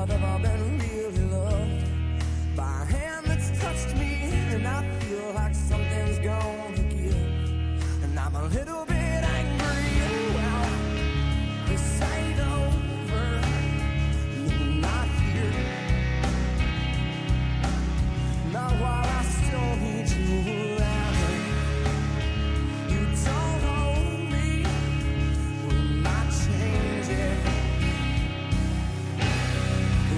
I've ever been really loved by a hand that's touched me, and I feel like something's gonna give, and I'm a little bit angry. Well, this ain't over, no, not here. Now while I still need you around, you don't hold me, we might change it.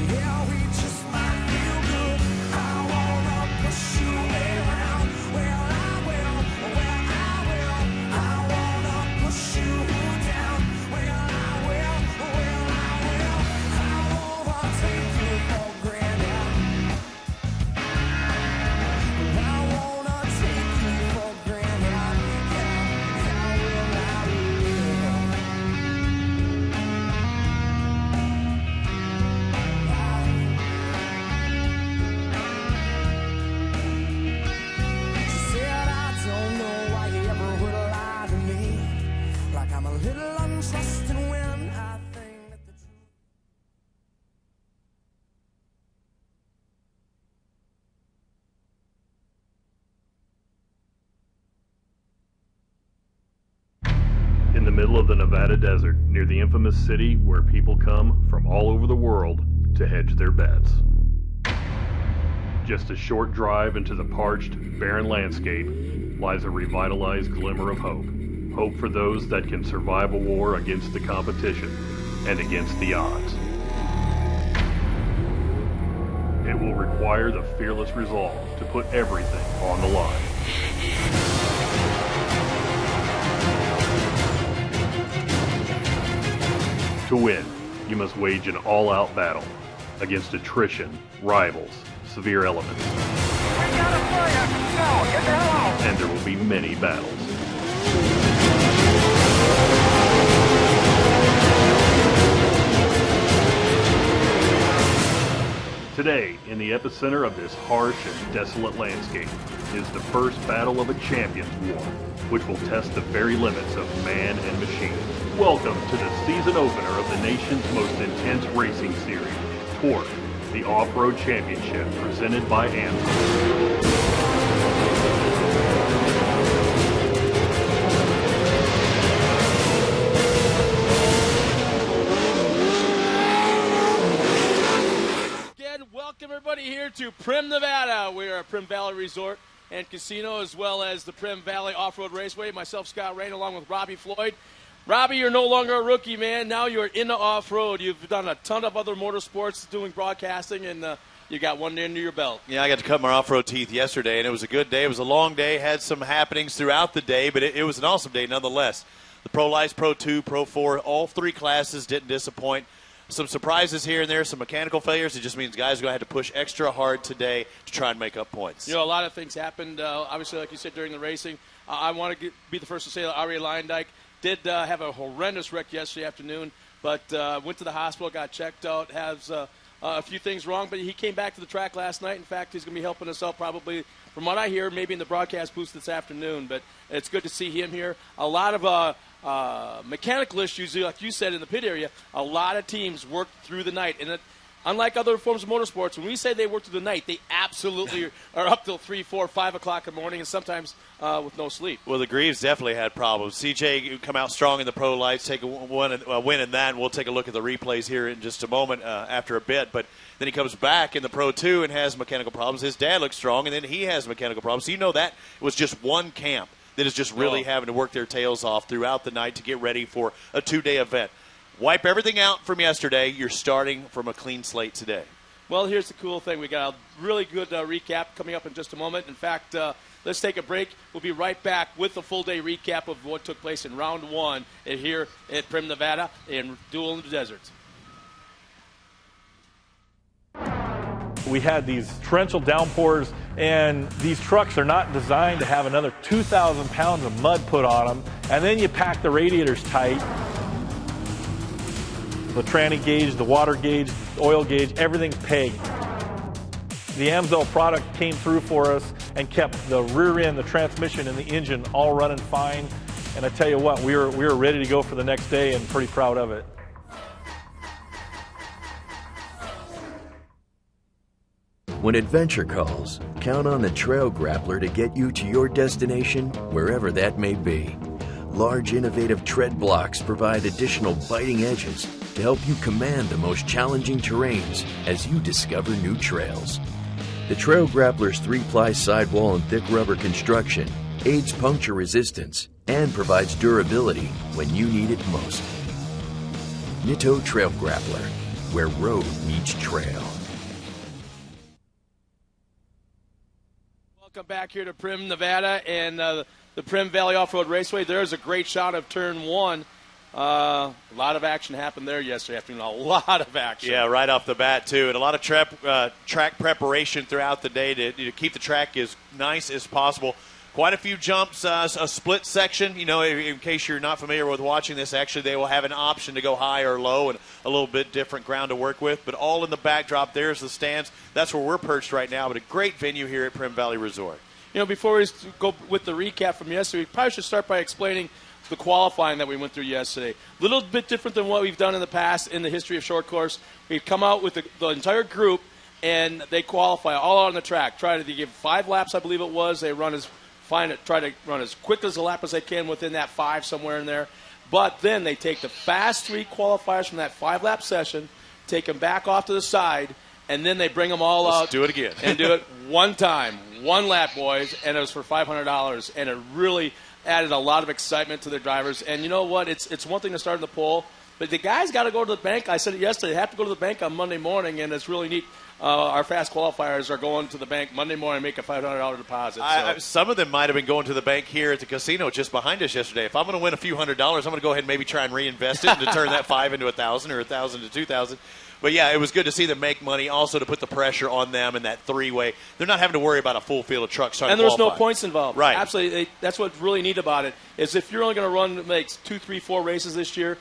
Yeah, we just might feel good. I wanna push you around. Well, I will. I wanna push you down. Well, I will. I'll overtake you for granted. I wanna take you for granted. Yeah, I will. She said, I don't know why you ever would lie to me, like I'm a little untrusting when I think that the truth. In the middle of the Nevada desert, near the infamous city where people come from all over the world to hedge their bets. Just a short drive into the parched, barren landscape lies a revitalized glimmer of hope. Hope for those that can survive a war against the competition and against the odds. It will require the fearless resolve to put everything on the line. To win, you must wage an all-out battle against attrition, rivals, severe elements. We got a fire! No, get the hell out! And there will be many battles. Today, in the epicenter of this harsh and desolate landscape, is the first battle of a champion's war, which will test the very limits of man and machine. Welcome to the season opener of the nation's most intense racing series, TORC, the Off-Road Championship, presented by Amazon. Welcome everybody here to Primm, Nevada. We are at Primm Valley Resort and Casino, as well as the Primm Valley Off-Road Raceway. Myself, Scott Rain, along with Robbie Floyd. Robbie, you're no longer a rookie, man. Now you're in the off-road. You've done a ton of other motorsports doing broadcasting, and you got one under your belt. Yeah, I got to cut my off-road teeth yesterday, and it was a good day. It was a long day, had some happenings throughout the day, but it was an awesome day nonetheless. The Pro Lights, Pro 2, Pro 4, all three classes didn't disappoint. Some surprises here and there, some mechanical failures. It just means guys are going to have to push extra hard today to try and make up points. You know, a lot of things happened, obviously, like you said, during the racing. I want to be the first to say that Ari Leindijk did have a horrendous wreck yesterday afternoon, but went to the hospital, got checked out, has a few things wrong, but he came back to the track last night. In fact, he's going to be helping us out probably, from what I hear, maybe in the broadcast booth this afternoon, but it's good to see him here. A lot of mechanical issues, like you said, in the pit area. A lot of teams worked through the night, and unlike other forms of motorsports, when we say they work through the night, they absolutely are up till 3, 4, 5 o'clock in the morning, and sometimes with no sleep. Well, the Greaves definitely had problems. CJ come out strong in the Pro Lights, take a win in that, and we'll take a look at the replays here in just a moment after a bit. But then he comes back in the Pro 2 and has mechanical problems. His dad looks strong, and then he has mechanical problems. So you know that was just one camp that is just really having to work their tails off throughout the night to get ready for a 2-day event. Wipe everything out from yesterday. You're starting from a clean slate today. Well, here's the cool thing. We got a really good recap coming up in just a moment. In fact, let's take a break. We'll be right back with a full-day recap of what took place in Round 1 here at Primm, Nevada in Duel in the Desert. We had these torrential downpours, and these trucks are not designed to have another 2,000 pounds of mud put on them. And then you pack the radiators tight. The tranny gauge, the water gauge, the oil gauge, everything's pegged. The Amsoil product came through for us and kept the rear end, the transmission, and the engine all running fine. And I tell you what, we were ready to go for the next day and pretty proud of it. When adventure calls, count on the Trail Grappler to get you to your destination, wherever that may be. Large, innovative tread blocks provide additional biting edges to help you command the most challenging terrains as you discover new trails. The Trail Grappler's 3-ply sidewall and thick rubber construction aids puncture resistance and provides durability when you need it most. Nitto Trail Grappler, where road meets trail. Welcome back here to Primm, Nevada, and the Primm Valley Off-Road Raceway. There's a great shot of Turn 1. A lot of action happened there yesterday afternoon. A lot of action. Yeah, right off the bat, too. And a lot of track preparation throughout the day to keep the track as nice as possible. Quite a few jumps, a split section. You know, in case you're not familiar with watching this, actually they will have an option to go high or low and a little bit different ground to work with. But all in the backdrop, there's the stands. That's where we're perched right now, but a great venue here at Primm Valley Resort. You know, before we go with the recap from yesterday, we probably should start by explaining the qualifying that we went through yesterday. A little bit different than what we've done in the past in the history of short course. We've come out with the entire group, and they qualify all out on the track. Try to give 5 laps, I believe it was. They try to run as quick as a lap as they can within that 5 somewhere in there. But then they take the fast 3 qualifiers from that 5-lap session, take them back off to the side, and then they bring them all out. Do it again. And do it one time, 1 lap, boys, and it was for $500. And it really added a lot of excitement to their drivers. And you know what? It's one thing to start in the pole, but the guys got to go to the bank. I said it yesterday. They have to go to the bank on Monday morning, and it's really neat. Our fast qualifiers are going to the bank Monday morning and make a $500 deposit. So. Some of them might have been going to the bank here at the casino just behind us yesterday. If I'm going to win a few $100s, I'm going to go ahead and maybe try and reinvest it and to turn that 5 into 1,000 or 1,000 to 2,000. But, yeah, it was good to see them make money, also to put the pressure on them in that 3-way. They're not having to worry about a full field of trucks trying to qualify. And there's no points involved. Right. Absolutely. That's what's really neat about it, is if you're only going to run like 2, 3, 4 races this year,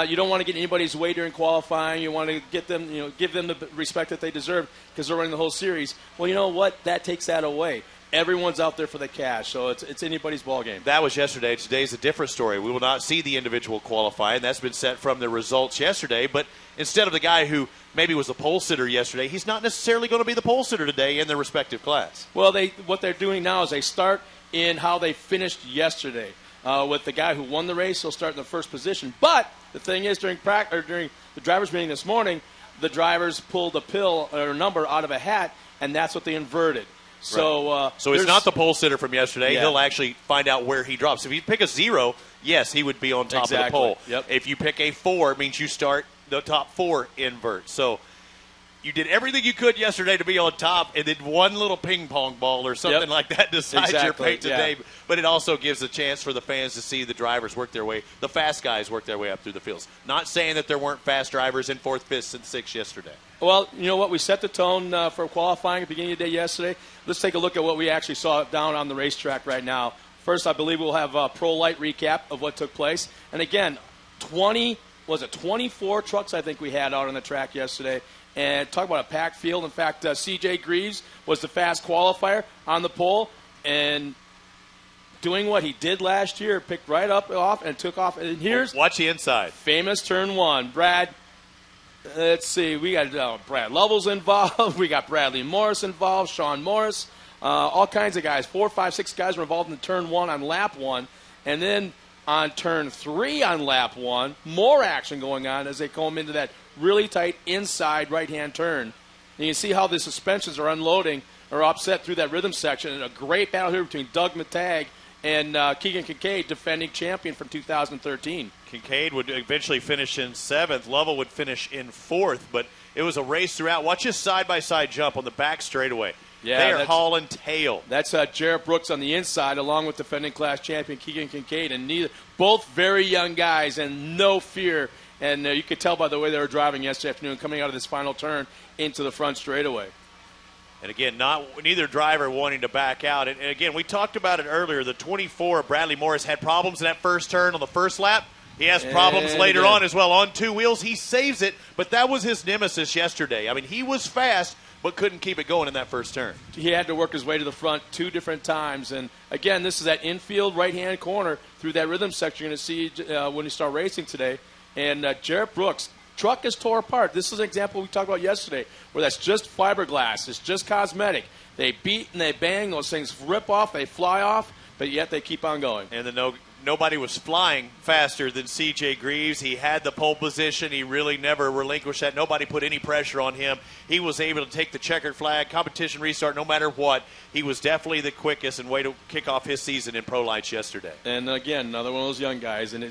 you don't want to get anybody's way during qualifying. You want to get them, give them the respect that they deserve because they're running the whole series. Well, you know what? That takes that away. Everyone's out there for the cash, so it's anybody's ball game. That was yesterday. Today's a different story. We will not see the individual qualifying. That's been set from the results yesterday. But instead of the guy who maybe was the pole sitter yesterday, he's not necessarily going to be the pole sitter today in their respective class. Well, what they're doing now is they start in how they finished yesterday. With the guy who won the race, he'll start in the first position. But the thing is, during the drivers' meeting this morning, the drivers pulled a pill or a number out of a hat, and that's what they inverted. So, so it's not the pole sitter from yesterday. Yeah. He'll actually find out where he drops. If you pick a 0, yes, he would be on top of the pole. Yep. If you pick a 4, it means you start the top 4 invert. So you did everything you could yesterday to be on top, and then one little ping pong ball or something like that decides your fate today. Yeah. But it also gives a chance for the fans to see the drivers work their way, the fast guys work their way up through the fields. Not saying that there weren't fast drivers in 4th, 5th, and 6th yesterday. Well, you know what? We set the tone for qualifying at the beginning of the day yesterday. Let's take a look at what we actually saw down on the racetrack right now. First, I believe we'll have a Pro Light recap of what took place. And again, 24 trucks I think we had out on the track yesterday. And talk about a packed field. In fact, C.J. Greaves was the fast qualifier on the pole. And doing what he did last year, picked right up off and took off. And here's watch the inside. Famous turn 1. Brad. Let's see. We got Brad Lovell's involved. We got Bradley Morris involved. Sean Morris. All kinds of guys. 4, 5, 6 guys were involved in turn 1 on lap 1. And then on turn 3 on lap 1, more action going on as they come into that really tight inside right-hand turn. And you see how the suspensions are unloading or upset through that rhythm section. And a great battle here between Doug Matag and Keegan Kincaid, defending champion from 2013. Kincaid would eventually finish in 7th. Lovell would finish in 4th, but it was a race throughout. Watch his side-by-side jump on the back straightaway. Yeah, they are hauling tail. That's Jarrett Brooks on the inside, along with defending class champion Keegan Kincaid, and both very young guys and no fear. And you could tell by the way they were driving yesterday afternoon, coming out of this final turn into the front straightaway. And again, neither driver wanting to back out. And again, we talked about it earlier. The 24, Bradley Morris, had problems in that first turn on the first lap. He has problems later on as well. On 2 wheels, he saves it, but that was his nemesis yesterday. I mean, he was fast, but couldn't keep it going in that first turn. He had to work his way to the front 2 different times. And, again, this is that infield right-hand corner through that rhythm section you're going to see when you start racing today. And Jarrett Brooks truck is tore apart. This is an example we talked about yesterday where that's just fiberglass. It's just cosmetic. They beat and they bang. Those things rip off. They fly off, but yet they keep on going. And nobody was flying faster than C.J. Greaves. He had the pole position. He really never relinquished that. Nobody put any pressure on him. He was able to take the checkered flag, competition restart, no matter what. He was definitely the quickest and way to kick off his season in Pro Lights yesterday. And, again, another one of those young guys. And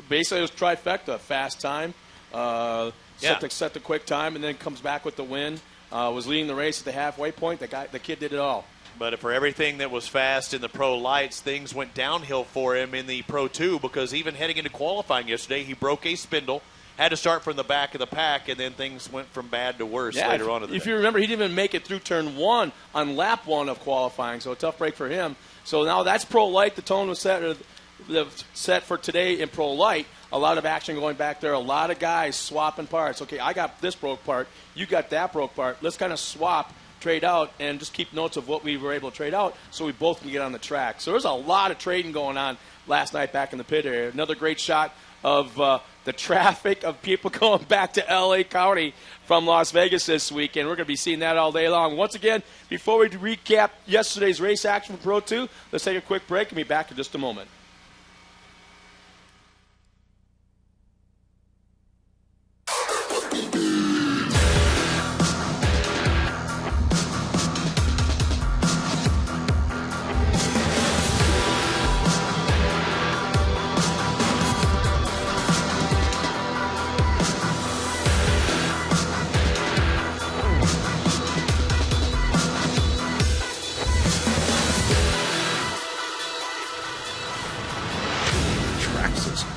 basically it was trifecta, fast time, set the quick time, and then comes back with the win. Was leading the race at the halfway point. The kid did it all. But for everything that was fast in the Pro Lights, things went downhill for him in the Pro 2 because even heading into qualifying yesterday, he broke a spindle, had to start from the back of the pack, and then things went from bad to worse later on in the day. If you remember, he didn't even make it through turn 1 on lap 1 of qualifying, so a tough break for him. So now that's Pro Light. The tone was set for today in Pro Light. A lot of action going back there. A lot of guys swapping parts. Okay, I got this broke part. You got that broke part. Let's kind of swap, trade out, and just keep notes of what we were able to trade out so we both can get on the track. So there's a lot of trading going on last night back in the pit area. Another great shot of the traffic of people going back to L.A. County from Las Vegas this weekend. We're going to be seeing that all day long. Once again, before we recap yesterday's race action for Pro 2, let's take a quick break and be back in just a moment.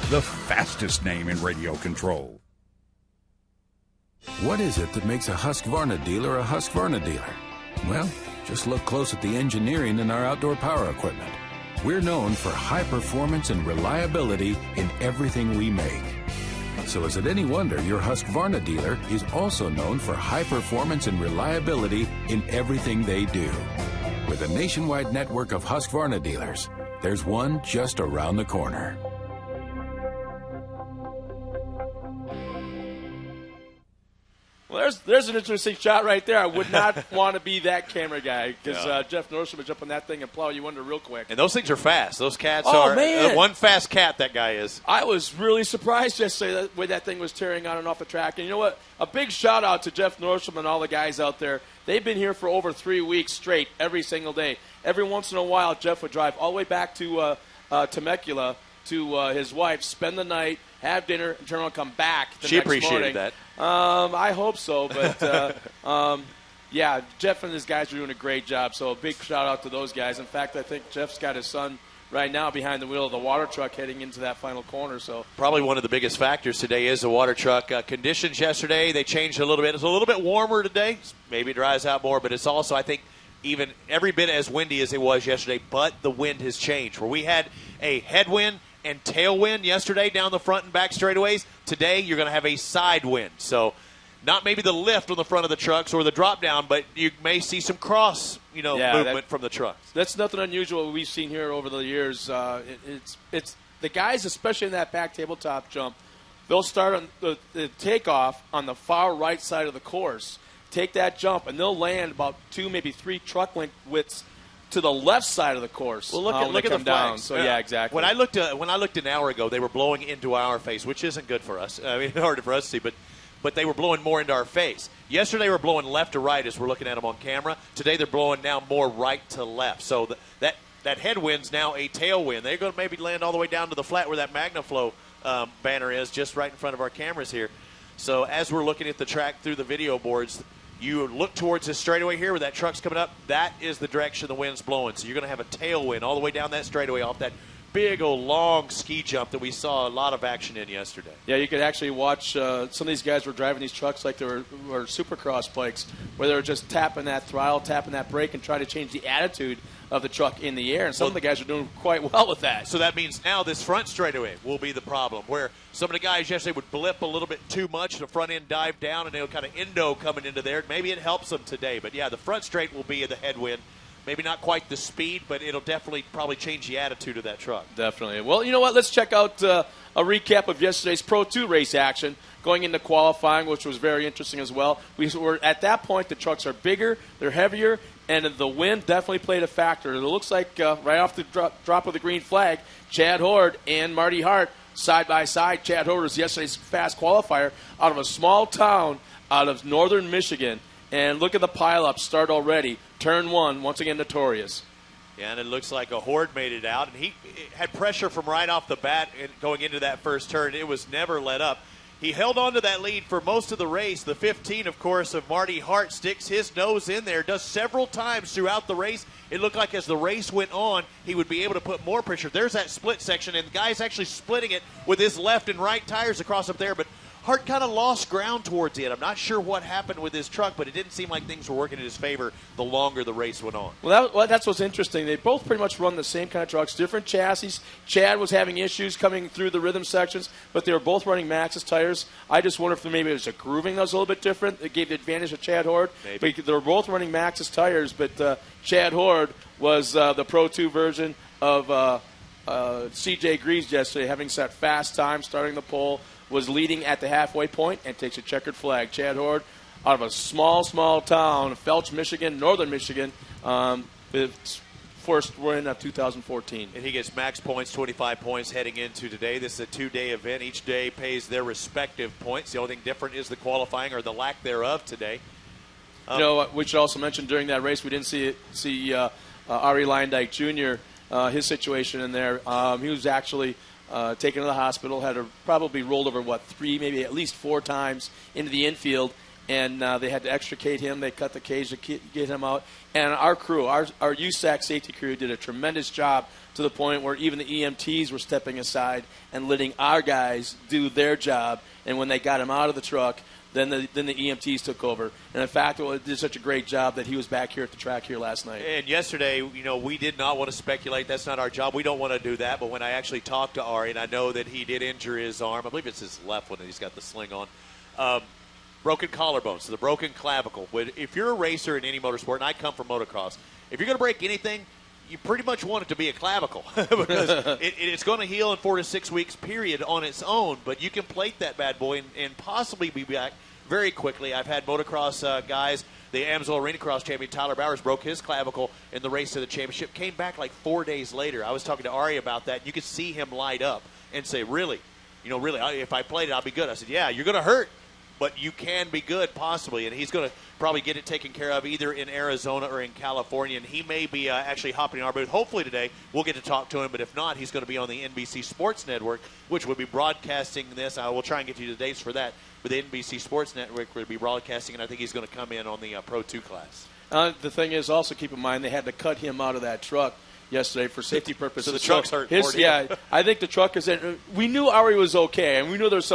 The fastest name in radio control. What is it that makes a Husqvarna dealer a Husqvarna dealer? Well, just look close at the engineering in our outdoor power equipment. We're known for high performance and reliability in everything we make. So is it any wonder your Husqvarna dealer is also known for high performance and reliability in everything they do? With a nationwide network of Husqvarna dealers, there's one just around the corner. Well, there's an interesting shot right there. I would not want to be that camera guy because Jeff Nordstrom would jump on that thing and plow you under real quick. And those things are fast. Those cats are one fast cat, that guy is. I was really surprised yesterday the way that thing was tearing on and off the track. And you know what? A big shout out to Jeff Nordstrom and all the guys out there. They've been here for over 3 weeks straight every single day. Every once in a while, Jeff would drive all the way back to Temecula to his wife, spend the night, have dinner, and turn around and come back the next morning. She appreciated that. I hope so, but yeah, Jeff and his guys are doing a great job, so a big shout-out to those guys. In fact, I think Jeff's got his son right now behind the wheel of the water truck heading into that final corner. So probably one of the biggest factors today is the water truck. Conditions yesterday, they changed a little bit. It's a little bit warmer today. Maybe it dries out more, but it's also, I think, even every bit as windy as it was yesterday, but the wind has changed. Where we had a headwind and tailwind yesterday down the front and back straightaways, today you're going to have a side wind. So not maybe the lift on the front of the trucks or the drop down, but you may see some cross, movement from the trucks. That's nothing unusual we've seen here over the years. It's the guys, especially in that back tabletop jump, they'll start on the takeoff on the far right side of the course, take that jump, and they'll land about 2, maybe 3 truck length widths to the left side of the course. Well, look at the flags. So yeah, exactly. When I looked an hour ago, they were blowing into our face, which isn't good for us. I mean, hard for us to see, but they were blowing more into our face. Yesterday, they were blowing left to right as we're looking at them on camera. Today, they're blowing now more right to left. So that headwind's now a tailwind. They're going to maybe land all the way down to the flat where that MagnaFlow banner is, just right in front of our cameras here. So as we're looking at the track through the video boards, you look towards this straightaway here where that truck's coming up. That is the direction the wind's blowing. So you're going to have a tailwind all the way down that straightaway off that big old long ski jump that we saw a lot of action in yesterday. Yeah, you could actually watch some of these guys were driving these trucks like they were supercross bikes, where they were just tapping that throttle, tapping that brake, and trying to change the attitude of the truck in the air. And some of the guys are doing quite well with that. So that means now this front straightaway will be the problem, where some of the guys yesterday would blip a little bit too much, the front end dive down, and they'll kind of endo coming into there. Maybe it helps them today. But, yeah, the front straight will be the headwind. Maybe not quite the speed, but it'll definitely probably change the attitude of that truck. Definitely. Well, you know what? Let's check out a recap of yesterday's Pro 2 race action going into qualifying, which was very interesting as well. We were at that point, the trucks are bigger, they're heavier, and the wind definitely played a factor. It looks like right off the drop of the green flag, Chad Horde and Marty Hart side by side. Chad Horde was yesterday's fast qualifier out of a small town out of northern Michigan. And look at the pileup start already. Turn 1, once again notorious. Yeah, and it looks like a Horde made it out. And he had pressure from right off the bat going into that first turn. It was never let up. He held on to that lead for most of the race. The 15, of course, of Marty Hart sticks his nose in there, does several times throughout the race. It looked like as the race went on, he would be able to put more pressure. There's that split section, and the guy's actually splitting it with his left and right tires across up there. But Hart kind of lost ground towards the end. I'm not sure what happened with his truck, but it didn't seem like things were working in his favor the longer the race went on. Well, that's what's interesting. They both pretty much run the same kind of trucks, different chassis. Chad was having issues coming through the rhythm sections, but they were both running Maxxis tires. I just wonder if maybe it was a grooving that was a little bit different. It gave the advantage to Chad Horde. Maybe. But they were both running Maxxis tires, but Chad Horde was the Pro 2 version of CJ Greaves yesterday, having set fast time, starting the pole, was leading at the halfway point and takes a checkered flag. Chad Horde out of a small town, Felch, Michigan, northern Michigan, the first win of 2014. And he gets max points, 25 points heading into today. This is a 2-day event. Each day pays their respective points. The only thing different is the qualifying or the lack thereof today. You know, we should also mention during that race we didn't see Ari Leindyke Jr., his situation in there. He was actually taken to the hospital, had probably rolled over, 3, maybe at least 4 times into the infield, and they had to extricate him. They cut the cage to get him out. And our crew, our USAC safety crew, did a tremendous job to the point where even the EMTs were stepping aside and letting our guys do their job. And when they got him out of the truck, then the EMTs took over. And in fact, it did such a great job that he was back here at the track here last night. And yesterday, we did not want to speculate. That's not our job. We don't want to do that. But when I actually talked to Ari, and I know that he did injure his arm. I believe it's his left one that he's got the sling on. Broken collarbone, so the broken clavicle. If you're a racer in any motorsport, and I come from motocross, if you're going to break anything, you pretty much want it to be a clavicle because it's going to heal in 4 to 6 weeks, period, on its own. But you can plate that bad boy and possibly be back very quickly. I've had motocross guys, the Amsoil Arena Cross champion Tyler Bowers broke his clavicle in the race to the championship, came back like 4 days later. I was talking to Ari about that. You could see him light up and say, really, if I played it, I'll be good. I said, yeah, you're going to hurt, but you can be good possibly. And he's going to probably get it taken care of either in Arizona or in California. And he may be actually hopping in our booth. Hopefully today we'll get to talk to him. But if not, he's going to be on the NBC Sports Network, which will be broadcasting this. I will try and get you the dates for that. But the NBC Sports Network will be broadcasting, and I think he's going to come in on the Pro 2 class. The thing is, also keep in mind, they had to cut him out of that truck yesterday for safety purposes. So the truck's hurt. Yeah, I think the truck is in. We knew Ari was okay, and we knew there was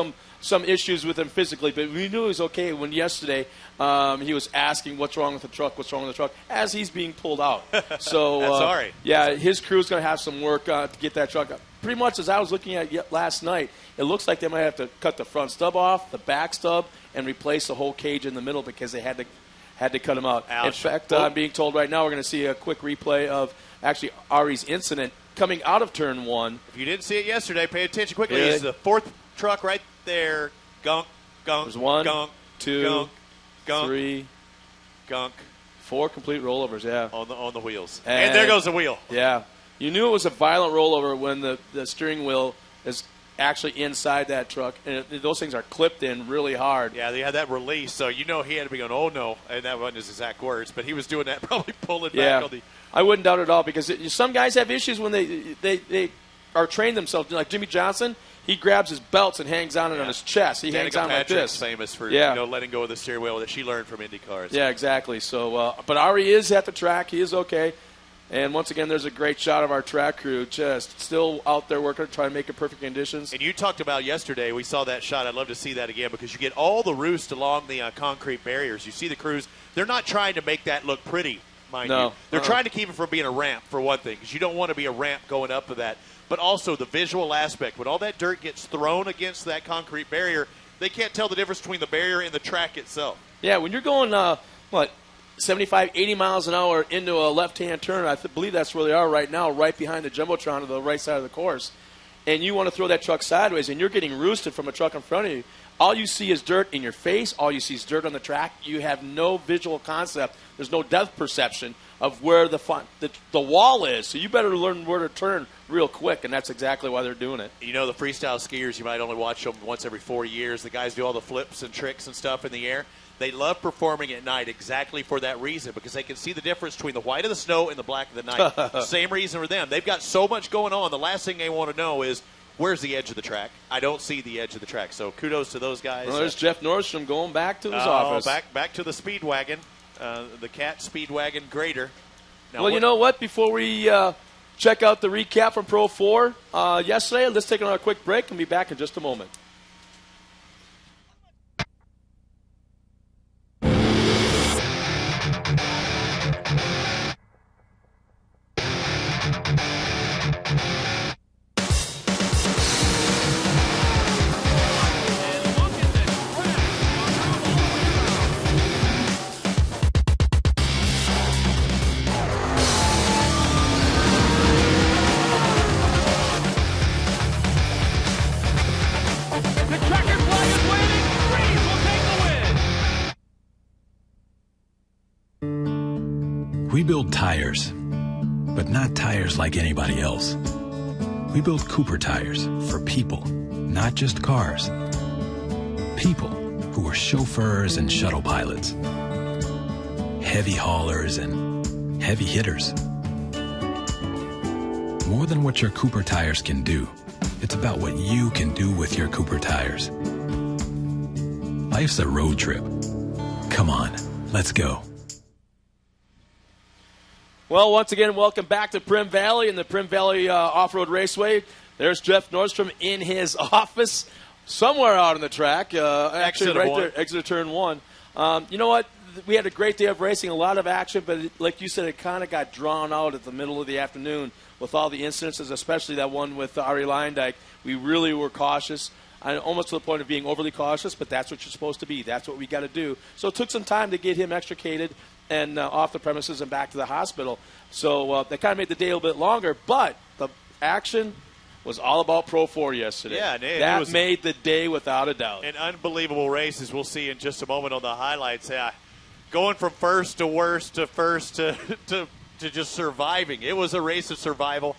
some issues with him physically, but we knew he was okay when yesterday he was asking what's wrong with the truck, as he's being pulled out. So that's all right. Yeah, his crew's going to have some work to get that truck up. Pretty much as I was looking at last night, it looks like they might have to cut the front stub off, the back stub, and replace the whole cage in the middle because they had to cut him out. Ouch. In fact, I'm being told right now we're going to see a quick replay of actually Ari's incident coming out of turn 1. If you didn't see it yesterday, pay attention quickly. Yeah. It's the 4th truck right there. Gunk, gunk, There's 1, gunk, 2, gunk, gunk, 3, gunk. 4 complete rollovers, yeah. On the wheels. And there goes the wheel. Yeah. You knew it was a violent rollover when the steering wheel is actually inside that truck, and those things are clipped in really hard. Yeah, they had that release, so he had to be going, oh, no, and that wasn't his exact words, but he was doing that, probably pulling back on the... I wouldn't doubt it at all, because some guys have issues when they are trained themselves. Like Jimmy Johnson, he grabs his belts and hangs on it on his chest. He hangs on like this. Famous for letting go of the steering wheel that she learned from Indy cars. Yeah, exactly. So, but Ari is at the track. He is okay. And once again, there's a great shot of our track crew just still out there working to try and make it perfect conditions. And you talked about yesterday, we saw that shot. I'd love to see that again because you get all the roost along the concrete barriers. You see the crews. They're not trying to make that look pretty, mind you. They're trying to keep it from being a ramp, for one thing, because you don't want to be a ramp going up to that. But also the visual aspect. When all that dirt gets thrown against that concrete barrier, they can't tell the difference between the barrier and the track itself. Yeah, when you're going, 75, 80 miles an hour into a left-hand turn. I believe that's where they are right now, right behind the Jumbotron to the right side of the course. And you want to throw that truck sideways, and you're getting roosted from a truck in front of you. All you see is dirt in your face. All you see is dirt on the track. You have no visual concept. There's no depth perception of where the wall is. So you better learn where to turn real quick, and that's exactly why they're doing it. You know, the freestyle skiers, you might only watch them once every 4 years. The guys do all the flips and tricks and stuff in the air. They love performing at night exactly for that reason, because they can see the difference between the white of the snow and the black of the night. Same reason for them. They've got so much going on. The last thing they want to know is, where's the edge of the track? I don't see the edge of the track. So kudos to those guys. Well, there's Jeff Nordstrom going back to his office. Back to the Speedwagon, the Cat Speedwagon Grader. Now, well, you know what? Before we check out the recap from Pro 4 yesterday, let's take another quick break and be back in just a moment. We build tires, but not tires like anybody else. We build Cooper tires for people, not just cars. People who are chauffeurs and shuttle pilots, heavy haulers and heavy hitters. More than what your Cooper tires can do, it's about what you can do with your Cooper tires. Life's a road trip. Come on, let's go. Well, once again, welcome back to Primm Valley and the Primm Valley Off-Road Raceway. There's Jeff Nordstrom in his office somewhere out on the track. Actually, right there, exit of turn 1. You know what? We had a great day of racing, a lot of action, but like you said, it kind of got drawn out at the middle of the afternoon with all the incidences, especially that one with Ari Leyendyk. We really were cautious, almost to the point of being overly cautious, but that's what you're supposed to be. That's what we got to do. So it took some time to get him extricated and off the premises and back to the hospital. So that kind of made the day a little bit longer, but the action was all about Pro 4 yesterday. Yeah, that was made the day without a doubt. An unbelievable race, as we'll see in just a moment on the highlights. Yeah, going from first to worst to first to just surviving. It was a race of survival.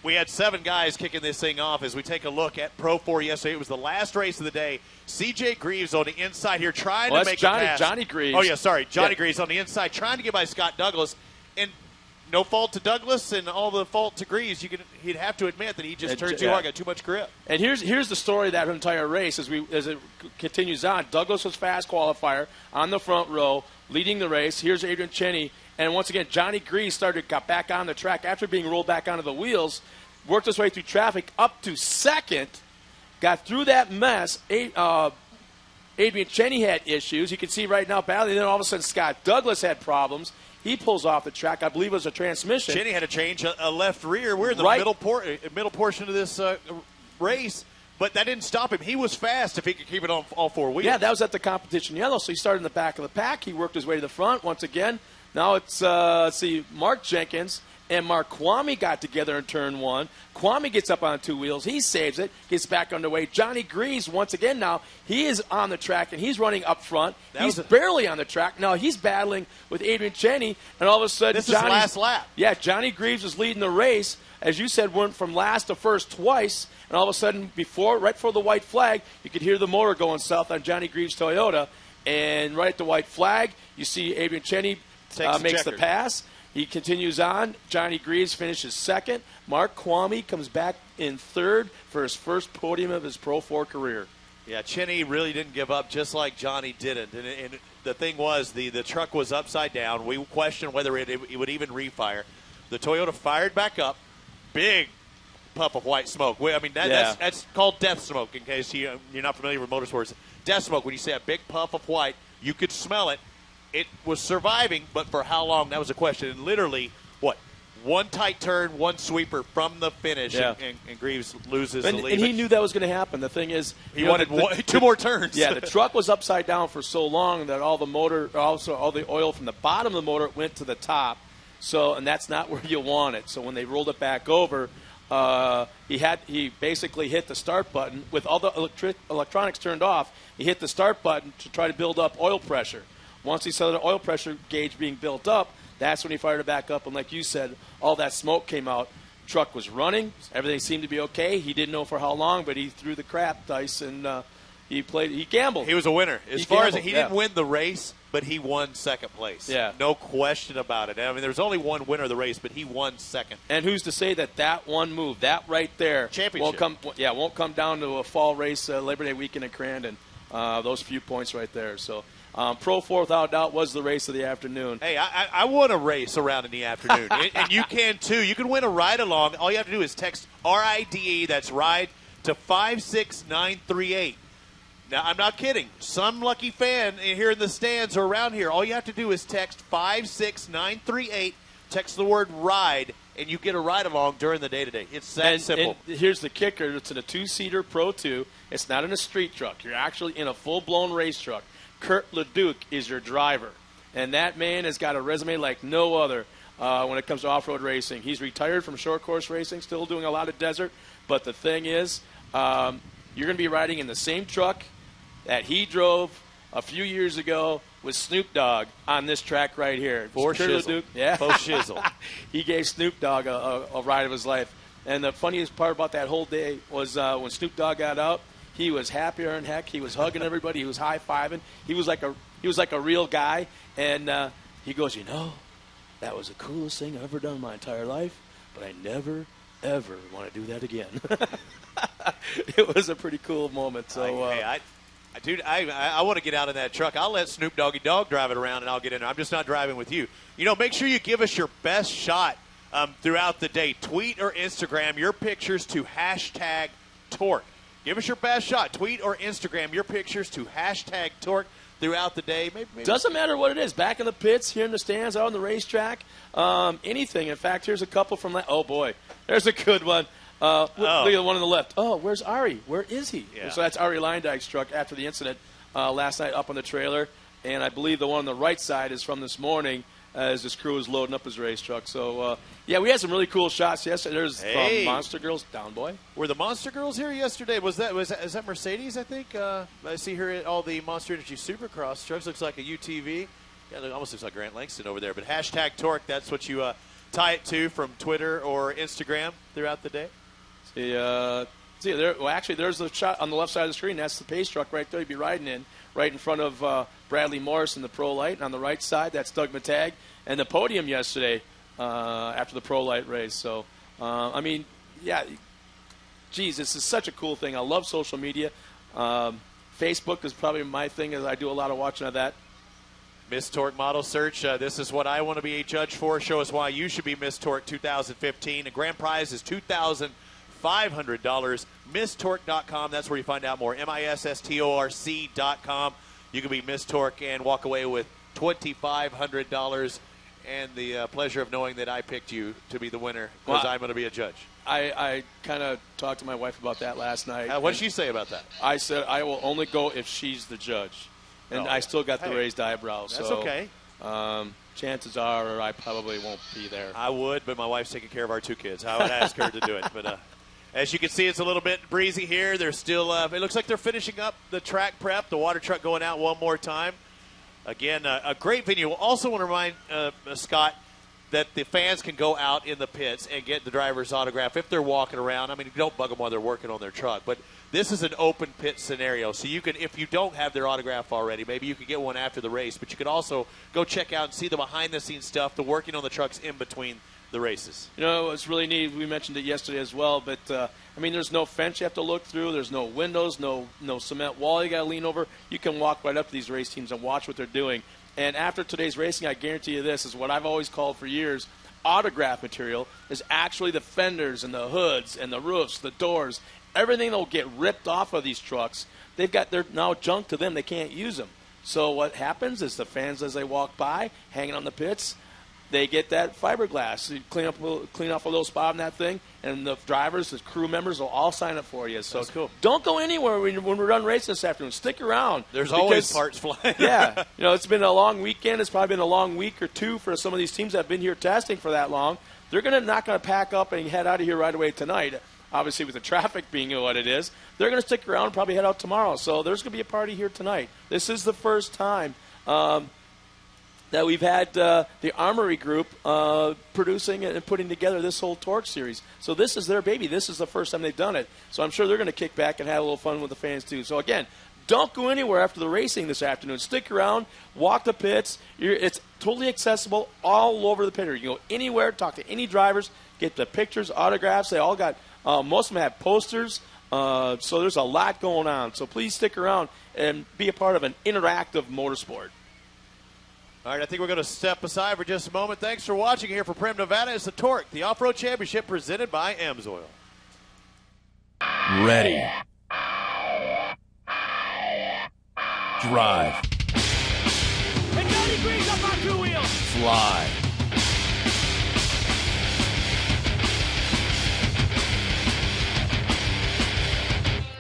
We had 7 guys kicking this thing off as we take a look at Pro 4 yesterday. It was the last race of the day. C.J. Greaves on the inside here trying to make a pass. Johnny Greaves. Oh, yeah, sorry. Johnny Greaves on the inside trying to get by Scott Douglas. And no fault to Douglas and all the fault to Greaves. He'd have to admit that he just turned too hard, got too much grip. And here's the story of that entire race as it continues on. Douglas was fast qualifier on the front row, leading the race. Here's Adrian Cheney. And once again, Johnny Greaves got back on the track after being rolled back onto the wheels, worked his way through traffic up to second, got through that mess. Adrian Cheney had issues. You can see right now battling. Then all of a sudden, Scott Douglas had problems. He pulls off the track. I believe it was a transmission. Cheney had to change a left rear. We're in the middle portion of this race. But that didn't stop him. He was fast if he could keep it on all 4 wheels. Yeah, that was at the competition yellow. So he started in the back of the pack. He worked his way to the front once again. Now it's, Mark Jenkins and Mark Kwame got together in turn 1. Kwame gets up on 2 wheels. He saves it, gets back underway. Johnny Greaves, once again now, he is on the track, and he's running up front. He's barely on the track. Now he's battling with Adrian Cheney, and all of a sudden this is last lap. Yeah, Johnny Greaves is leading the race. As you said, went from last to first twice, and all of a sudden, right before the white flag, you could hear the motor going south on Johnny Greaves' Toyota. And right at the white flag, you see Adrian Cheney makes the pass. He continues on. Johnny Greaves finishes second. Mark Kwame comes back in third for his first podium of his Pro 4 career. Yeah, Cheney really didn't give up, just like Johnny didn't. And the thing was, the truck was upside down. We questioned whether it would even refire. The Toyota fired back up. Big puff of white smoke. I mean, that's called death smoke, in case you're not familiar with motorsports. Death smoke, when you say a big puff of white, you could smell it. It was surviving, but for how long, that was a question. And literally, one tight turn, one sweeper from the finish, and Greaves loses the lead. And he knew that was going to happen. The thing is, he wanted two more turns. Yeah, the truck was upside down for so long that all the oil from the bottom of the motor went to the top. So, and that's not where you want it. So when they rolled it back over, he basically hit the start button with all the electronics turned off. He hit the start button to try to build up oil pressure. Once he saw the oil pressure gauge being built up, that's when he fired it back up. And like you said, all that smoke came out. Truck was running. Everything seemed to be okay. He didn't know for how long, but he threw the crap dice and he gambled. He was a winner. He didn't win the race, but he won second place. Yeah. No question about it. I mean, there's only one winner of the race, but he won second. And who's to say that one move, that right there, championship, won't come down to a fall race Labor Day weekend in Crandon. Those few points right there. So Pro 4, without doubt, was the race of the afternoon. Hey, I won a race around in the afternoon, and you can too. You can win a ride-along. All you have to do is text RIDE, that's RIDE, to 56938. Now, I'm not kidding. Some lucky fan here in the stands or around here, all you have to do is text 56938, text the word RIDE, and you get a ride-along during the day-to-day. It's that simple. And here's the kicker. It's in a two-seater Pro 2. It's not in a street truck. You're actually in a full-blown race truck. Kurt LeDuc is your driver. And that man has got a resume like no other when it comes to off-road racing. He's retired from short course racing, still doing a lot of desert. But the thing is, you're going to be riding in the same truck that he drove a few years ago with Snoop Dogg on this track right here. For shizzle. Yeah. For shizzle. He gave Snoop Dogg a ride of his life. And the funniest part about that whole day was when Snoop Dogg got out, he was happier than heck. He was hugging everybody. He was high-fiving. He was like a real guy. And he goes, that was the coolest thing I've ever done in my entire life, but I never, ever want to do that again. It was a pretty cool moment. So, Dude, I want to get out in that truck. I'll let Snoop Doggy Dogg drive it around, and I'll get in there. I'm just not driving with you. Make sure you give us your best shot throughout the day. Tweet or Instagram your pictures to #TORC. Give us your best shot. Tweet or Instagram your pictures to #TORC throughout the day. Maybe. Doesn't matter what it is. Back in the pits, here in the stands, out on the racetrack, anything. In fact, here's a couple from oh, boy. There's a good one. Look at the one on the left. Oh, where's Ari? Where is he? Yeah. So that's Ari Leindyk's truck after the incident last night up on the trailer. And I believe the one on the right side is from this morning as this crew is loading up his race truck. So, we had some really cool shots yesterday. There's from Monster Girls, Down Boy. Were the Monster Girls here yesterday? Is that Mercedes, I think? I see here at all the Monster Energy Supercross trucks. Looks like a UTV. Yeah, it almost looks like Grant Langston over there. But #TORC, that's what you tie it to from Twitter or Instagram throughout the day. There's the shot on the left side of the screen. That's the pace truck right there you'd be riding in, right in front of Bradley Morris in the Pro Light. And on the right side, that's Doug Matag. And the podium yesterday after the Pro Light race. So, this is such a cool thing. I love social media. Facebook is probably my thing, as I do a lot of watching of that. Miss TORC Model Search. This is what I want to be a judge for. Show us why you should be Miss TORC 2015. The grand prize is $2,500. MissTorc.com. That's where you find out more. MissTorc.com. You can be Miss TORC and walk away with $2,500 and the pleasure of knowing that I picked you to be the winner because I'm going to be a judge. I kind of talked to my wife about that last night. What did she say about that? I said I will only go if she's the judge. And I still got the raised eyebrows. That's so, okay. Chances are I probably won't be there. I would, but my wife's taking care of our two kids. I would ask her to do it. But as you can see, it's a little bit breezy here. They're still it looks like they're finishing up the track prep, the water truck going out one more time. Again, a great venue. We'll also want to remind Scott that the fans can go out in the pits and get the driver's autograph if they're walking around. I mean, don't bug them while they're working on their truck. But this is an open pit scenario. So you can, if you don't have their autograph already, maybe you could get one after the race. But you could also go check out and see the behind-the-scenes stuff, the working on the trucks in between the races. It's really neat. We mentioned it yesterday as well. But, there's no fence you have to look through. There's no windows, no cement wall you got to lean over. You can walk right up to these race teams and watch what they're doing. And after today's racing, I guarantee you this is what I've always called for years. Autograph material is actually the fenders and the hoods and the roofs, the doors, everything that will get ripped off of these trucks. They're now junk to them. They can't use them. So what happens is the fans, as they walk by, hanging on the pits, they get that fiberglass. You clean off a little spot on that thing, and the drivers, the crew members will all sign up for you. So that's cool. Don't go anywhere when we're done racing this afternoon. Stick around. There's always parts flying. Yeah. It's been a long weekend. It's probably been a long week or two for some of these teams that have been here testing for that long. They're not going to pack up and head out of here right away tonight. Obviously, with the traffic being what it is, they're going to stick around and probably head out tomorrow. So there's going to be a party here tonight. This is the first time that we've had the Armory Group producing and putting together this whole TORC series. So this is their baby. This is the first time they've done it. So I'm sure they're going to kick back and have a little fun with the fans too. So again, don't go anywhere after the racing this afternoon. Stick around, walk the pits. It's totally accessible all over the pit area. You can go anywhere, talk to any drivers, get the pictures, autographs. They all got, most of them have posters. So there's a lot going on. So please stick around and be a part of an interactive motorsport. All right, I think we're going to step aside for just a moment. Thanks for watching here for Primm, Nevada. It's the TORC, the Off-Road Championship presented by AMSOIL. Ready. Drive. And 90 degrees up on 2 wheels. Fly.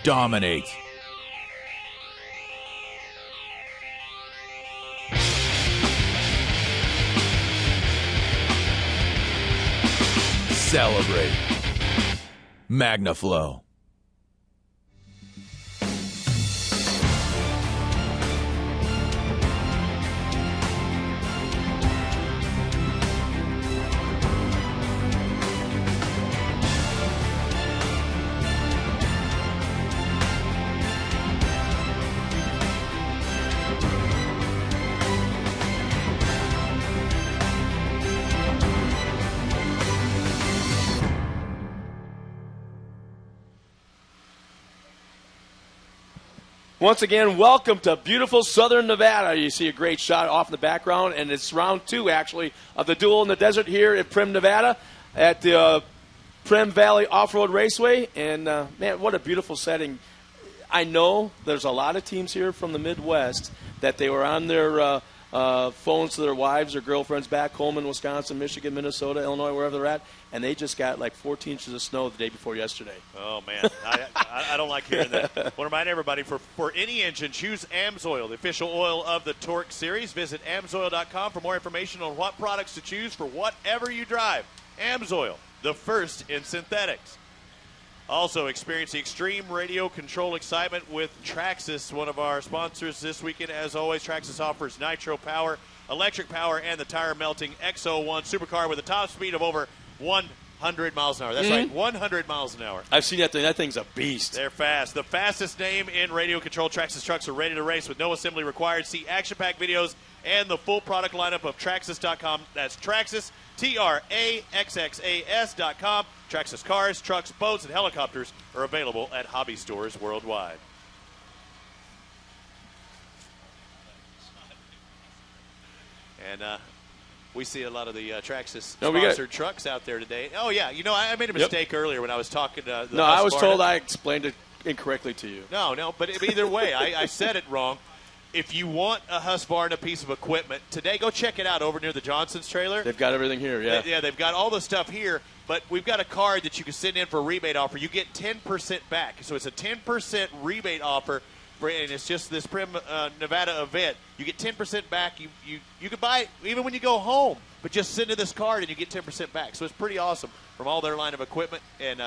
Dominate. Celebrate. MagnaFlow. Once again, welcome to beautiful southern Nevada. You see a great shot off in the background, and it's round 2, actually, of the Duel in the Desert here at Primm, Nevada, at the Primm Valley Off-Road Raceway. And, man, what a beautiful setting. I know there's a lot of teams here from the Midwest that they were on their phones to their wives or girlfriends back home in Wisconsin, Michigan, Minnesota, Illinois, wherever they're at, and they just got like 14 inches of snow the day before yesterday. Oh, man. I don't like hearing that. I want to remind everybody, for any engine, choose AMSOIL, the official oil of the TORC series. Visit AMSOIL.com for more information on what products to choose for whatever you drive. AMSOIL, the first in synthetics. Also, experience the extreme radio control excitement with Traxxas, one of our sponsors this weekend. As always, Traxxas offers nitro power, electric power, and the tire-melting X01 supercar with a top speed of over 100 miles an hour. That's right, 100 miles an hour. I've seen that thing. That thing's a beast. They're fast. The fastest name in radio control. Traxxas trucks are ready to race with no assembly required. See action-packed videos and the full product lineup of Traxxas.com. That's Traxxas, TRAXXAS.com. Traxxas cars, trucks, boats, and helicopters are available at hobby stores worldwide. And we see a lot of the Traxxas sponsored trucks out there today. Oh, yeah. You know, I made a mistake earlier when I was talking to the I was told I explained it incorrectly to you. No, but either way, I said it wrong. If you want a Husqvarna piece of equipment today, go check it out over near the Johnson's trailer. They've got everything here, yeah. They've got all the stuff here, but we've got a card that you can send in for a rebate offer. You get 10% back. So it's a 10% rebate offer, and it's just this Primm Nevada event. You get 10% back. You can buy it even when you go home, but just send in this card and you get 10% back. So it's pretty awesome from all their line of equipment, and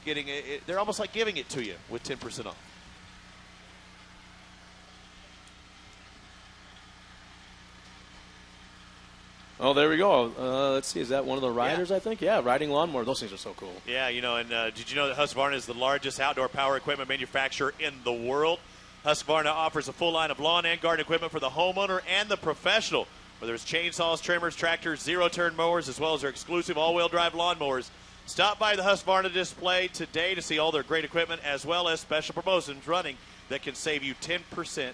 getting it, they're almost like giving it to you with 10% off. Oh, there we go. Let's see. Is that one of the riders, I think? Yeah, riding lawnmower. Those things are so cool. Yeah, you know, and did you know that Husqvarna is the largest outdoor power equipment manufacturer in the world? Husqvarna offers a full line of lawn and garden equipment for the homeowner and the professional, whether it's chainsaws, trimmers, tractors, zero-turn mowers, as well as their exclusive all-wheel drive lawnmowers. Stop by the Husqvarna display today to see all their great equipment, as well as special promotions running that can save you 10%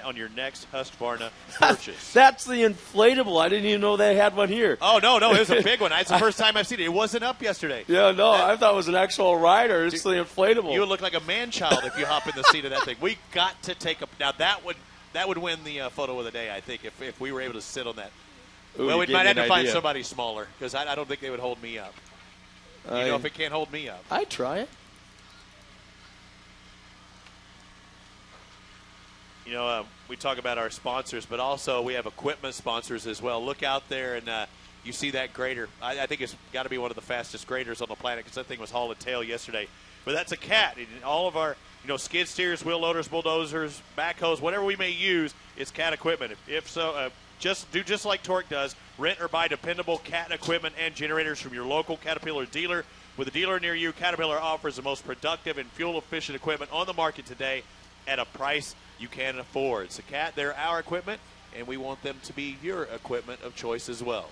on your next Husqvarna purchase. That's the inflatable. I didn't even know they had one here. Oh, no, it was a big one. It's the first time I've seen it. It wasn't up yesterday. Yeah, no, I thought it was an actual rider. It's the inflatable. You would look like a man-child if you hop in the seat of that thing. We got to take a – now, that would win the photo of the day, I think, if we were able to sit on that. Ooh, Well, we you might gave have me to an find idea. somebody smaller because I don't think they would hold me up. If it can't hold me up. I'd try it. We talk about our sponsors, but also we have equipment sponsors as well. Look out there and you see that grader. I think it's got to be one of the fastest graders on the planet because that thing was hauling tail yesterday. But that's a cat. And all of our skid steers, wheel loaders, bulldozers, backhoes, whatever we may use, it's cat equipment. If so, just like TORC does. Rent or buy dependable cat equipment and generators from your local Caterpillar dealer. With a dealer near you, Caterpillar offers the most productive and fuel-efficient equipment on the market today at a price you can afford. So, Cat, they're our equipment, and we want them to be your equipment of choice as well.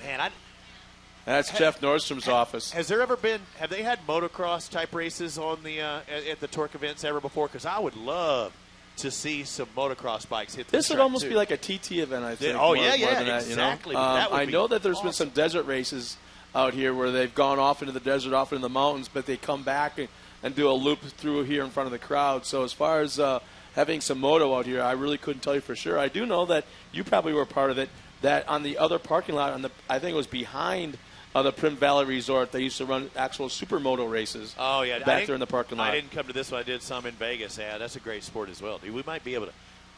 Man, That's Jeff Nordstrom's office. have they had motocross type races on the at the TORC events ever before? Because I would love to see some motocross bikes hit This would track, almost too. be like a TT event, I think. Oh, more yeah, than that, exactly. That would I be know that there's been awesome. some desert races out here where they've gone off into the desert, off into the mountains, but they come back and do a loop through here in front of the crowd. So as far as having some moto out here, I really couldn't tell you for sure. I do know that you probably were part of it, that on the other parking lot, I think it was behind the Primm Valley Resort, they used to run actual supermoto races. Oh, yeah. Back there in the parking lot. I didn't come to this one. I did some in Vegas. Yeah, that's a great sport as well. Dude, we might be able to.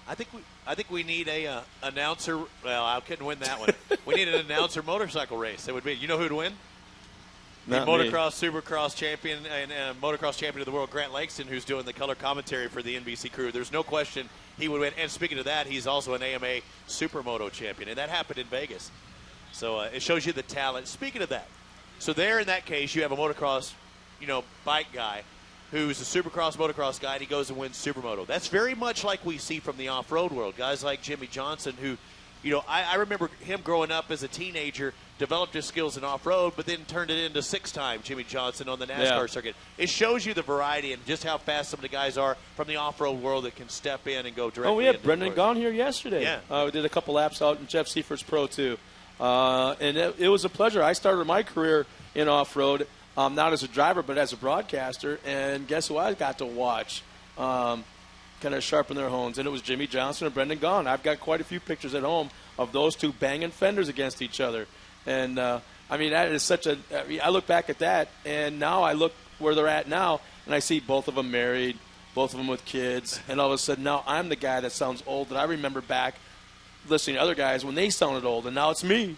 I think we need a announcer. Well, I couldn't win that one. We need an announcer motorcycle race. That would be. You know who'd win? Not the me. motocross, supercross champion and motocross champion of the world, Grant Langston, who's doing the color commentary for the NBC crew. There's no question he would win. And speaking of that, he's also an AMA supermoto champion, and that happened in Vegas. So it shows you the talent. Speaking of that, so there in that case, you have a motocross, bike guy who's a supercross, motocross guy, and he goes and wins supermoto. That's very much like we see from the off-road world. Guys like Jimmy Johnson who, I remember him growing up as a teenager, developed his skills in off-road, but then turned it into six-time Jimmy Johnson on the NASCAR circuit. It shows you the variety and just how fast some of the guys are from the off-road world that can step in and go directly. Oh, we had into Brendan the Gaughan here yesterday. Yeah. We did a couple laps out in Jeff Seifert's Pro, too. And it was a pleasure. I started my career in off-road, not as a driver, but as a broadcaster. And guess who I got to watch kind of sharpen their horns? And it was Jimmy Johnson and Brendan Gaughan. I've got quite a few pictures at home of those two banging fenders against each other. And, that is I look back at that, and now I look where they're at now, and I see both of them married, both of them with kids. And all of a sudden, now I'm the guy that sounds old that I remember back listening to other guys when they sounded old, and now it's me.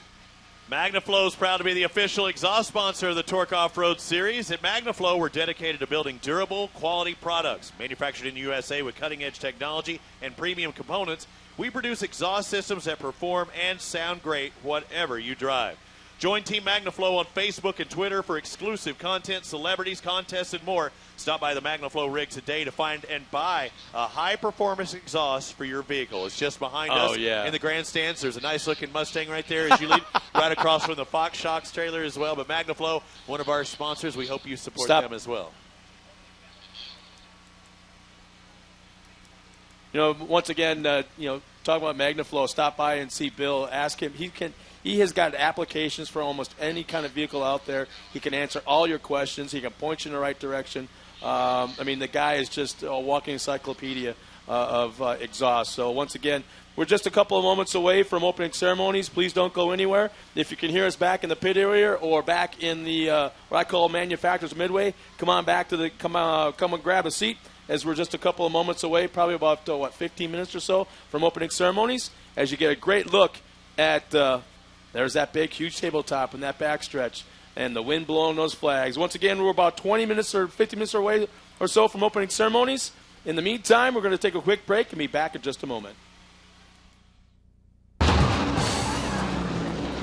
MagnaFlow is proud to be the official exhaust sponsor of the TORC Off-Road Series. At MagnaFlow, we're dedicated to building durable, quality products. Manufactured in the USA with cutting-edge technology and premium components, we produce exhaust systems that perform and sound great whatever you drive. Join Team MagnaFlow on Facebook and Twitter for exclusive content, celebrities, contests, and more. Stop by the MagnaFlow rig today to find and buy a high-performance exhaust for your vehicle. It's just behind us in the grandstands. There's a nice-looking Mustang right there as you leave, right across from the Fox Shocks trailer as well. But MagnaFlow, one of our sponsors, we hope you support them as well. Once again, talking about MagnaFlow, stop by and see Bill. Ask him. He has got applications for almost any kind of vehicle out there. He can answer all your questions. He can point you in the right direction. The guy is just a walking encyclopedia of exhaust. So once again, we're just a couple of moments away from opening ceremonies. Please don't go anywhere. If you can hear us back in the pit area or back in the what I call manufacturer's midway, come on back to come and grab a seat, as we're just a couple of moments away, probably about 15 minutes or so from opening ceremonies. As you get a great look at there's that big, huge tabletop and that backstretch and the wind blowing those flags. Once again, we're about 20 minutes or 50 minutes away or so from opening ceremonies. In the meantime, we're going to take a quick break and be back in just a moment.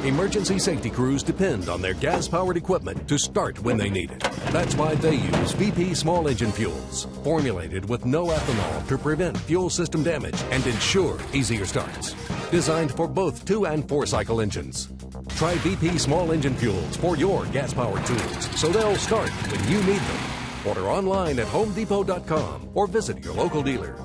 Emergency safety crews depend on their gas-powered equipment to start when they need it. That's why they use VP small engine fuels, formulated with no ethanol to prevent fuel system damage and ensure easier starts. Designed for both 2- and 4-cycle engines. Try VP small engine fuels for your gas-powered tools so they'll start when you need them. Order online at HomeDepot.com or visit your local dealer.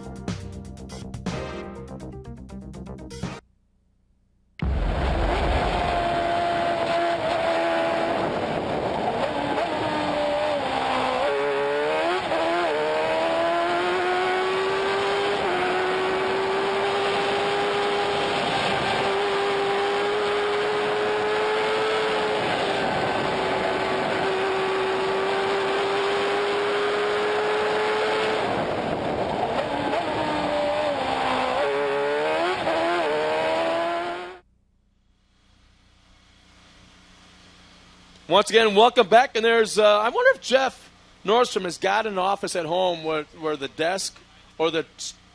Once again, welcome back. And there's, I wonder if Jeff Nordstrom has got an office at home where the desk or the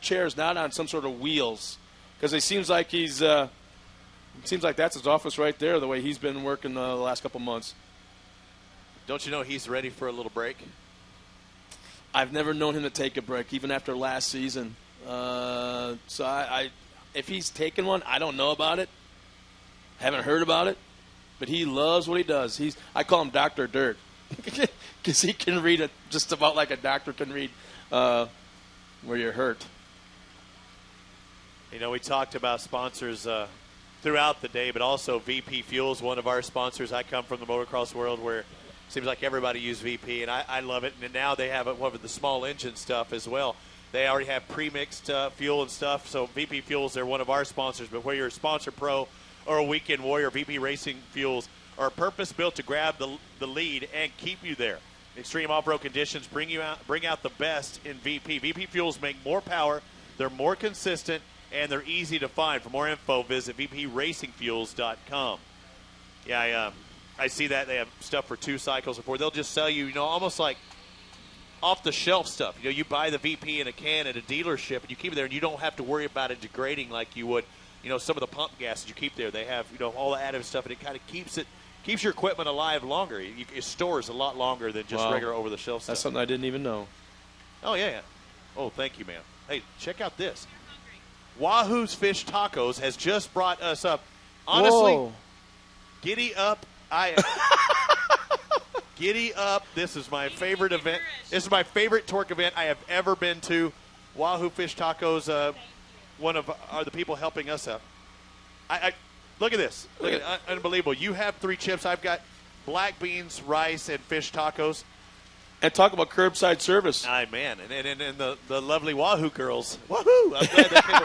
chair's not on some sort of wheels. Because it seems like that's his office right there, the way he's been working the last couple months. Don't you know he's ready for a little break? I've never known him to take a break, even after last season. So if he's taken one, I don't know about it. Haven't heard about it. But he loves what he does. I call him Dr. Dirt because he can read it just about like a doctor can read where you're hurt. You know, we talked about sponsors throughout the day, but also VP Fuels, one of our sponsors. I come from the motocross world where it seems like everybody uses VP, and I love it. And now they have one of the small engine stuff as well. They already have pre-mixed fuel and stuff. So VP Fuels, they're one of our sponsors. But whether you're a sponsor pro or a weekend warrior, VP Racing Fuels are purpose-built to grab the lead and keep you there. Extreme off-road conditions bring out the best in VP. VP Fuels make more power, they're more consistent, and they're easy to find. For more info, visit vpracingfuels.com. Yeah, I see that. They have stuff for 2 cycles or 4. They'll just sell you, almost like off-the-shelf stuff. You buy the VP in a can at a dealership, and you keep it there, and you don't have to worry about it degrading like you would some of the pump gases you keep there. They have, all the additive stuff, and it kind of keeps your equipment alive longer. It stores a lot longer than just regular over-the-shelf stuff. That's something I didn't even know. Oh, yeah. Oh, thank you, ma'am. Hey, check out this. Wahoo's Fish Tacos has just brought us up. Honestly, Whoa. Giddy up. Giddy up. This is my favorite event. This is my favorite TORC event I have ever been to. Wahoo Fish Tacos, are the people helping us out. I look at this. Look at it. Unbelievable. You have 3 chips. I've got black beans, rice, and fish tacos. And talk about curbside service. Man. And the lovely Wahoo girls. Wahoo! I'm glad they came.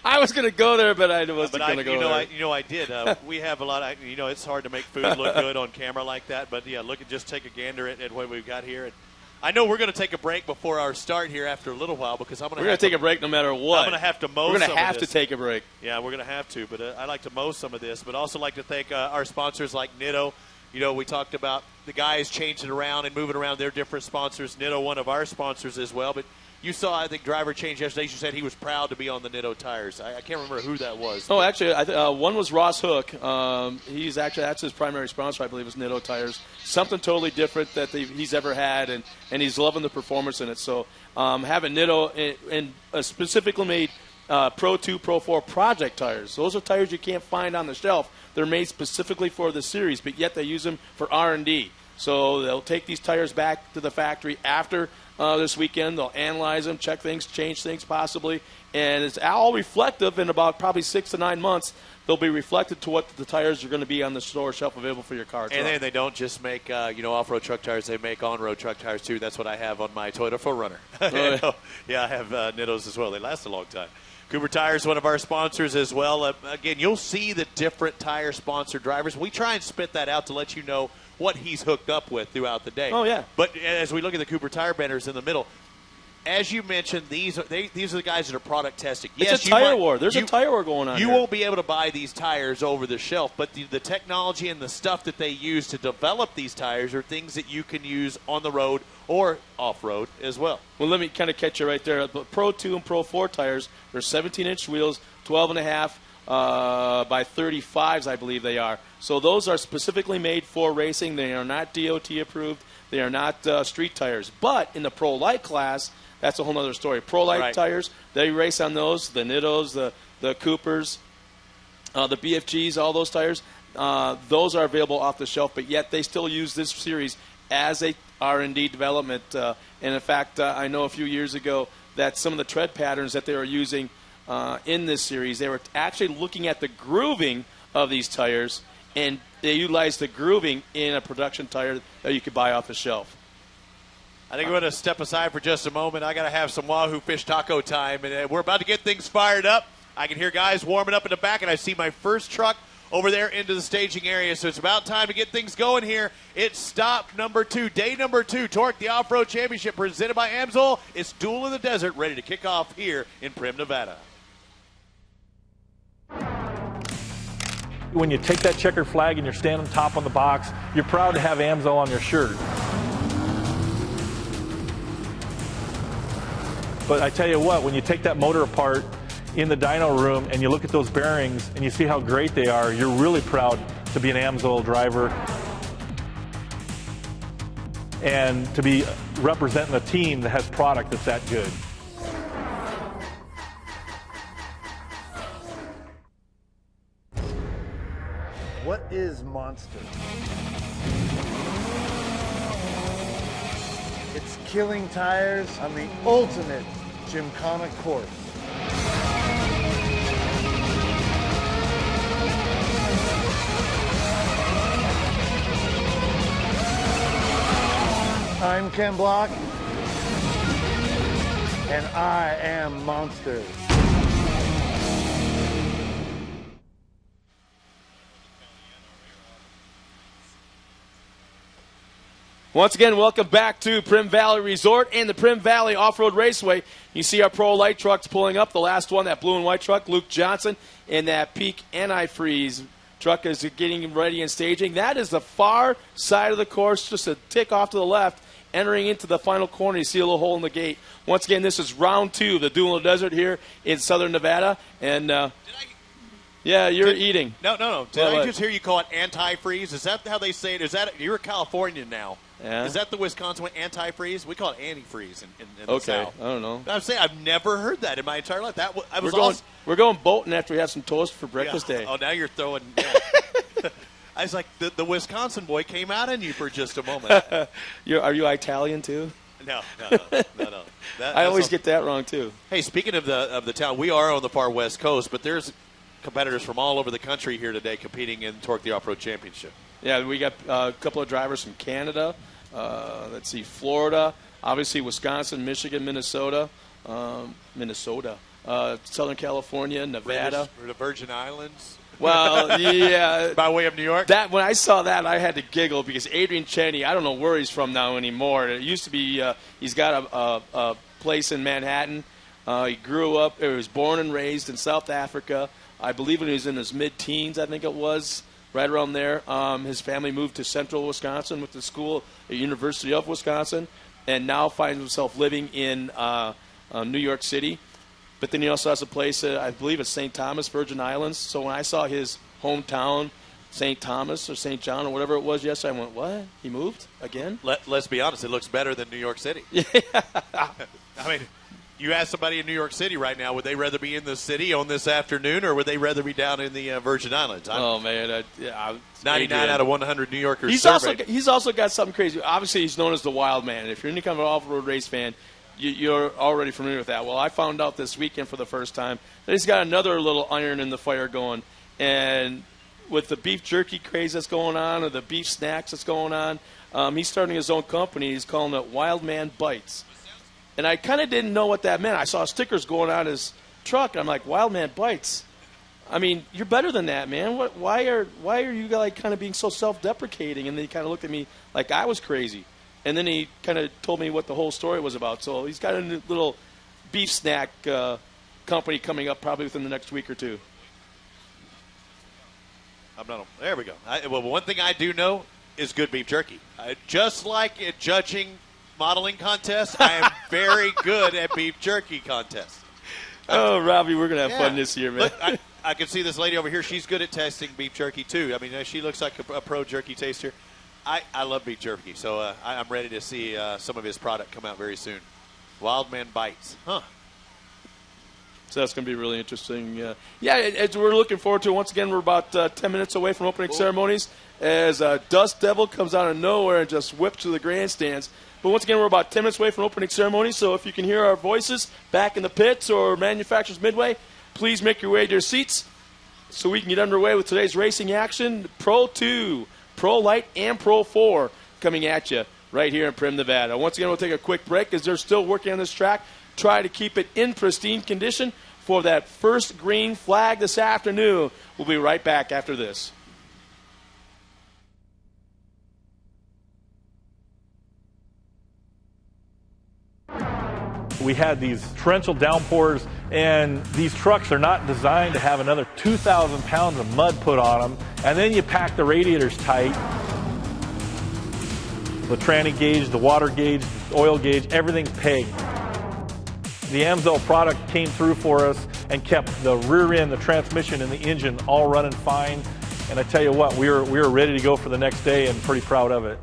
I was going to go there, but I wasn't going to go there. I did. We have a lot of, it's hard to make food look good on camera like that. But, yeah, just take a gander at what we've got here. And I know we're going to take a break before our start here after a little while because we're going to take a break no matter what. I'm going to have to mow some of this. We're going to have to take a break. Yeah, we're going to have to. But I like to mow some of this. But also like to thank our sponsors like Nitto. We talked about the guys changing around and moving around their different sponsors. Nitto, one of our sponsors as well. But you saw, I think, driver change yesterday. You said he was proud to be on the Nitto tires. I can't remember who that was. Oh, actually, one was Ross Hook. That's his primary sponsor, I believe, is Nitto tires. Something totally different that he's ever had, and he's loving the performance in it. So having Nitto and specifically made Pro 2, Pro 4 project tires. Those are tires you can't find on the shelf. They're made specifically for the series, but yet they use them for R&D. So they'll take these tires back to the factory after this weekend. They'll analyze them, check things, change things possibly, and it's all reflective. In about probably 6 to 9 months, they'll be reflected to what the tires are going to be on the store shelf available for your car. And then they don't just make off-road truck tires; they make on-road truck tires too. That's what I have on my Toyota 4Runner. Yeah, I have Nittos as well. They last a long time. Cooper Tires, one of our sponsors as well. Again, you'll see the different tire sponsor drivers. We try and spit that out to let you know what he's hooked up with throughout the day. Oh, yeah. But as we look at the Cooper Tire banners in the middle, as you mentioned, these are the guys that are product testing. It's a tire war. There's a tire war going on You here. won't be able to buy these tires over the shelf, but the technology and the stuff that they use to develop these tires are things that you can use on the road or off-road as well. Well, let me kind of catch you right there. But Pro 2 and Pro 4 tires, they're 17-inch wheels, 12.5 by 35s, I believe they are. So those are specifically made for racing. They are not DOT approved. They are not street tires. But in the Pro Light class, that's a whole other story. Pro Light tires, they race on those, the Nittos, the Coopers, the BFGs, all those tires. Those are available off the shelf, but yet they still use this series as a R&D development. And in fact, I know a few years ago that some of the tread patterns that they were using in this series, they were actually looking at the grooving of these tires, and they utilized the grooving in a production tire that you could buy off the shelf. I think we're going to step aside for just a moment. I got to have some Wahoo Fish Taco time, and we're about to get things fired up. I can hear guys warming up in the back, and I see my first truck over there into the staging area, so it's about time to get things going here. It's stop number 2, day number 2, TORC, the Off-Road Championship, presented by AMSOIL. It's Duel in the Desert, ready to kick off here in Primm, Nevada. When you take that checkered flag and you're standing top on the box, you're proud to have AMSO on your shirt. But I tell you what, when you take that motor apart in the dyno room and you look at those bearings and you see how great they are, you're really proud to be an AMSO driver and to be representing a team that has product that's that good. What is Monster? It's killing tires on the ultimate gymkhana course. I'm Ken Block, and I am Monster. Once again, welcome back to Primm Valley Resort and the Primm Valley Off-Road Raceway. You see our pro light trucks pulling up. The last one, that blue and white truck, Luke Johnson, and that Peak antifreeze truck is getting ready and staging. That is the far side of the course, just a tick off to the left, entering into the final corner. You see a little hole in the gate. Once again, this is round 2 of the Duel in the Desert here in southern Nevada. And yeah, you're eating. No. Did I just hear you call it antifreeze? Is that how they say it? Is that you're a Californian now? Yeah. Is that the Wisconsin way, antifreeze? We call it antifreeze in the okay, South. I don't know. I'm saying I've never heard that in my entire life. We're going boating after we have some toast for breakfast day. Oh, now you're throwing. Yeah. I was like, the Wisconsin boy came out in you for just a moment. Are you Italian too? No. I always get that wrong too. Hey, speaking of the town, we are on the far west coast, but there's competitors from all over the country here today competing in TORC the Off-Road Championship. Yeah, we got a couple of drivers from Canada. Let's see, Florida, obviously Wisconsin, Michigan, Minnesota, Southern California, Nevada. The Virgin Islands. Well, yeah. By way of New York? When I saw that, I had to giggle because Adrian Cheney, I don't know where he's from now anymore. It used to be, he's got a place in Manhattan. He grew up, he was born and raised in South Africa. I believe when he was in his mid-teens, I think it was, right around there. His family moved to central Wisconsin with the school at University of Wisconsin, and now finds himself living in New York City. But then he also has a place, I believe it's St. Thomas, Virgin Islands. So when I saw his hometown, St. Thomas or St. John or whatever it was yesterday, I went, what? He moved again? Let's be honest, it looks better than New York City. Yeah. I mean, you ask somebody in New York City right now, would they rather be in the city on this afternoon or would they rather be down in the Virgin Islands? 99 out of 100 New Yorkers He's also got something crazy. Obviously, he's known as the Wild Man. If you're any kind of an off-road race fan, you're already familiar with that. Well, I found out this weekend for the first time that he's got another little iron in the fire going. And with the beef jerky craze that's going on or the beef snacks that's going on, he's starting his own company. He's calling it Wild Man Bites. And I kind of didn't know what that meant. I saw stickers going on his truck. I'm like, Wild Man Bites. I mean, you're better than that, man. Why are you like kind of being so self-deprecating? And then he kind of looked at me like I was crazy. And then he kind of told me what the whole story was about. So he's got a new little beef snack company coming up probably within the next week or two. There we go. Well, one thing I do know is good beef jerky. Just like at judging modeling contests, I am very good at beef jerky contests. Oh, Robbie, we're going to have fun this year, man. Look, I can see this lady over here. She's good at testing beef jerky, too. I mean, she looks like a pro jerky taster. I love beef jerky, so I'm ready to see some of his product come out very soon. Wild Man Bites. Huh. So that's going to be really interesting. We're looking forward to it. Once again, we're about 10 minutes away from opening ceremonies as Dust Devil comes out of nowhere and just whips to the grandstands. But once again, we're about 10 minutes away from opening ceremony, so if you can hear our voices back in the pits or Manufacturers Midway, please make your way to your seats so we can get underway with today's racing action. Pro 2, Pro Light, and Pro 4 coming at you right here in Primm, Nevada. Once again, we'll take a quick break as they're still working on this track. Try to keep it in pristine condition for that first green flag this afternoon. We'll be right back after this. We had these torrential downpours And these trucks are not designed to have another 2,000 pounds of mud put on them. And then you pack the radiators tight. The tranny gauge, the water gauge, the oil gauge, everything's pegged. The Amsoil product came through for us and kept the rear end, the transmission, and the engine all running fine. And I tell you what, we were ready to go for the next day and pretty proud of it.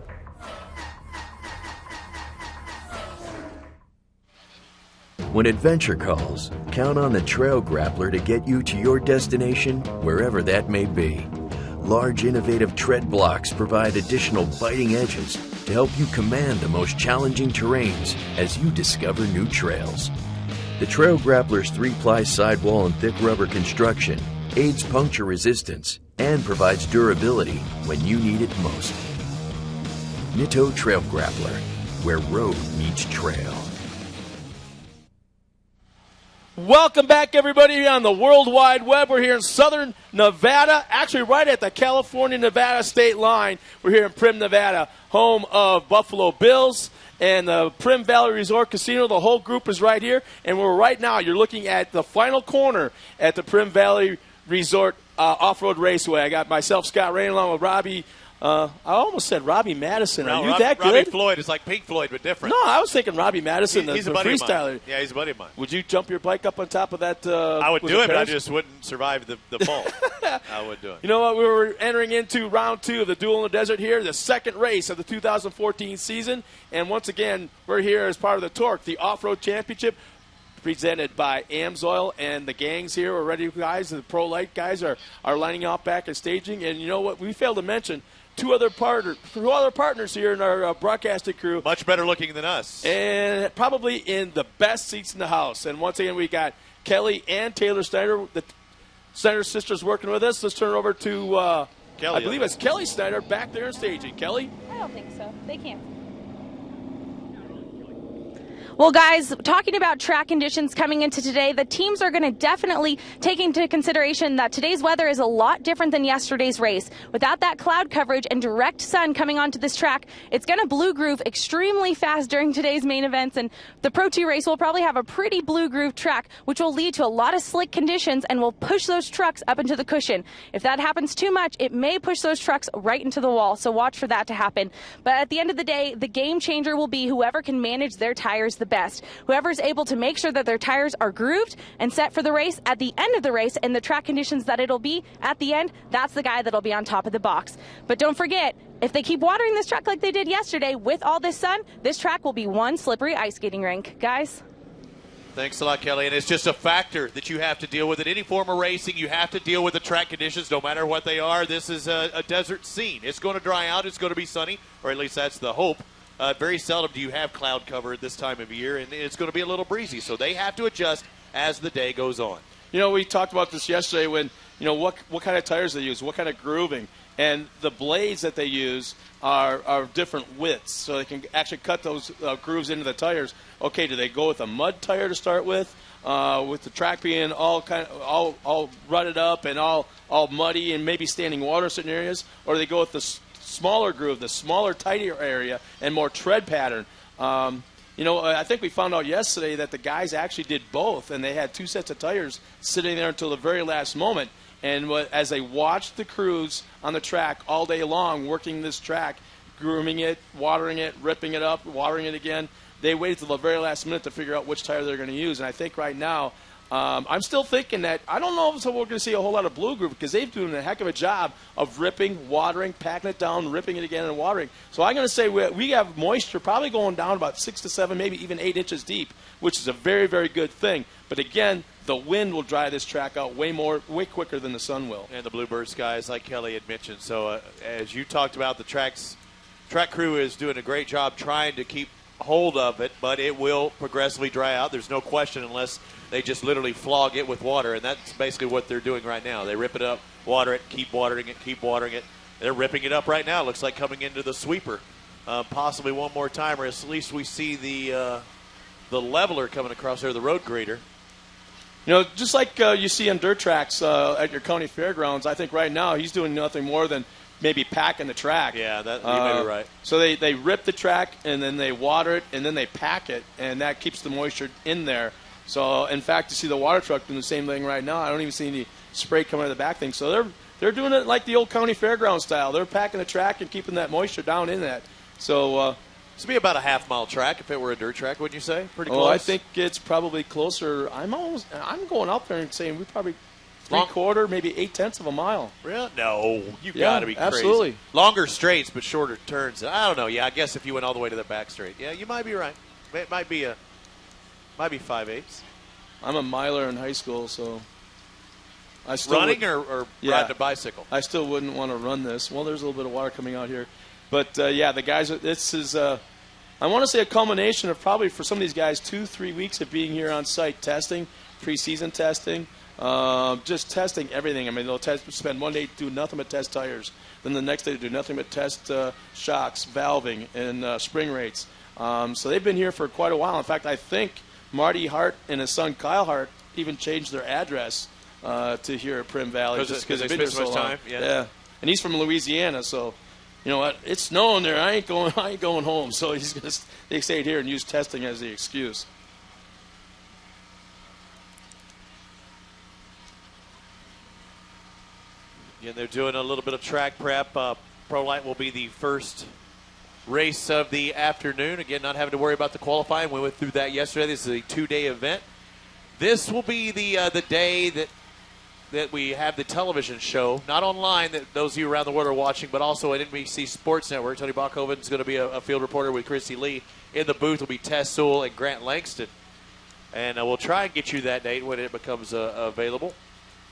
When adventure calls, count on the Trail Grappler to get you to your destination, wherever that may be. Large, innovative tread blocks provide additional biting edges to help you command the most challenging terrains as you discover new trails. The Trail Grappler's 3-ply sidewall and thick rubber construction aids puncture resistance and provides durability when you need it most. Nitto Trail Grappler, where road meets trail. Welcome back, everybody, on the World Wide Web. We're here in southern Nevada, actually right at the California-Nevada state line. We're here in Primm, Nevada, home of Buffalo Bills and the Primm Valley Resort Casino. The whole group is right here, and we're right now, you're looking at the final corner at the Primm Valley Resort Off-Road Raceway. I got myself, Scott Rain, along with Robbie. I almost said Robbie Madison. Are you that good? Robbie Floyd is like Pink Floyd, but different. No, I was thinking Robbie Madison, he's the a buddy freestyler. Of mine. Yeah, he's a buddy of mine. Would you jump your bike up on top of that? I would do it, but I just wouldn't survive the fall. I would do it. You know what? We were entering into round 2 of the Duel in the Desert here, the second race of the 2014 season. And once again, we're here as part of the TORC, the Off-Road Championship, presented by Amsoil, and the gangs here are ready, guys. The Pro Light guys are lining up back and staging. And you know what? We failed to mention two other partners here in our broadcasting crew. Much better looking than us. And probably in the best seats in the house. And once again, we got Kelly and Taylor Snyder, the Snyder sisters, working with us. Let's turn it over to, Kelly, I believe it's Kelly Snyder back there in staging. Kelly? I don't think so. They can't. Well, guys, talking about track conditions coming into today, the teams are going to definitely take into consideration that today's weather is a lot different than yesterday's race. Without that cloud coverage and direct sun coming onto this track, it's going to blue groove extremely fast during today's main events, and the Pro 2 race will probably have a pretty blue groove track, which will lead to a lot of slick conditions and will push those trucks up into the cushion. If that happens too much, it may push those trucks right into the wall, so watch for that to happen. But at the end of the day, the game changer will be whoever can manage their tires the best. Whoever's able to make sure that their tires are grooved and set for the race at the end of the race and the track conditions that it'll be at the end, that's the guy that'll be on top of the box. But don't forget, if they keep watering this track like they did yesterday with all this sun, this track will be one slippery ice skating rink. Guys? Thanks a lot, Kelly. And it's just a factor that you have to deal with. In any form of racing, you have to deal with the track conditions no matter what they are. This is a desert scene. It's going to dry out. It's going to be sunny, or at least that's the hope. Very seldom do you have cloud cover at this time of year, and it's going to be a little breezy. So they have to adjust as the day goes on. You know, we talked about this yesterday when, you know, what kind of tires they use, what kind of grooving. And the blades that they use are different widths, so they can actually cut those grooves into the tires. Okay, do they go with a mud tire to start with the track being all rutted up and all muddy and maybe standing water in certain areas, or do they go with the smaller groove, the smaller, tighter area, and more tread pattern? You know, I think we found out yesterday that the guys actually did both, and they had two sets of tires sitting there until the very last moment. And as they watched the crews on the track all day long, working this track, grooming it, watering it, ripping it up, watering it again, they waited till the very last minute to figure out which tire they're going to use. And I think right now, I'm still thinking that I don't know if we're going to see a whole lot of blue groove, because they've done a heck of a job of ripping, watering, packing it down, ripping it again, and watering. So I'm going to say we have moisture probably going down about 6 to 7, maybe even 8 inches deep, which is a very, very good thing. But again, the wind will dry this track out way quicker than the sun will. And the bluebird skies, like Kelly had mentioned. So as you talked about, the track crew is doing a great job trying to keep hold of it, but it will progressively dry out. There's no question, unless they just literally flog it with water, and that's basically what they're doing right now. They rip it up, water it, keep watering it, keep watering it. They're ripping it up right now. Looks like coming into the sweeper, possibly one more time, or at least we see the leveler coming across there, the road grader. You know, just like you see on dirt tracks at your county fairgrounds, I think right now he's doing nothing more than maybe packing the track. Yeah, you may be right. So they rip the track, and then they water it, and then they pack it, and that keeps the moisture in there. So, in fact, you see the water truck doing the same thing right now. I don't even see any spray coming out of the back thing. So they're doing it like the old county fairground style. They're packing the track and keeping that moisture down in that. So this would be about a half-mile track if it were a dirt track, wouldn't you say? Pretty close. Oh, I think it's probably closer. I'm going out there and saying we probably three-quarter, maybe 8/10 of a mile. Really? No, you got to be crazy. Absolutely. Longer straights, but shorter turns. I don't know. Yeah, I guess if you went all the way to the back straight, yeah, you might be right. It might be 5/8. I'm a miler in high school, so I still running or riding a bicycle. I still wouldn't want to run this. Well, there's a little bit of water coming out here, but the guys. This is I want to say a culmination of probably for some of these guys 2-3 weeks of being here on site testing, preseason testing, just testing everything. I mean, they'll spend one day doing nothing but test tires. Then the next day they do nothing but test shocks, valving, and spring rates. So they've been here for quite a while. In fact, I think Marty Hart and his son Kyle Hart even changed their address to here at Primm Valley just because they've been here so long. Time. Yeah, and he's from Louisiana, so you know what? It's snowing there. I ain't going home. So they stayed here and used testing as the excuse. Yeah, they're doing a little bit of track prep. Pro Light will be the first race of the afternoon. Again, not having to worry about the qualifying. We went through that yesterday. This is a 2-day event. This will be the day that we have the television show, not online, that those of you around the world are watching, but also at NBC Sports Network. Tony Bachhoven is going to be a field reporter with Christy Lee. In the booth will be Tess Sewell and Grant Langston. And we'll try and get you that date when it becomes available.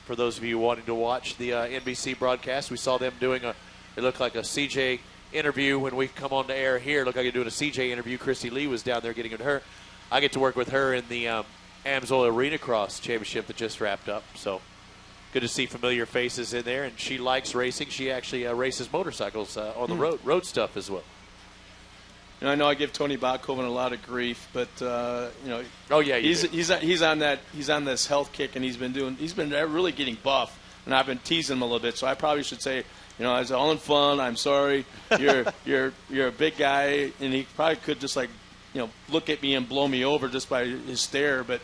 For those of you wanting to watch the NBC broadcast, we saw them doing it looked like a CJ interview when we come on the air here. It looked like they're doing a CJ interview. Christy Lee was down there getting with her. I get to work with her in the AMSOIL Arena Cross Championship that just wrapped up. So good to see familiar faces in there. And she likes racing. She actually races motorcycles on the road stuff as well. And I know I give Tony Bachhoven a lot of grief, but you know, oh yeah, he's on this health kick, and he's been really getting buff, and I've been teasing him a little bit. So I probably should say, you know, it's all in fun. I'm sorry, you're a big guy, and he probably could just look at me and blow me over just by his stare. But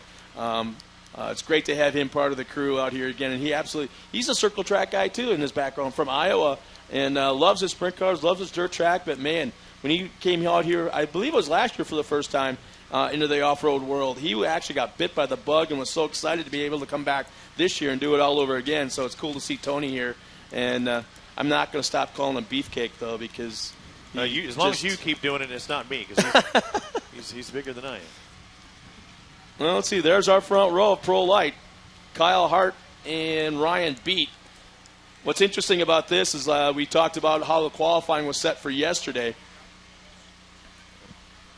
it's great to have him part of the crew out here again, and he's a circle track guy too in his background from Iowa, and loves his sprint cars, loves his dirt track. But man, when he came out here, I believe it was last year for the first time into the off-road world, he actually got bit by the bug and was so excited to be able to come back this year and do it all over again. So it's cool to see Tony here. And I'm not going to stop calling him Beefcake, though, because as long as you keep doing it, it's not me, because he's bigger than I am. Well, let's see. There's our front row of Pro Light. Kyle Hart and Ryan Beat. What's interesting about this is we talked about how the qualifying was set for yesterday.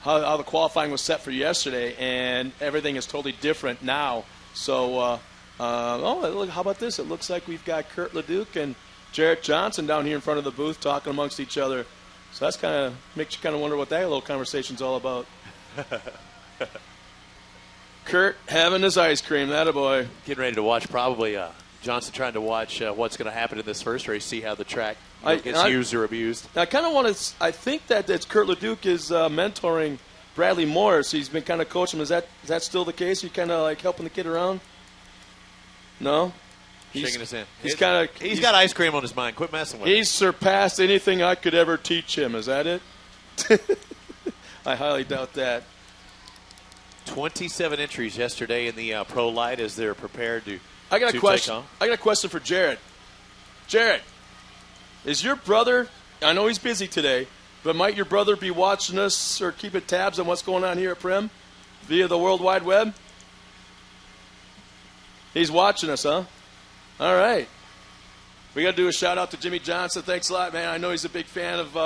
How the qualifying was set for yesterday, and everything is totally different now. So, how about this? It looks like we've got Kurt Leduc and Jarrett Johnson down here in front of the booth talking amongst each other. So that's makes you wonder what that little conversation's all about. Kurt having his ice cream, that a boy. Getting ready to watch probably Johnson trying to watch what's going to happen in this first race, see how the track gets used or abused. I kind of want to. I think that Kurt Leduc is mentoring Bradley Morris. He's been kind of coaching him. Is that still the case? You kind of like helping the kid around? No. Shaking his hand. He's got ice cream on his mind. Quit messing with him. He's surpassed anything I could ever teach him. Is that it? I highly doubt that. 27 entries yesterday in the Pro Light as they're prepared to. I got a question for Jarrett. Jarrett, is your brother? I know he's busy today, but might your brother be watching us or keeping tabs on what's going on here at Primm via the World Wide Web? He's watching us, huh? All right. We got to do a shout out to Jimmy Johnson. Thanks a lot, man. I know he's a big fan of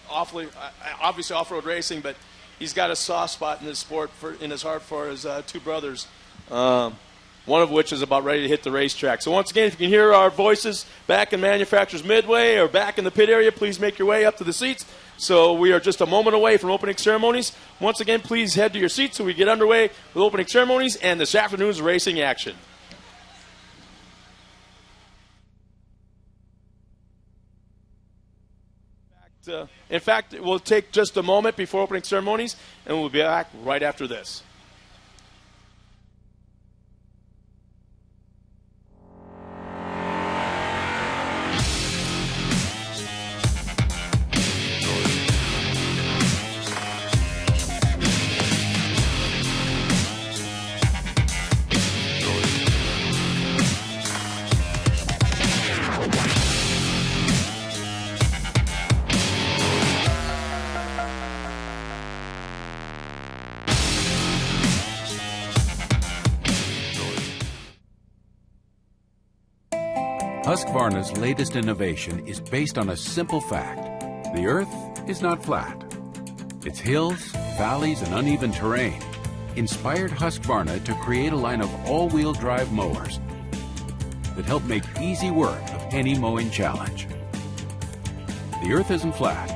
obviously off-road racing, but he's got a soft spot in his sport in his heart for his two brothers. One of which is about ready to hit the racetrack. So once again, if you can hear our voices back in Manufacturers Midway or back in the pit area, please make your way up to the seats. So we are just a moment away from opening ceremonies. Once again, please head to your seats so we get underway with opening ceremonies and this afternoon's racing action. In fact, it will take just a moment before opening ceremonies, and we'll be back right after this. Husqvarna's latest innovation is based on a simple fact. The Earth is not flat. Its hills, valleys, and uneven terrain inspired Husqvarna to create a line of all-wheel drive mowers that help make easy work of any mowing challenge. The Earth isn't flat,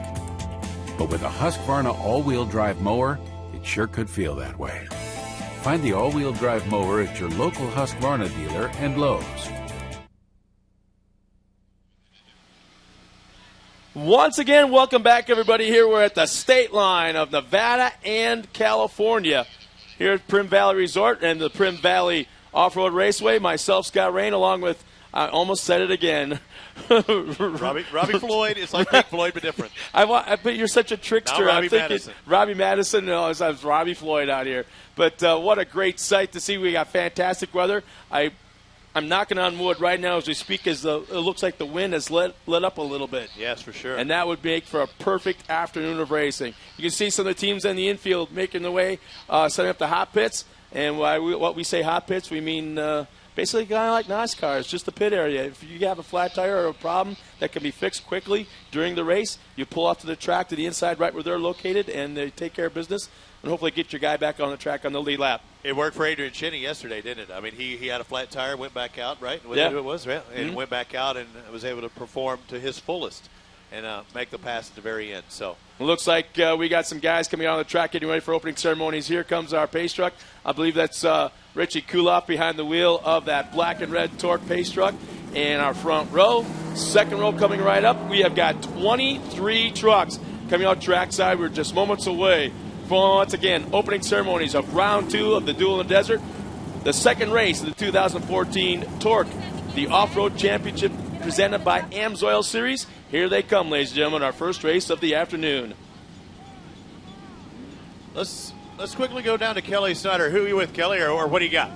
but with a Husqvarna all-wheel drive mower, it sure could feel that way. Find the all-wheel drive mower at your local Husqvarna dealer and Lowe's. Once again, welcome back, everybody. Here we're at the state line of Nevada and California here at Primm Valley Resort and the Primm Valley Off-Road Raceway. Myself, Scott Rain, along with, I almost said it again, Robbie Floyd. It's like Pink Floyd, but different. But you're such a trickster. Now Robbie I'm thinking Madison. Robbie Madison. No, it's Robbie Floyd out here. But what a great sight to see. We got fantastic weather. I'm knocking on wood right now as we speak, as it looks like the wind has let up a little bit. Yes, for sure. And that would make for a perfect afternoon of racing. You can see some of the teams in the infield making their way, setting up the hot pits. And what we say hot pits, we mean basically kind of like NASCAR. It's just the pit area. If you have a flat tire or a problem that can be fixed quickly during the race, you pull off to the track to the inside right where they're located, and they take care of business and hopefully get your guy back on the track on the lead lap. It worked for Adrian Chinney yesterday, didn't it? I mean, he had a flat tire, went back out, right? Yeah. It was, right? And went back out and was able to perform to his fullest and make the pass at the very end. So it looks like we got some guys coming out on the track getting ready for opening ceremonies. Here comes our pace truck. I believe that's Richie Kuloff behind the wheel of that black and red TORC pace truck. And our front row, second row coming right up, we have got 23 trucks coming out trackside. We're just moments away from, once again, opening ceremonies of round 2 of the Duel in the Desert. The second race of the 2014 TORC, the Off-Road Championship presented by AMSOIL Series. Here they come, ladies and gentlemen, our first race of the afternoon. let's quickly go down to Kelly Snyder. Who are you with, Kelly, or what do you got?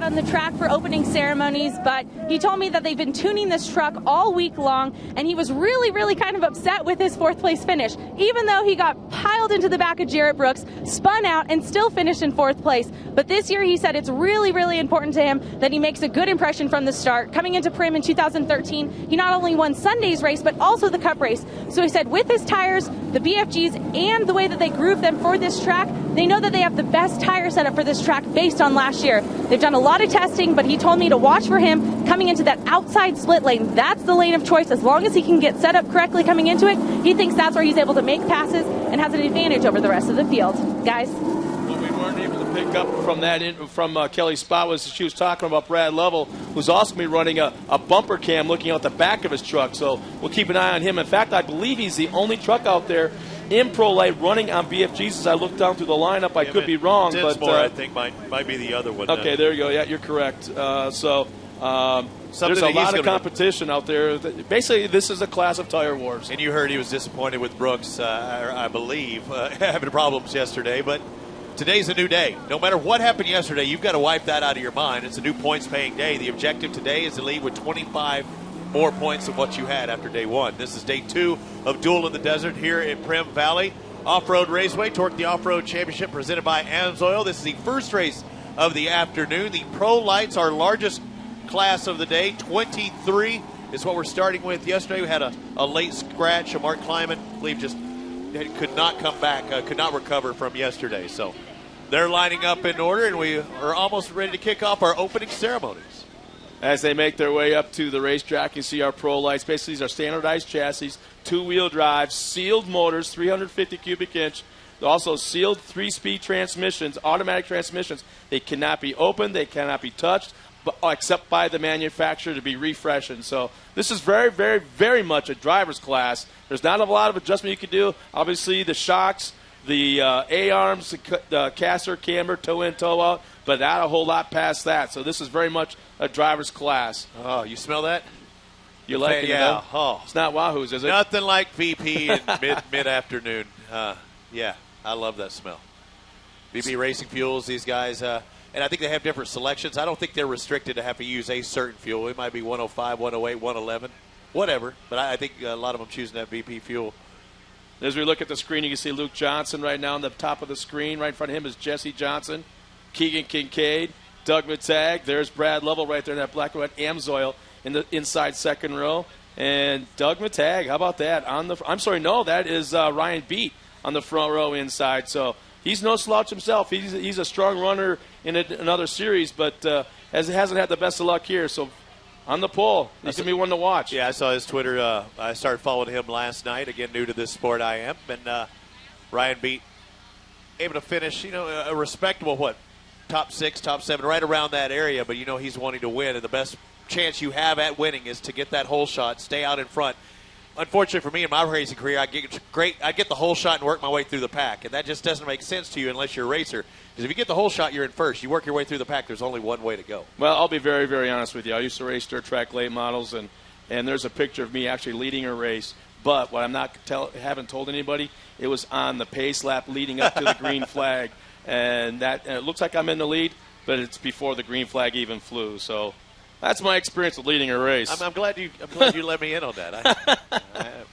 On the track for opening ceremonies, but he told me that they've been tuning this truck all week long, and he was really kind of upset with his 4th place finish, even though he got piled into the back of Jarrett Brooks, spun out, and still finished in 4th place. But this year he said it's really important to him that he makes a good impression from the start. Coming into Primm in 2013, he not only won Sunday's race, but also the Cup race. So he said with his tires, the BFGs, and the way that they groove them for this track, they know that they have the best tire setup for this track based on last year. They've done a lot of testing, but he told me to watch for him coming into that outside split lane. That's the lane of choice. As long as he can get set up correctly coming into it, he thinks that's where he's able to make passes and has an advantage over the rest of the field. Guys? What we weren't able to pick up from Kelly's spot was she was talking about Brad Lovell, who's also going to be running a bumper cam looking out the back of his truck. So we'll keep an eye on him. In fact, I believe he's the only truck out there in Pro Light running on BFGs. As I look down through the lineup, I could be wrong. But I think might be the other one. Okay, there you go. Yeah, you're correct. There's a lot of competition out there. Basically, this is a class of tire wars. And you heard he was disappointed with Brooks, I believe, having problems yesterday. But today's a new day. No matter what happened yesterday, you've got to wipe that out of your mind. It's a new points-paying day. The objective today is to lead with 25 more points than what you had after day 1. This is day 2 of Duel in the Desert here in Primm Valley Off-Road Raceway. TORC the Off-Road Championship presented by AMSOIL. This is the first race of the afternoon. The Pro Lights, our largest class of the day, 23 is what we're starting with. Yesterday we had a late scratch. Mark Kleiman, I believe, just could not come back, could not recover from yesterday. So they're lining up in order, and we are almost ready to kick off our opening ceremonies. As they make their way up to the racetrack, you see our Pro Lights. Basically, these are standardized chassis, 2-wheel drive, sealed motors, 350 cubic inch. They're also sealed 3-speed transmissions, automatic transmissions. They cannot be opened, they cannot be touched, except by the manufacturer to be refreshed. So this is very much a driver's class. There's not a lot of adjustment you can do. Obviously, the shocks, the A-arms, the caster, camber, toe-in, toe-out, but not a whole lot past that. So this is very much a driver's class. Oh, you smell that? You like it? Yeah. Oh. It's not Wahoo's, is it? Nothing like VP in mid-afternoon. Yeah, I love that smell. VP Racing Fuels, these guys, and I think they have different selections. I don't think they're restricted to have to use a certain fuel. It might be 105, 108, 111, whatever. But I think a lot of them choosing that VP fuel. As we look at the screen, you can see Luke Johnson right now on the top of the screen. Right in front of him is Jesse Johnson, Keegan Kincaid, Doug Matag. There's Brad Lovell right there in that black and white Amsoil in the inside second row. And Doug Matag, how about that? That is Ryan Beat on the front row inside. So he's no slouch himself. He's a strong runner in another series, but hasn't had the best of luck here. So on the pole, he's going to be one to watch. Yeah, I saw his Twitter. I started following him last night. Again, new to this sport I am. And Ryan Beat able to finish, a respectable, top 6, top 7, right around that area. But, he's wanting to win, and the best chance you have at winning is to get that hole shot, stay out in front. Unfortunately for me in my racing career, I get the hole shot and work my way through the pack, and that just doesn't make sense to you unless you're a racer. Because if you get the hole shot, you're in first. You work your way through the pack. There's only one way to go. Well, I'll be very, very honest with you. I used to race dirt track late models, and there's a picture of me actually leading a race. But what haven't told anybody, it was on the pace lap leading up to the green flag, and it looks like I'm in the lead, but it's before the green flag even flew. So that's my experience with leading a race. I'm glad you let me in on that.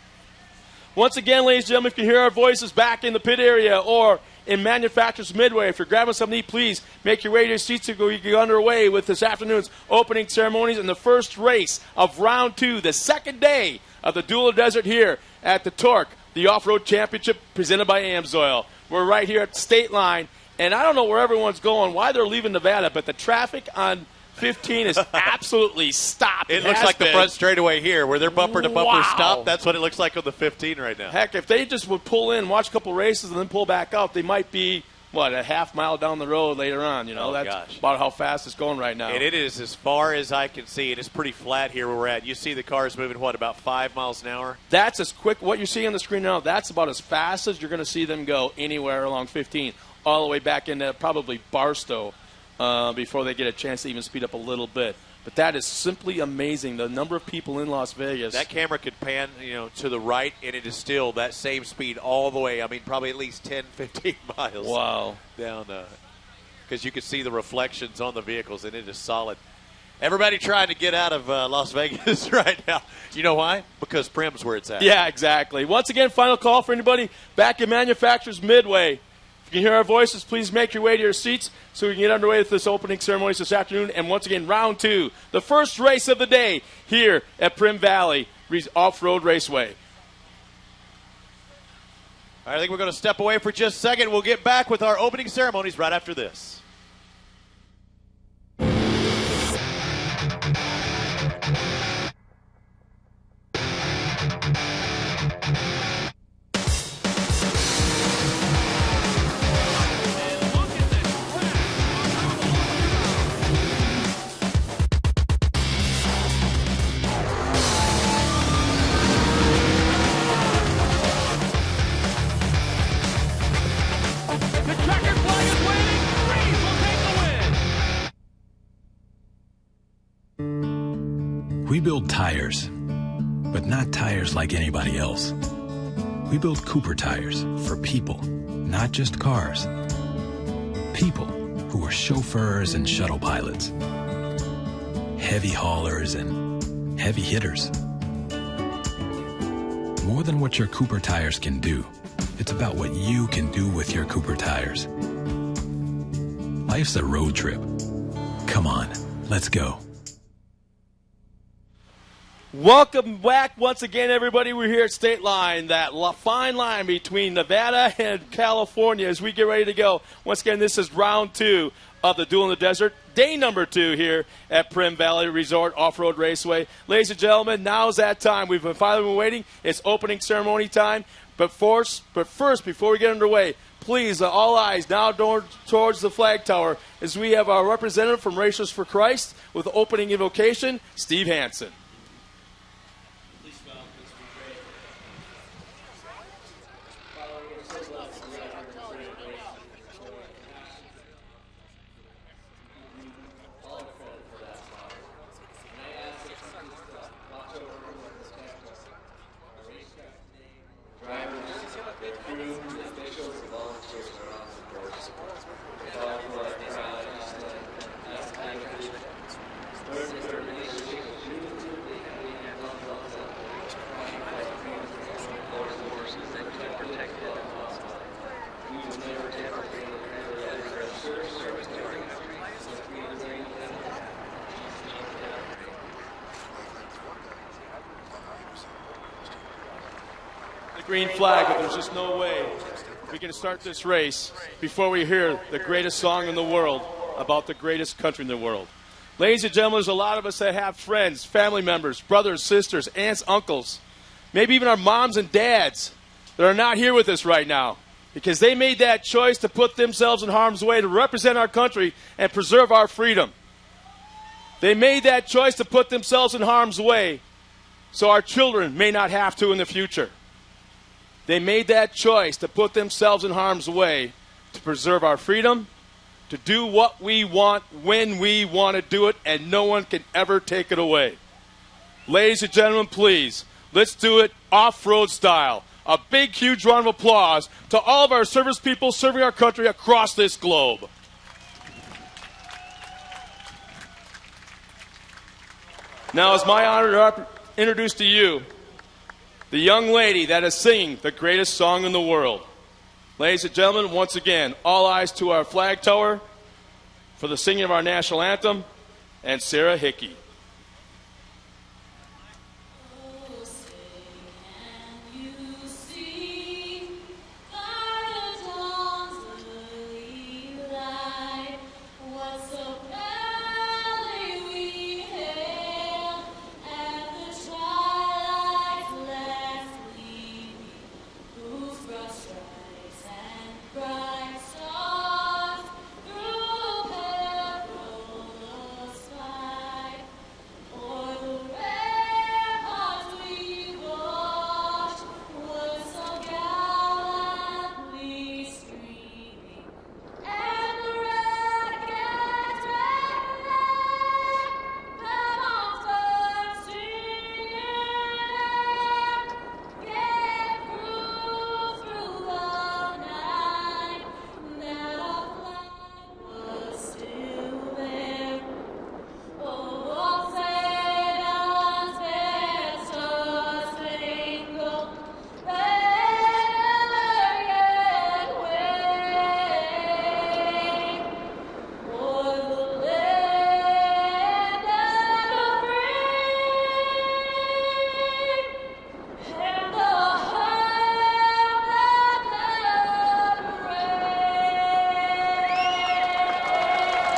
Once again, ladies and gentlemen, if you can hear our voices back in the pit area or in Manufacturers Midway, if you're grabbing something to eat, please make your way to your seats to get underway with this afternoon's opening ceremonies and the first race of round 2, the second day of the Duel of the Desert here at the TORC, the Off-Road Championship presented by Amsoil. We're right here at the state line, and I don't know where everyone's going, why they're leaving Nevada, but the traffic on 15 is absolutely stopped. It looks like the front straightaway here where they're bumper to bumper stop. That's what it looks like on the 15 right now. Heck, if they just would pull in, watch a couple races, and then pull back out, they might be, a half mile down the road later on. That's about how fast it's going right now. And it is as far as I can see. It is pretty flat here where we're at. You see the cars moving, about 5 miles an hour? That's as quick. What you're seeing on the screen now, that's about as fast as you're going to see them go anywhere along 15, all the way back into probably Barstow. Before they get a chance to even speed up a little bit. But that is simply amazing, the number of people in Las Vegas. That camera could pan, to the right, and it is still that same speed all the way. I mean, probably at least 10, 15 miles. Wow. Down, because you can see the reflections on the vehicles, and it is solid. Everybody trying to get out of Las Vegas right now. You know why? Because Primm's where it's at. Yeah, exactly. Once again, final call for anybody back in Manufacturers Midway. If you can hear our voices, please make your way to your seats so we can get underway with this opening ceremonies this afternoon. And once again, round 2, the first race of the day here at Primm Valley Off-Road Raceway. All right, I think we're going to step away for just a second. We'll get back with our opening ceremonies right after this. We build tires, but not tires like anybody else. We build Cooper tires for people, not just cars. People who are chauffeurs and shuttle pilots, heavy haulers and heavy hitters. More than what your Cooper tires can do, it's about what you can do with your Cooper tires. Life's a road trip. Come on, let's go. Welcome back once again, everybody. We're here at State Line, that fine line between Nevada and California as we get ready to go. Once again, this is round 2 of the Duel in the Desert, day number 2 here at Primm Valley Resort Off-Road Raceway. Ladies and gentlemen, now's that time. We've finally been waiting. It's opening ceremony time. But first, before we get underway, please, all eyes now towards the flag tower as we have our representative from Racers for Christ with the opening invocation, Steve Hansen. green flag, but there's just no way we can start this race before we hear the greatest song in the world about the greatest country in the world. Ladies and gentlemen, there's a lot of us that have friends, family members, brothers, sisters, aunts, uncles, maybe even our moms and dads that are not here with us right now because they made that choice to put themselves in harm's way to represent our country and preserve our freedom. They made that choice to put themselves in harm's way so our children may not have to in the future. They made that choice to put themselves in harm's way to preserve our freedom, to do what we want when we want to do it, and no one can ever take it away. Ladies and gentlemen, please, let's do it off-road style. A big, huge round of applause to all of our service people serving our country across this globe. Now, it's my honor to introduce to you the young lady that is singing the greatest song in the world. Ladies and gentlemen, once again, all eyes to our flag tower for the singing of our national anthem, and Sarah Hickey.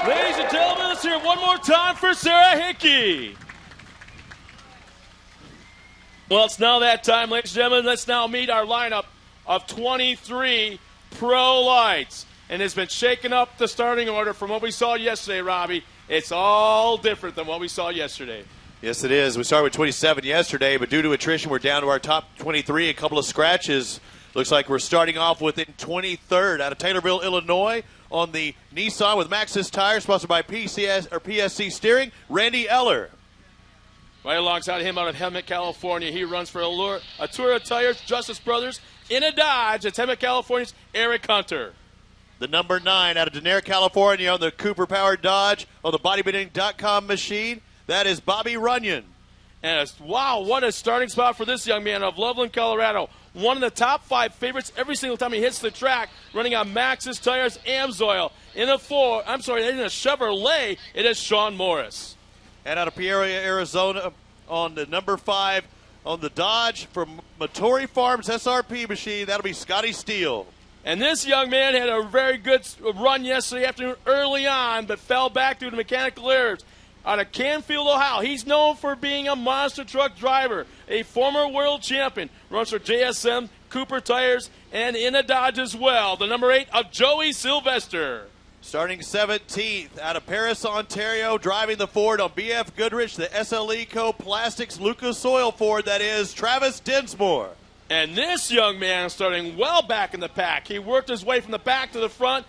Ladies and gentlemen, let's hear it one more time for Sarah Hickey. Well, it's now that time, ladies and gentlemen. Let's now meet our lineup of 23 pro lights. And it's been shaken up the starting order from what we saw yesterday, Robbie. It's all different than what we saw yesterday. Yes, it is. We started with 27 yesterday, but due to attrition, we're down to our top 23. A couple of scratches. Looks like we're starting off with in 23rd out of Taylorville, Illinois, on the Nissan with Maxxis tires, sponsored by PSC Steering, Randy Eller. Right alongside him out of Hemet, California, he runs for Atura Tires, Justice Brothers, in a Dodge. It's Hemet, California's Eric Hunter. The number 9 out of Denair, California, on the Cooper-powered Dodge on the bodybuilding.com machine, that is Bobby Runion. And wow, what a starting spot for this young man of Loveland, Colorado. One of the top 5 favorites every single time he hits the track, running on Maxxis Tires, Amsoil. In a Chevrolet, it is Sean Morris. And out of Peoria, Arizona, on the number 5 on the Dodge from Matori Farms SRP machine, that'll be Scotty Steele. And this young man had a very good run yesterday afternoon early on, but fell back due to mechanical errors. Out of Canfield, Ohio, he's known for being a monster truck driver, a former world champion, runs for JSM, Cooper Tires, and in a Dodge as well. The number 8 of Joey Sylvester. Starting 17th out of Paris, Ontario, driving the Ford on BF Goodrich, the SLE Co. Plastics Lucas Oil Ford, that is Travis Dinsmore. And this young man is starting well back in the pack. He worked his way from the back to the front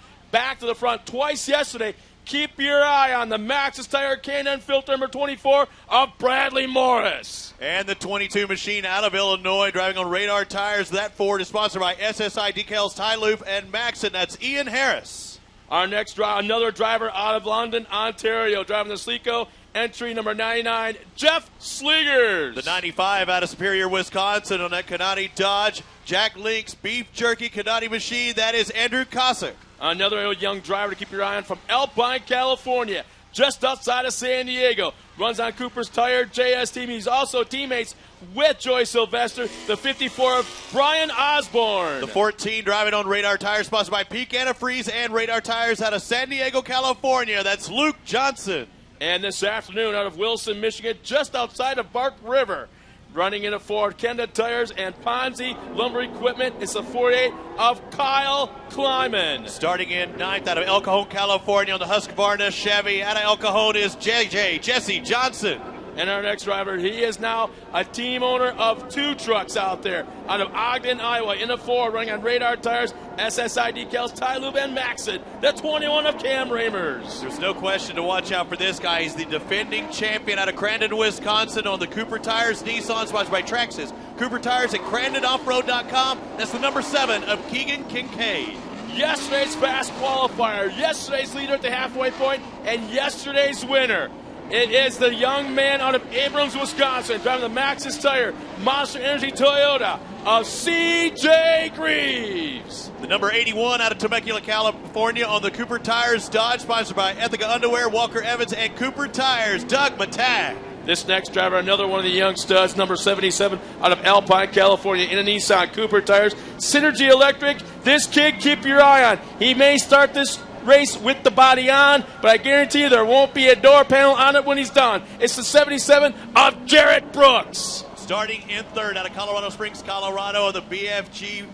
twice yesterday. Keep your eye on the Maxxis Tire K&N filter number 24 of Bradley Morris. And the 22 machine out of Illinois, driving on Radar Tires. That Ford is sponsored by SSI Decals, Ty Loof, and Maxxin. That's Ian Harris. Our next another driver out of London, Ontario, driving the Sleeco, entry number 99, Jeff Sliegers. The 95 out of Superior, Wisconsin, on that Canati Dodge Jack Link's Beef Jerky Canati machine. That is Andrew Cossack. Another young driver to keep your eye on from Alpine, California. just outside of San Diego. Runs on Cooper's Tire JS team. He's also teammates with Joey Sylvester, the 54 of Brian Osborne. The 14 driving on Radar Tires, sponsored by Peak Antifreeze and Radar Tires out of San Diego, California. That's Luke Johnson. And this afternoon out of Wilson, Michigan, just outside of Bark River, running in a Ford Kenda Tires and Ponzi Lumber Equipment, it's the 48 of Kyle Kleiman. Starting in 9th out of El Cajon, California on the Husqvarna Chevy. Out of El Cajon is Jesse Johnson. And our next driver, he is now a team owner of 2 trucks out there. Out of Ogden, Iowa, in a Ford, running on Radar Tires, SSI decals, Ty Lube, and Maxon. The 21 of Cam Ramers. There's no question to watch out for this guy. He's the defending champion out of Crandon, Wisconsin on the Cooper Tires Nissan, sponsored by Traxxas. Cooper Tires at CrandonOffroad.com. That's the number 7 of Keegan Kincaid. Yesterday's fast qualifier, yesterday's leader at the halfway point, and yesterday's winner. It is the young man out of Abrams, Wisconsin, driving the Maxxis Tire Monster Energy Toyota of C.J. Greaves. The number 81 out of Temecula, California on the Cooper Tires Dodge, sponsored by Ethica Underwear, Walker Evans, and Cooper Tires, Doug Matag. This next driver, another one of the young studs, number 77 out of Alpine, California, in a Nissan Cooper Tires, Synergy Electric. This kid, keep your eye on. He may start this race with the body on, but I guarantee you there won't be a door panel on it when he's done. It's the 77 of Jarrett Brooks. Starting in 3rd out of Colorado Springs, Colorado, the BFG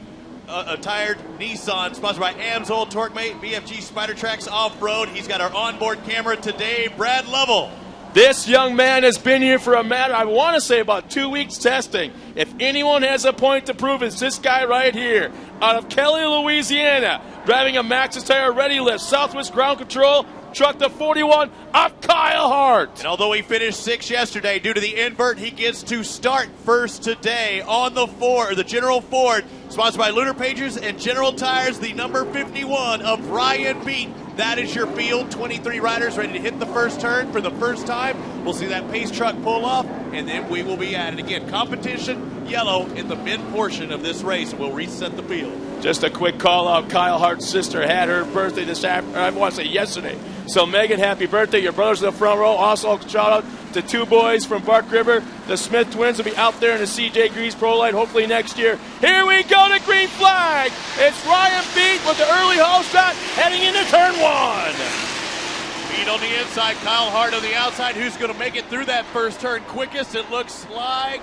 tired Nissan, sponsored by Amsoil, TorqueMate, BFG Spider Tracks Off-Road. He's got our onboard camera today, Brad Lovell. This young man has been here for a matter, I want to say, about 2 weeks testing. If anyone has a point to prove, it's this guy right here. Out of Kelly, Louisiana, driving a Maxxis Tire Ready Lift, Southwest Ground Control, truck the 41 of Kyle Hart. And although he finished 6th yesterday due to the invert, he gets to start first today on the Ford, the General Ford, sponsored by Lunar Pages and General Tires, the number 51 of Ryan Beat. That is your field. 23 riders ready to hit the first turn for the first time. We'll see that pace truck pull off, and then we will be at it again. Competition yellow in the mid portion of this race, and we'll reset the field. Just a quick call out. Kyle Hart's sister had her birthday this afternoon. I want to say yesterday. So, Megan, happy birthday. Your brother's in the front row. Also, shout out to 2 boys from Bark River. The Smith twins will be out there in the CJ Greaves Pro Light hopefully next year. Here we go to green flag. It's Ryan Beat with the early hole shot heading into turn 1. Beat on the inside, Kyle Hart on the outside. Who's going to make it through that first turn quickest? It looks like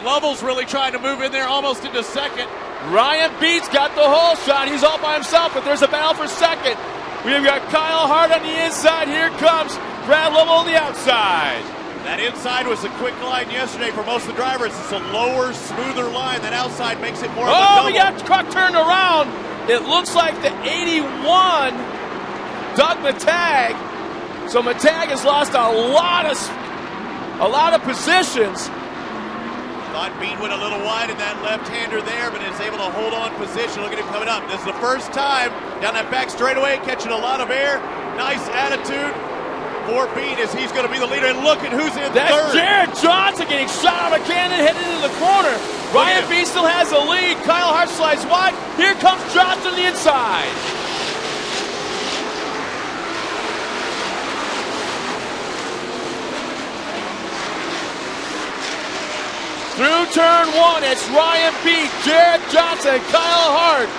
Lovell's really trying to move in there almost into second. Ryan Beat's got the hole shot. He's all by himself, but there's a battle for second. We've got Kyle Hart on the inside. Here comes Brad Lovell on the outside. That inside was a quick line yesterday for most of the drivers. It's a lower, smoother line. That outside makes it more of a double. We got the truck turned around. It looks like the 81, Doug Matag. So Matag has lost a lot of positions. Thought Beat went a little wide in that left-hander there, but is able to hold on position. Look at him coming up. This is the first time down that back straightaway, catching a lot of air. Nice attitude for Beat as he's going to be the leader. And look at who's in third. That's Jared Johnson getting shot out of a cannon, heading into the corner. Ryan Beat still has the lead. Kyle Hart slides wide. Here comes Johnson on the inside. Through turn 1, it's Ryan Beat, Jared Johnson, Kyle Hart.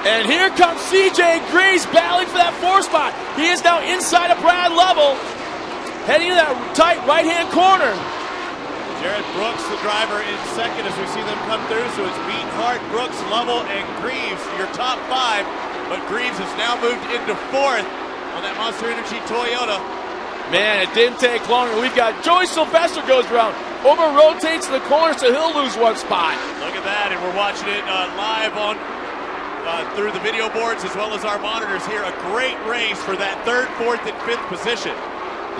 And here comes C.J. Greaves battling for that 4 spot. He is now inside of Brad Lovell, heading to that tight right-hand corner. Jared Brooks, the driver, in second as we see them come through. So it's Beat, Hart, Brooks, Lovell, and Greaves, your top 5. But Greaves has now moved into 4th on that Monster Energy Toyota. Man, it didn't take long. We've got Joey Sylvester goes around, over rotates to the corner, so he'll lose 1 spot. Look at that, and we're watching it live on through the video boards as well as our monitors here. A great race for that 3rd, 4th, and 5th position.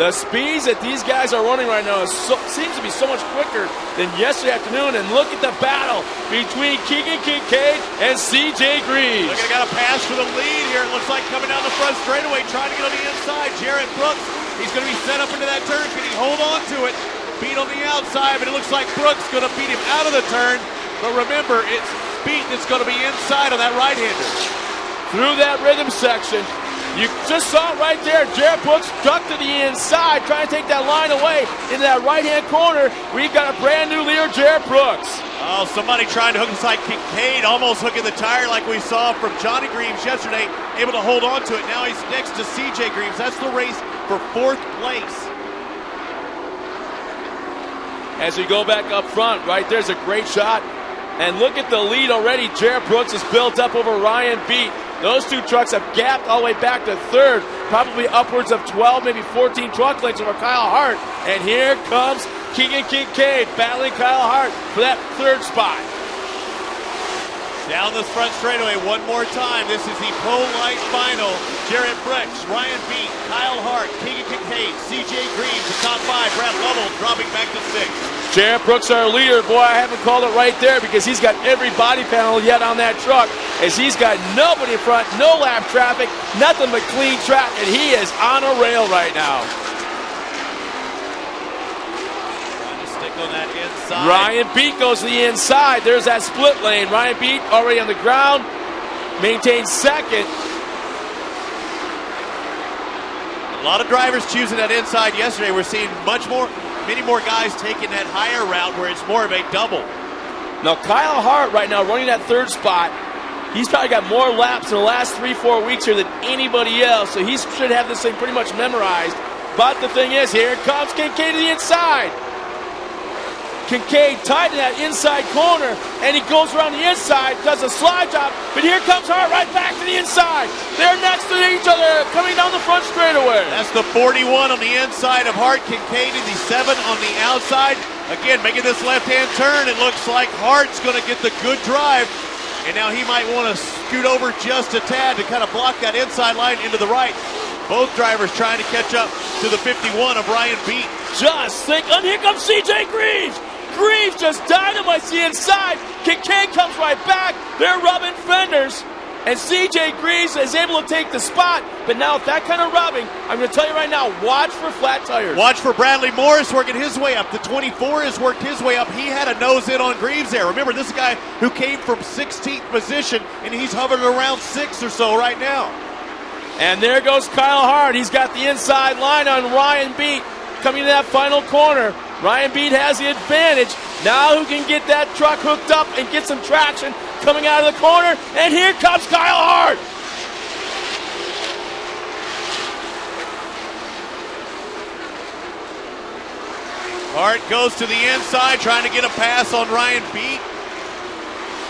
The speeds that these guys are running right now seems to be so much quicker than yesterday afternoon. And look at the battle between Keegan Kincaid and C.J. Greaves. Look, I got a pass for the lead here. It looks like coming down the front straightaway, trying to get on the inside. Jarrett Brooks, he's going to be set up into that turn. Can he hold on to it? Beat on the outside, but it looks like Brooks going to beat him out of the turn. But remember, it's Beat that's going to be inside on that right-hander. through that rhythm section. You just saw it right there. Jared Brooks ducked to the inside, trying to take that line away into that right-hand corner. We've got a brand new leader, Jared Brooks. Oh, somebody trying to hook inside Kincaid, almost hooking the tire like we saw from Johnny Greaves yesterday, able to hold on to it. Now he's next to CJ Greaves. That's the race for 4th place. As we go back up front, right there's a great shot. And look at the lead already. Jared Brooks is built up over Ryan Beat. Those two trucks have gapped all the way back to 3rd, probably upwards of 12, maybe 14 truck lengths over Kyle Hart. And here comes Keegan Kincaid battling Kyle Hart for that 3rd spot. Down this front straightaway one more time. This is the Pro Light Final. Jared Brooks, Ryan Beat, Kyle Hart, Keegan Kincaid, CJ Greaves, the top 5. Brad Lovell dropping back to 6th. Jared Brooks, our leader. Boy, I haven't called it right there because he's got every body panel yet on that truck, as he's got nobody in front, no lap traffic, nothing but clean track, and he is on a rail right now. Trying to stick on that inside. Ryan Beat goes to the inside. There's that split lane. Ryan Beat already on the ground, maintains 2nd. A lot of drivers choosing that inside yesterday. We're seeing many more guys taking that higher route where it's more of a double. Now Kyle Hart right now running that 3rd spot. He's probably got more laps in the last 3-4 weeks here than anybody else, so he should have this thing pretty much memorized. But the thing is, here comes Kincaid to the inside. Kincaid tied to that inside corner, and he goes around the inside, does a slide job, but here comes Hart right back to the inside. They're next to each other, coming down the front straightaway. That's the 41 on the inside of Hart. Kincaid in the 7 on the outside. Again, making this left-hand turn, it looks like Hart's going to get the good drive, and now he might want to scoot over just a tad to kind of block that inside line into the right. Both drivers trying to catch up to the 51 of Ryan Beat. Just think, and here comes CJ Greaves. Greaves just dynamites the inside. Kincaid comes right back. They're rubbing fenders. And CJ Greaves is able to take the spot. But now with that kind of rubbing, I'm going to tell you right now, watch for flat tires. Watch for Bradley Morris working his way up. The 24 has worked his way up. He had a nose in on Greaves there. Remember, this is a guy who came from 16th position, and he's hovering around 6 or so right now. And there goes Kyle Hart. He's got the inside line on Ryan Beat coming to that final corner. Ryan Beat has the advantage. Now who can get that truck hooked up and get some traction coming out of the corner? And here comes Kyle Hart. Hart goes to the inside, trying to get a pass on Ryan Beat.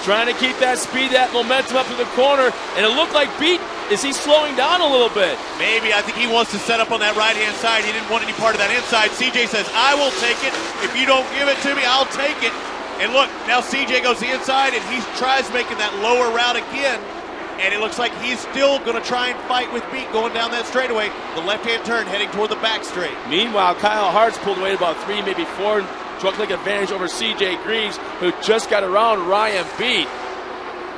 Trying to keep that speed, that momentum up to the corner. And it looked like Beat, is he slowing down a little bit? Maybe. I think he wants to set up on that right-hand side. He didn't want any part of that inside. CJ says, I will take it. If you don't give it to me, I'll take it. And look, now CJ goes to the inside, and he tries making that lower route again. And it looks like he's still going to try and fight with Beat going down that straightaway. The left-hand turn heading toward the back straight. Meanwhile, Kyle Hart's pulled away about 3, maybe 4 truck length advantage over CJ Greaves, who just got around Ryan Beat.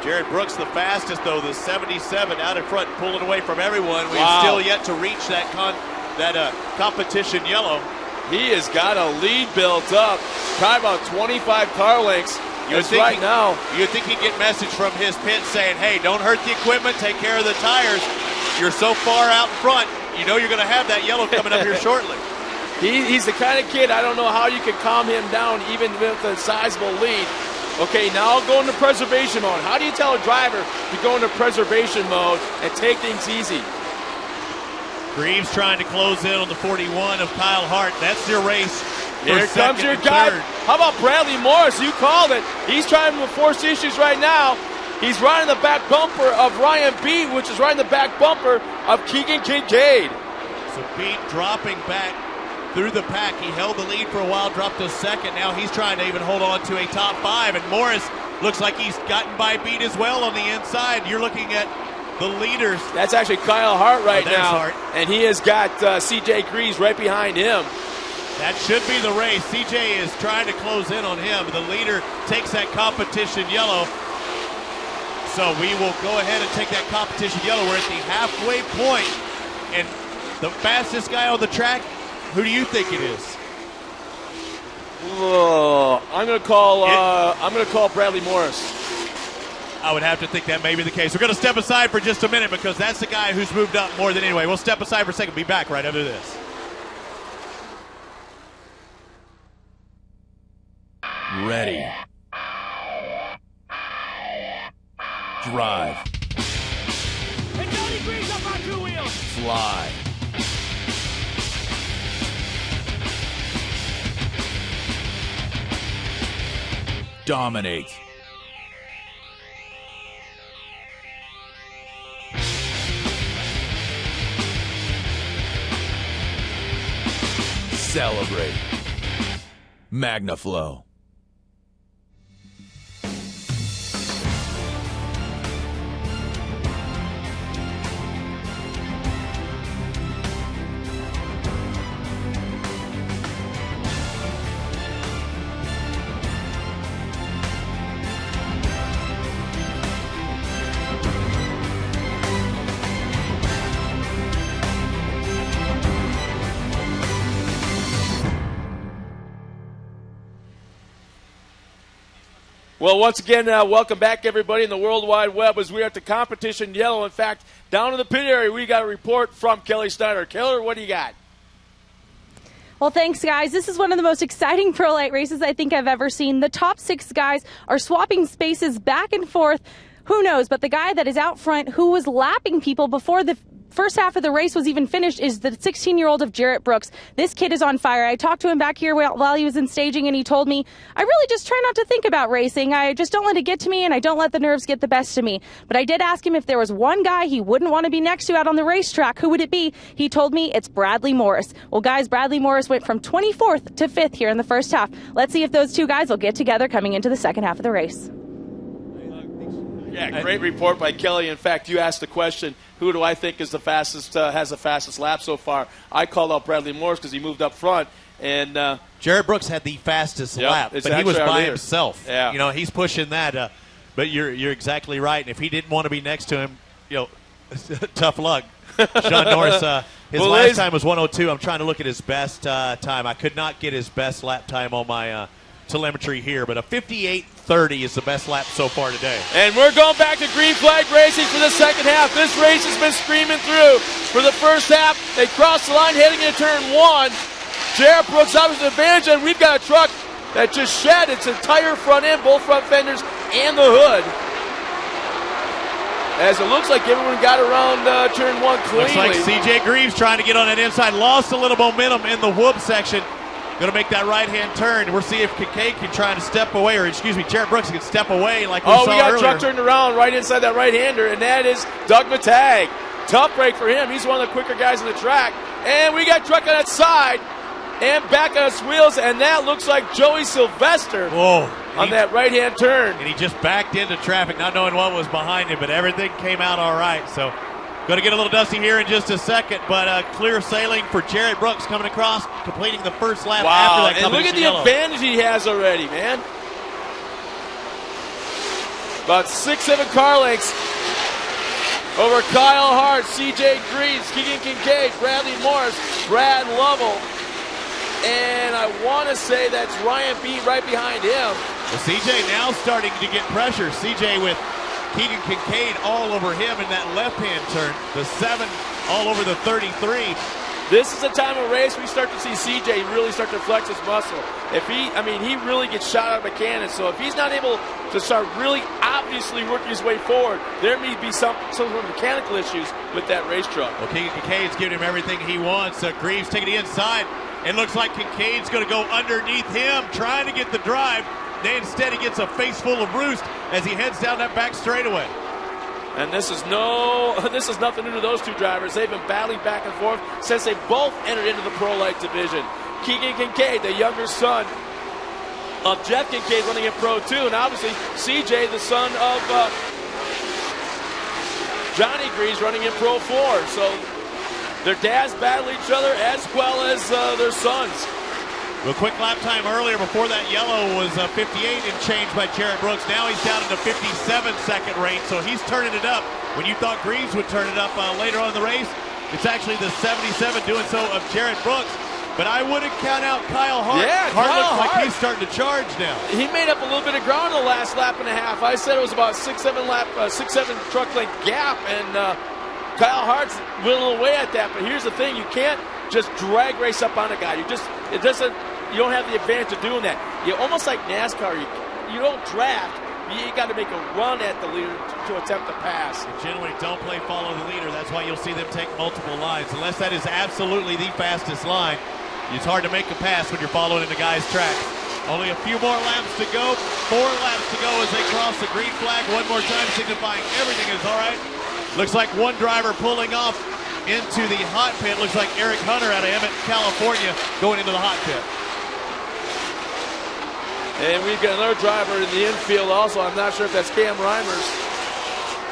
Jared Brooks the fastest, though, the 77 out in front, pulling away from everyone. We've still yet to reach that competition yellow. He has got a lead built up, probably about 25 car lengths. You'd think he'd get message from his pit saying, hey, don't hurt the equipment, take care of the tires. You're so far out in front, you know you're going to have that yellow coming up here shortly. He's the kind of kid, I don't know how you can calm him down even with a sizable lead. Okay, now go into preservation mode. How do you tell a driver to go into preservation mode and take things easy? Greaves trying to close in on the 41 of Kyle Hart. That's their race. Here comes your guy. How about Bradley Morris? You called it. He's trying to force issues right now. He's riding the back bumper of Ryan Beat, which is riding the back bumper of Keegan Kincaid. So Beat dropping back through the pack. He held the lead for a while, dropped to second. Now he's trying to even hold on to a top 5. And Morris looks like he's gotten by Beat as well on the inside. You're looking at the leaders. That's actually Kyle Hart right now. Hart. And he has got CJ Greaves right behind him. That should be the race. CJ is trying to close in on him. The leader takes that competition yellow. So we will go ahead and take that competition yellow. We're at the halfway point. And the fastest guy on the track, who do you think it is? I'm going to call Bradley Morris. I would have to think that may be the case. We're going to step aside for just a minute because that's the guy who's moved up more than anyway. We'll step aside for a second. Be back right after this. Ready. Drive. And 90 degrees up on 2 wheels. Fly. Dominate. Celebrate. MagnaFlow. Well, once again, welcome back, everybody, in the World Wide Web as we are at the competition yellow. In fact, down in the pit area, we got a report from Kelly Snyder. Keller, what do you got? Well, thanks, guys. This is one of the most exciting Pro Light races I think I've ever seen. The top 6 guys are swapping spaces back and forth. Who knows? But the guy that is out front, who was lapping people before the first half of the race was even finished, is the 16-year-old of Jarrett Brooks. This kid is on fire. I talked to him back here while he was in staging, and he told me, I really just try not to think about racing. I just don't let it get to me, and I don't let the nerves get the best of me. But I did ask him if there was one guy he wouldn't want to be next to out on the racetrack. Who would it be? He told me it's Bradley Morris. Well, guys, Bradley Morris went from 24th to 5th here in the first half. Let's see if those two guys will get together coming into the second half of the race. Yeah, great report by Kelly. In fact, you asked the question, who do I think is the fastest, has the fastest lap so far? I called out Bradley Morris because he moved up front. And Jarrett Brooks had the fastest lap, but he was by himself. Yeah. You know, he's pushing that. But you're exactly right. And if he didn't want to be next to him, you know, tough luck. Sean Norris, his last time was 1:02. I'm trying to look at his best time. I could not get his best lap time on my telemetry here, but a 58:30 is the best lap so far today. And we're going back to green flag racing for the second half. This race has been screaming through. For the first half, they crossed the line heading into turn 1. Jarrett Brooks obviously advantage, and we've got a truck that just shed its entire front end, both front fenders and the hood. As it looks like everyone got around turn 1 cleanly. Looks like C.J. Greaves trying to get on that inside, lost a little momentum in the whoop section. Going to make that right-hand turn. We'll see if Kincaid can try to step away, or excuse me, Jarrett Brooks can step away like we saw earlier. We got a truck turned around right inside that right-hander, and that is Doug Matag. Tough break for him. He's one of the quicker guys on the track. And we got truck on that side and back on his wheels, and that looks like Joey Sylvester on that right-hand turn. And he just backed into traffic, not knowing what was behind him, but everything came out all right. So going to get a little dusty here in just a second, but clear sailing for Jarrett Brooks coming across, completing the first lap after that. And look at the advantage he has already, man. About 6-7 car lengths over Kyle Hart, C.J. Greaves, Keegan Kincaid, Bradley Morris, Brad Lovell, and I want to say that's Ryan Beat right behind him. Well, C.J. now starting to get pressure. C.J. with Keegan Kincaid all over him in that left-hand turn. The 7 all over the 33. This is a time of race we start to see CJ really start to flex his muscle. He really gets shot out of a cannon. So if he's not able to start really obviously working his way forward, there may be some sort of mechanical issues with that race truck. Well, Keegan Kincaid's giving him everything he wants. Greaves taking it inside. It looks like Kincaid's going to go underneath him, trying to get the drive. Then instead he gets a face full of roost as he heads down that back straightaway. And this is nothing new to those two drivers. They've been battling back and forth since they both entered into the Pro Light division. Keegan Kincaid, the younger son of Jeff Kincaid, running in Pro 2, and obviously CJ, the son of Johnny Greaves, running in Pro 4. So their dads battle each other as well as their sons. Well, quick lap time earlier before that yellow was 58 and change by Jarrett Brooks. Now he's down in the 57-second range, so he's turning it up. When you thought Greaves would turn it up later on in the race, it's actually the 77 doing so of Jarrett Brooks. But I wouldn't count out Kyle Hart. Yeah, Hart Kyle looks like Hart. he's starting to charge now. He made up a little bit of ground in the last lap and a half. I said it was about 6-7 truck length gap, and Kyle Hart's whittling away at that. But here's the thing: you can't just drag race up on a guy. You don't have the advantage of doing that. You almost like NASCAR. You don't draft. You got to make a run at the leader to attempt to pass. They generally don't play follow the leader. That's why you'll see them take multiple lines. Unless that is absolutely the fastest line, it's hard to make a pass when you're following in the guy's track. Only a few more laps to go. 4 laps to go as they cross the green flag one more time, signifying everything is all right. Looks like one driver pulling off into the hot pit. Looks like Eric Hunter out of Emmett, California, going into the hot pit. And we've got another driver in the infield also. I'm not sure if that's Cam Reimers.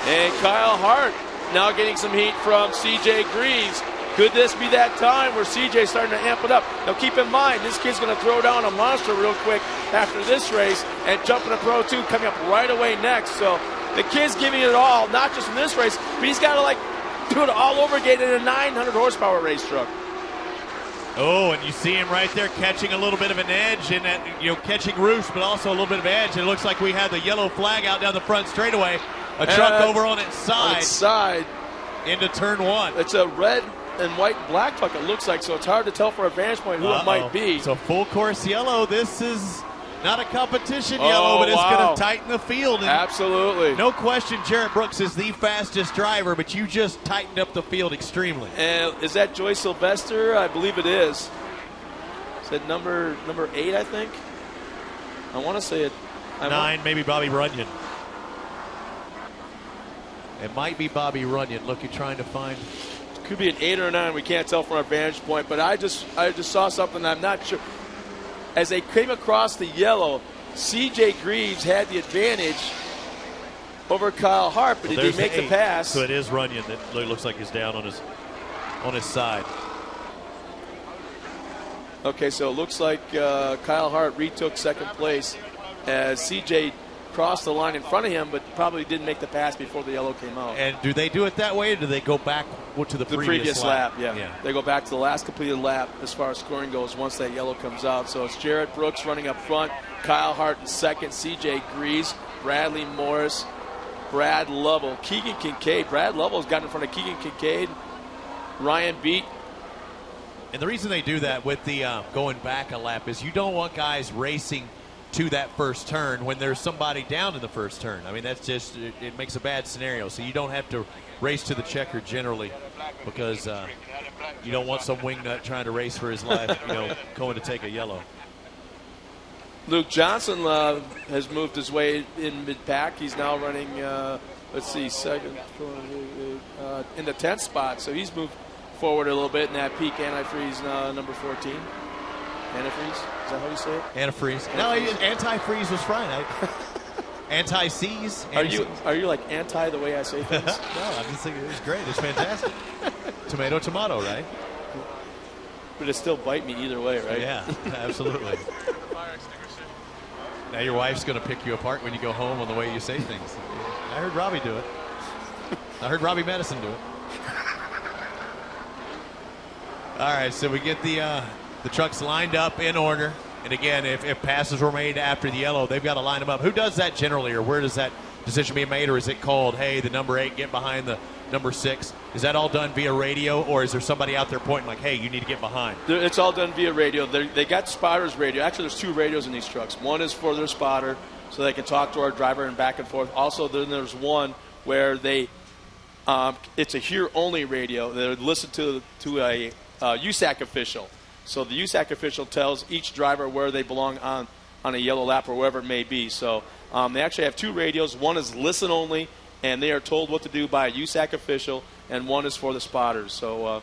And Kyle Hart now getting some heat from C.J. Greaves. Could this be that time where C.J.'s starting to amp it up? Now keep in mind, this kid's going to throw down a monster real quick after this race and jump into Pro 2 coming up right away next. So the kid's giving it all, not just in this race, but he's got to do it all over again in a 900 horsepower race truck. Oh, and you see him right there catching a little bit of an edge in that, catching roost, but also a little bit of edge. And it looks like we have the yellow flag out down the front straightaway. A truck over on its side. Into turn 1. It's a red and white black truck, it looks like, so it's hard to tell for a vantage point who it might be. So full course yellow. This is not a competition yellow, but it's going to tighten the field. And absolutely. No question Jarrett Brooks is the fastest driver, but you just tightened up the field extremely. And is that Joy Sylvester? I believe it is. Is that number 8, I think? I want to say it. 9, maybe Bobby Runion. It might be Bobby Runion. Look, you're trying to find. Could be an 8 or a 9. We can't tell from our vantage point. But I just saw something. I'm not sure. As they came across the yellow, C.J. Greaves had the advantage over Kyle Hart, but did he make the pass? So it is Runion that looks like he's down on his side. Okay, so it looks like Kyle Hart retook second place as C.J. crossed the line in front of him, but probably didn't make the pass before the yellow came out. And do they do it that way, or do they go back to the previous lap? Yeah. They go back to the last completed lap as far as scoring goes once that yellow comes out. So it's Jarrett Brooks running up front, Kyle Hart in second, C.J. Greaves, Bradley Morris, Brad Lovell, Keegan Kincaid. Brad Lovell's got in front of Keegan Kincaid, Ryan Beat. And the reason they do that with the going back a lap is you don't want guys racing to that first turn when there's somebody down in the first turn. I mean, that's just, it makes a bad scenario. So you don't have to race to the checker generally because you don't want some wingnut trying to race for his life, going to take a yellow. Luke Johnson has moved his way in mid-pack. He's now running, second, in the 10th spot. So he's moved forward a little bit in that peak antifreeze number 14. Antifreeze? Is that how you say it? Antifreeze. No, antifreeze was fine. Anti-seize. Are you like anti the way I say things? No, I'm just thinking it was great. It's fantastic. Tomato, right? But it still bite me either way, right? Yeah, absolutely. Now your wife's going to pick you apart when you go home on the way you say things. I heard Robbie do it. I heard Robbie Madison do it. All right, so we get the trucks lined up in order. And again, if passes were made after the yellow, they've got to line them up. Who does that generally, or where does that decision be made, or is it called, hey, the number 8, get behind the number 6? Is that all done via radio, or is there somebody out there pointing like, hey, you need to get behind? It's all done via radio. They got spotters radio. Actually, there's 2 radios in these trucks. One is for their spotter, so they can talk to our driver and back and forth. Also, then there's one where they it's a hear-only radio. They listen to a USAC official. So the USAC official tells each driver where they belong on a yellow lap or wherever it may be. So they actually have 2 radios. One is listen only, and they are told what to do by a USAC official, and one is for the spotters. So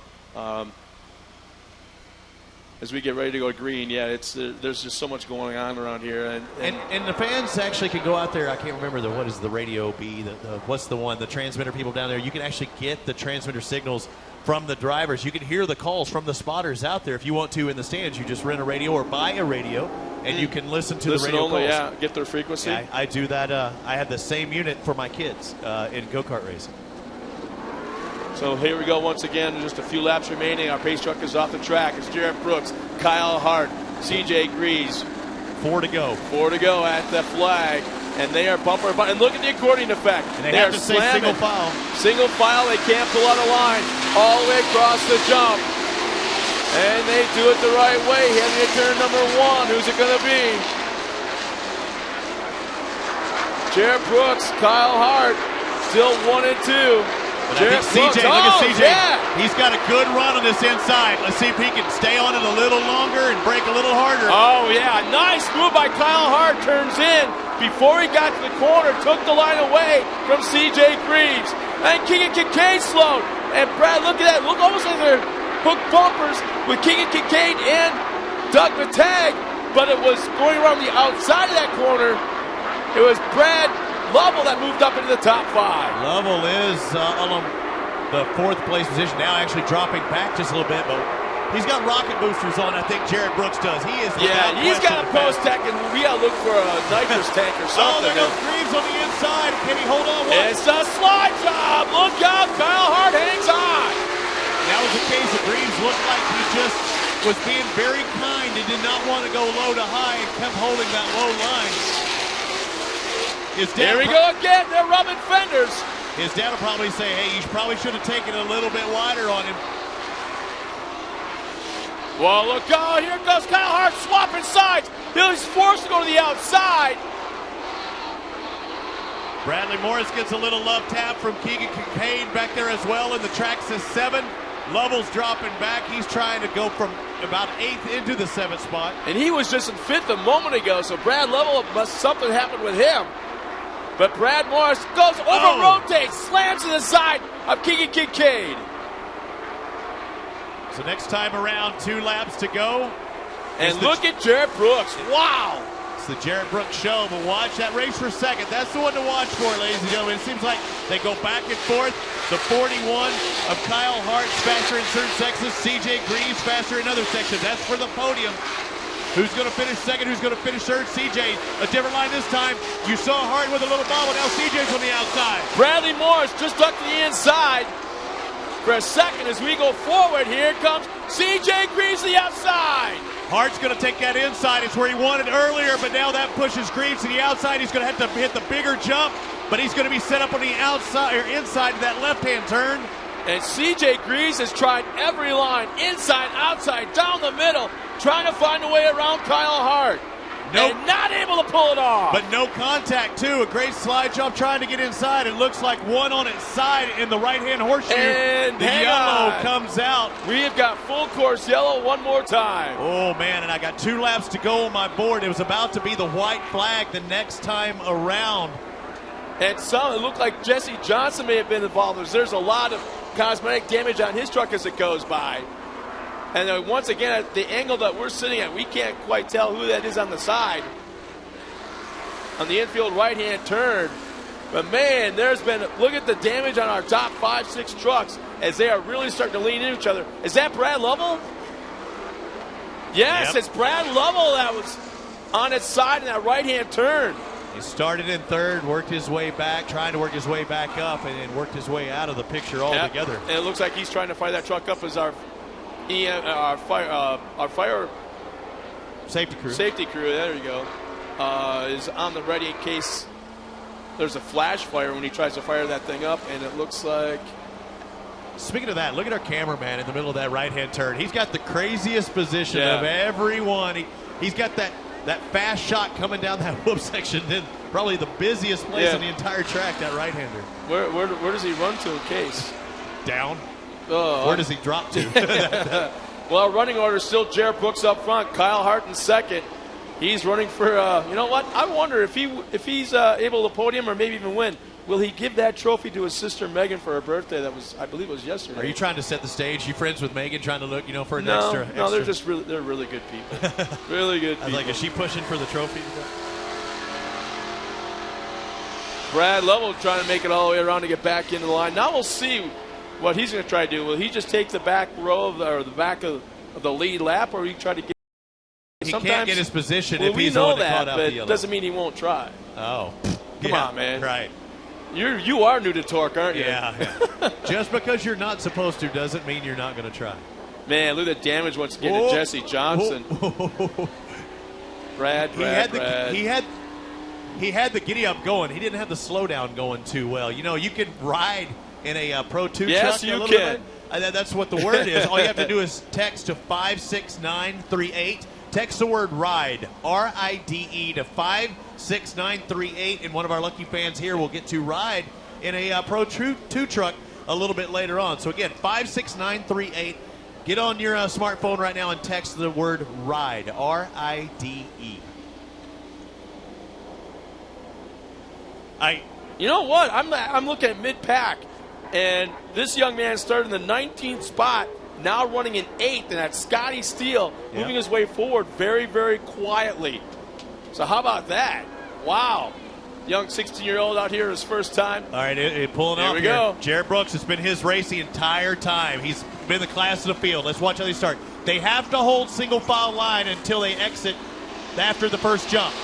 as we get ready to go green, there's just so much going on around here. And the fans actually can go out there. I can't remember what is the radio be, what's the one, the transmitter people down there. You can actually get the transmitter signals from the drivers. You can hear the calls from the spotters out there. If you want to in the stands, you just rent a radio or buy a radio, and you can listen to the radio calls. Yeah, get their frequency. Yeah, I do that. I have the same unit for my kids in go-kart racing. So here we go once again. Just a few laps remaining. Our pace truck is off the track. It's Jared Brooks, Kyle Hart, CJ Greaves. 4 to go. 4 to go at the flag. And they are bumper. And look at the accordion effect. And they have are to say slamming. single file. Single file. They can't pull out a line. All the way across the jump. And they do it the right way. Heading to turn number 1. Who's it going to be? Jared Brooks, Kyle Hart, still 1 and 2. But I think CJ, look at CJ. Yeah. He's got a good run on this inside. Let's see if he can stay on it a little longer and break a little harder. Oh, yeah. Nice move by Kyle Hart. Turns in before he got to the corner. Took the line away from CJ Greaves. And Keegan Kincaid slowed. And Brad, look at that. Look almost like they're hook bumpers with Keegan Kincaid and Doug Matag. But it was going around the outside of that corner. It was Brad Lovell that moved up into the top 5. Lovell is on the 4th place position now, actually dropping back just a little bit, but he's got rocket boosters on. I think Jared Brooks does. He is. Yeah, he's got a post tech, and we got to look for a nitrous tank or something. Oh, there goes Greaves on the inside. Can he hold on? It's a slide job. Look out, Kyle Hart hangs on. That was the case of Greaves. Looked like he just was being very kind. He did not want to go low to high and kept holding that low line. Here we go again. They're rubbing fenders. His dad will probably say, hey, you probably should have taken it a little bit wider on him. Well, look out. Here goes Kyle Hart swapping sides. He's forced to go to the outside. Bradley Morris gets a little love tap from Keegan Kincaid back there as well in the track says 7. Lovell's dropping back. He's trying to go from about 8th into the 7th spot. And he was just in 5th a moment ago, so Brad Lovell, something happened with him. But Brad Morris goes over, rotates, slams to the side of Keegan Kincaid. So next time around, 2 laps to go. And look at Jared Brooks. Wow. It's the Jared Brooks show, but watch that race for 2nd. That's the one to watch for, ladies and gentlemen. It seems like they go back and forth. The 41 of Kyle Hart's faster in certain sections. CJ Greaves faster in other sections. That's for the podium. Who's going to finish 2nd? Who's going to finish 3rd? CJ, a different line this time. You saw Hart with a little bobble. Now CJ's on the outside. Bradley Morris just ducked to the inside for a second as we go forward. Here comes CJ Greaves to the outside. Hart's going to take that inside. It's where he wanted earlier, but now that pushes Greaves to the outside. He's going to have to hit the bigger jump, but he's going to be set up on the outside or inside of that left-hand turn. And CJ Greaves has tried every line, inside, outside, down the middle, trying to find a way around Kyle Hart. And not able to pull it off. But no contact, too. A great slide jump trying to get inside. It looks like one on its side in the right-hand horseshoe. And the yellow comes out. We have got full course yellow one more time. Oh, man, and I got 2 laps to go on my board. It was about to be the white flag the next time around. And it looked like Jesse Johnson may have been involved. There's a lot of cosmetic damage on his truck as it goes by. And once again, at the angle that we're sitting at, we can't quite tell who that is on the side. On the infield right-hand turn. But, man, look at the damage on our top 5, 6 trucks as they are really starting to lean into each other. Is that Brad Lovell? Yes, It's Brad Lovell that was on its side in that right-hand turn. He started in 3rd, worked his way back, trying to work his way back up, and worked his way out of the picture altogether. And it looks like he's trying to fire that truck up as our fire safety crew. There you go. Is on the ready in case there's a flash fire when he tries to fire that thing up, and it looks like. Speaking of that, look at our cameraman in the middle of that right-hand turn. He's got the craziest position of everyone. He's got that fast shot coming down that whoop section, then probably the busiest place on the entire track, that right-hander. Where does he run to in case? Down. Where does he drop to? Well, our running order is still Jared Brooks up front, Kyle Hart in 2nd. He's running for, you know what? I wonder if he's able to podium or maybe even win. Will he give that trophy to his sister Megan for her birthday? I believe it was yesterday. Are you trying to set the stage? You friends with Megan, trying to look, for an extra? No, they're really good people. Really good people. I was like, is she pushing for the trophy? Brad Lovell trying to make it all the way around to get back into the line. Now we'll see what he's going to try to do. Will he just take the back row or the back of the lead lap, or will he try to get? He can't get his position if he's we know on that, but it doesn't mean he won't try. Oh, come on, man! Right. You are new to TORC, aren't you? Yeah. Just because you're not supposed to doesn't mean you're not going to try. Man, look at the damage once again to Jesse Johnson. Brad. He had the giddy up going. He didn't have the slowdown going too well. You know, you can ride in a Pro 2 yes, truck you a little can. bit. That's what the word is. All you have to do is text to 56938. Text the word RIDE, R-I-D-E, to 56938, and one of our lucky fans here will get to ride in a Pro 2 truck a little bit later on. So again, 56938. Get on your smartphone right now and text the word RIDE, R-I-D-E. You know what? I'm looking at mid-pack, and this young man started in the 19th spot, now running in 8th, and that's Scotty Steele moving his way forward very, very quietly. So how about that? Wow. Young 16-year-old out here his first time. All right, pulling there off we here. go. Jared Brooks, has been his race the entire time. He's been the class of the field. Let's watch how they start. They have to hold single file line until they exit after the first jump.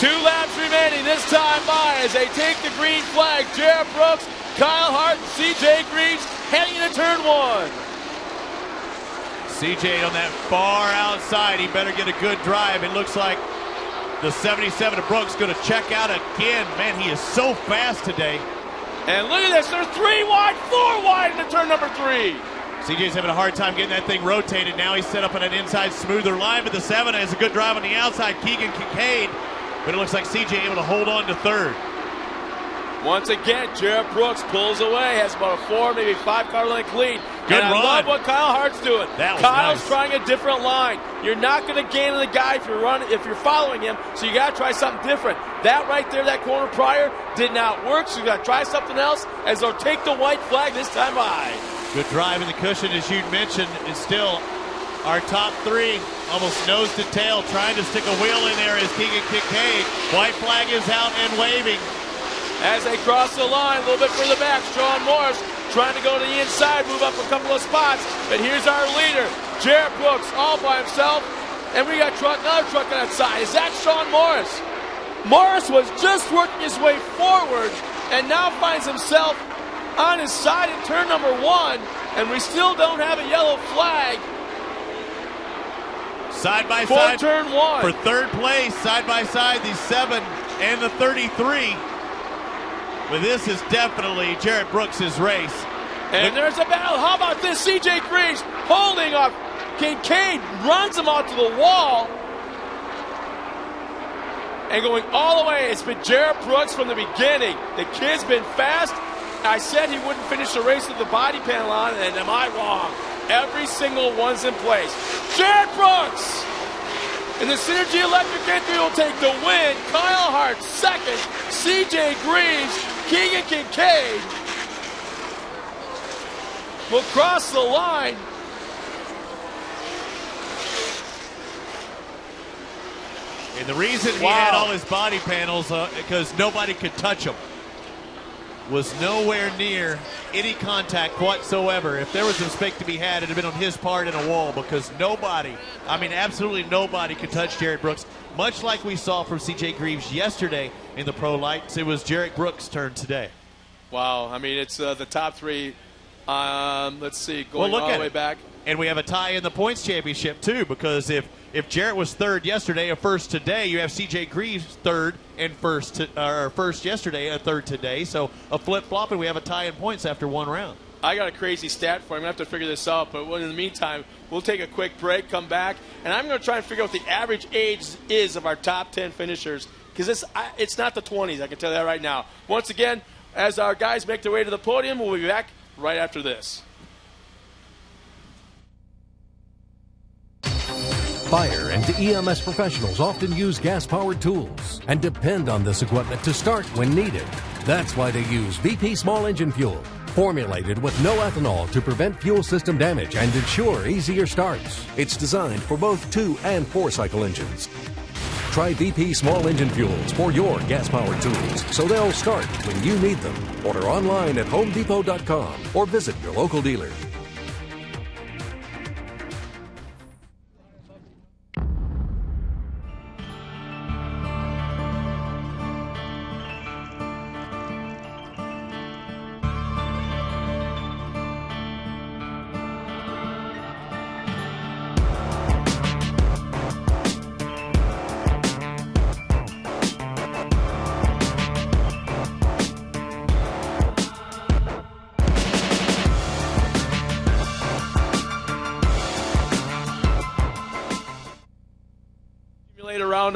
2 laps remaining this time by as they take the green flag. Jared Brooks, Kyle Hart, and C.J. Greaves heading into turn 1. C.J. on that far outside. He better get a good drive. It looks like the 77 of Brooks going to check out again. Man, he is so fast today. And look at this. There's 3 wide, 4 wide into turn number 3. CJ's having a hard time getting that thing rotated. Now he's set up on an inside smoother line, but the 7 has a good drive on the outside. Keegan Kincaid. But it looks like CJ able to hold on to third. Once again, Jared Brooks pulls away, has about a 4, maybe 5 car length lead. Good and run. I love what Kyle Hart's doing. That was Kyle's nice. trying a different line. You're not going to gain on the guy if you're following him, so you got to try something different. That right there, that corner prior, did not work, so you got to try something else as they'll take the white flag this time by. Good drive in the cushion, as you'd mentioned, is still our top 3, almost nose to tail, trying to stick a wheel in there is Keegan Kincaid. White flag is out and waving. As they cross the line, a little bit further back, Sean Morris trying to go to the inside, move up a couple of spots. But here's our leader, Jared Brooks, all by himself. And we got another truck on that side. Is that Sean Morris? Morris was just working his way forward and now finds himself on his side in turn number 1. And we still don't have a yellow flag. Side by side for turn 1. For third place, side by side, the 7 and the 33. But this is definitely Jared Brooks' race. And there's a battle. How about this? C.J. Greaves holding up. Kincaid runs him out to the wall. And going all the way, it's been Jared Brooks from the beginning. The kid's been fast. I said he wouldn't finish the race with the body panel on, and am I wrong? Every single one's in place. Jared Brooks! And the Synergy Electric entry will take the win. Kyle Hart second. C.J. Greaves, Keegan Kincaid will cross the line. And the reason he had all his body panels, because nobody could touch him, was nowhere near any contact whatsoever. If there was a mistake to be had, it would have been on his part in a wall, because nobody, I mean absolutely nobody could touch Jared Brooks. Much like we saw from C.J. Greaves yesterday in the Pro Lights, it was Jared Brooks' turn today. Wow, I mean, it's the top 3, let's see, going all the way back. And we have a tie in the points championship, too, because if Jarrett was third yesterday, a first today, you have C.J. Greaves third and first yesterday, a third today. So a flip-flop, and we have a tie in points after 1 round. I got a crazy stat for you. I'm going to have to figure this out, but in the meantime, we'll take a quick break, come back, and I'm going to try and figure out what the average age is of our top 10 finishers, because it's not the 20s, I can tell you that right now. Once again, as our guys make their way to the podium, we'll be back right after this. Fire and EMS professionals often use gas-powered tools and depend on this equipment to start when needed. That's why they use VP Small Engine Fuel, formulated with no ethanol to prevent fuel system damage and ensure easier starts. It's designed for both 2- and 4-cycle engines. Try VP Small Engine Fuels for your gas-powered tools so they'll start when you need them. Order online at HomeDepot.com or visit your local dealer.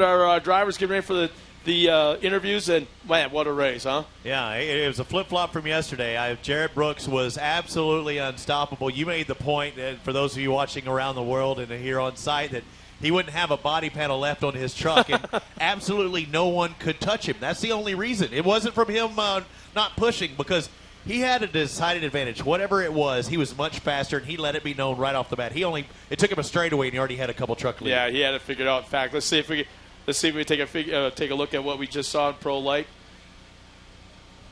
around our drivers getting ready for the interviews, and man, what a race, huh? Yeah, it was a flip-flop from yesterday. Jarrett Brooks was absolutely unstoppable. You made the point, for those of you watching around the world and here on site, that he wouldn't have a body panel left on his truck, and absolutely no one could touch him. That's the only reason. It wasn't from him not pushing, because he had a decided advantage. Whatever it was, he was much faster, and he let it be known right off the bat. It took him a straightaway, and he already had a couple truck leads. Yeah, he had it figured out. In fact, let's see if we take a look at what we just saw in Pro Light.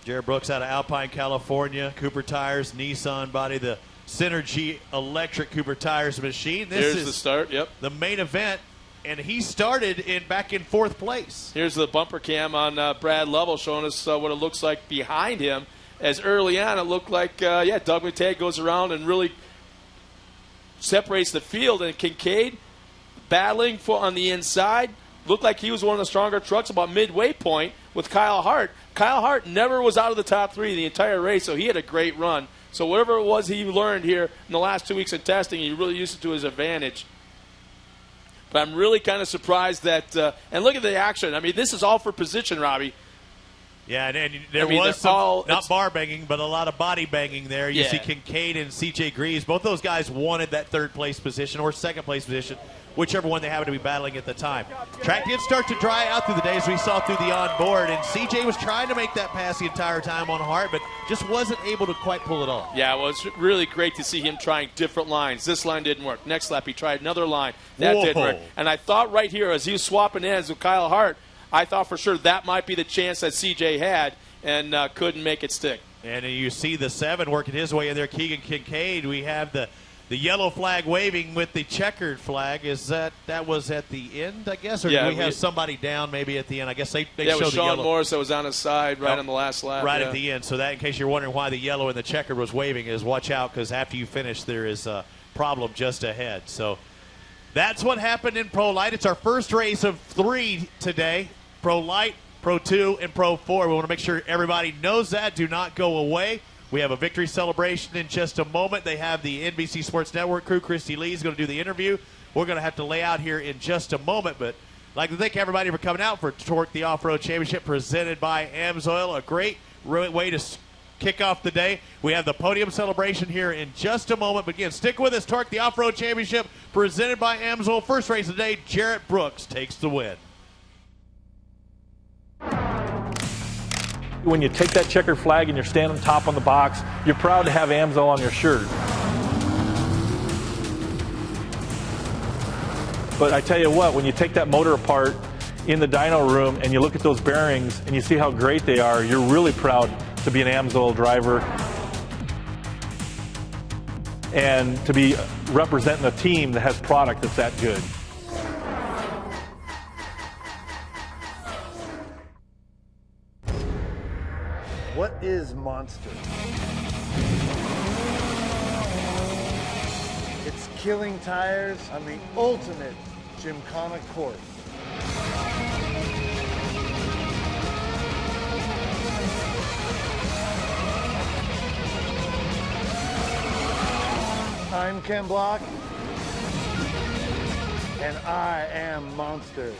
Jarrett Brooks out of Alpine, California. Cooper Tires, Nissan body, the Synergy Electric Cooper Tires machine. This is the start. Yep. The main event, and he started back in 4th place. Here's the bumper cam on Brad Lovell showing us what it looks like behind him. As early on, it looked like, Doug McTagg goes around and really separates the field. And Kincaid battling on the inside. Looked like he was one of the stronger trucks about midway point with Kyle Hart. Kyle Hart never was out of the top 3 the entire race, so he had a great run. So whatever it was he learned here in the last 2 weeks of testing, he really used it to his advantage. But I'm really kind of surprised that and look at the action. I mean, this is all for position, Robbie. Yeah, and there was some, not bar banging, but a lot of body banging there. You see Kincaid and C.J. Greaves. Both those guys wanted that 3rd place position or 2nd place position, whichever one they happened to be battling at the time. Track did start to dry out through the day, as we saw through the onboard, and C.J. was trying to make that pass the entire time on Hart, but just wasn't able to quite pull it off. Yeah, well, it's really great to see him trying different lines. This line didn't work. Next lap, he tried another line. That didn't work. And I thought right here, as he was swapping ends with Kyle Hart, I thought for sure that might be the chance that C.J. had, and couldn't make it stick. And you see the 7 working his way in there, Keegan Kincaid. We have the yellow flag waving with the checkered flag. Is that was at the end, I guess? Or do we have somebody down maybe at the end? I guess they showed the yellow. Sean Morris that was on his side on the last lap. Right at the end. So that, in case you're wondering why the yellow and the checkered was waving, is watch out, because after you finish, there is a problem just ahead. So that's what happened in Pro Light. It's our first race of 3 today. Pro Light, Pro 2, and Pro 4. We want to make sure everybody knows that. Do not go away. We have a victory celebration in just a moment. They have the NBC Sports Network crew. Christy Lee is going to do the interview. We're going to have to lay out here in just a moment, but I'd like to thank everybody for coming out for TORC, the Off-Road Championship, presented by AMSOIL. A great way to kick off the day. We have the podium celebration here in just a moment. But again, stick with us. TORC, the Off-Road Championship, presented by AMSOIL. First race of the day, Jarrett Brooks takes the win. When you take that checkered flag and you're standing top on the box, you're proud to have AMSOIL on your shirt. But I tell you what, when you take that motor apart in the dyno room and you look at those bearings and you see how great they are, you're really proud to be an AMSOIL driver and to be representing a team that has product that's that good. What is Monster? It's killing tires on the ultimate gymkhana course. I'm Ken Block, and I am Monster.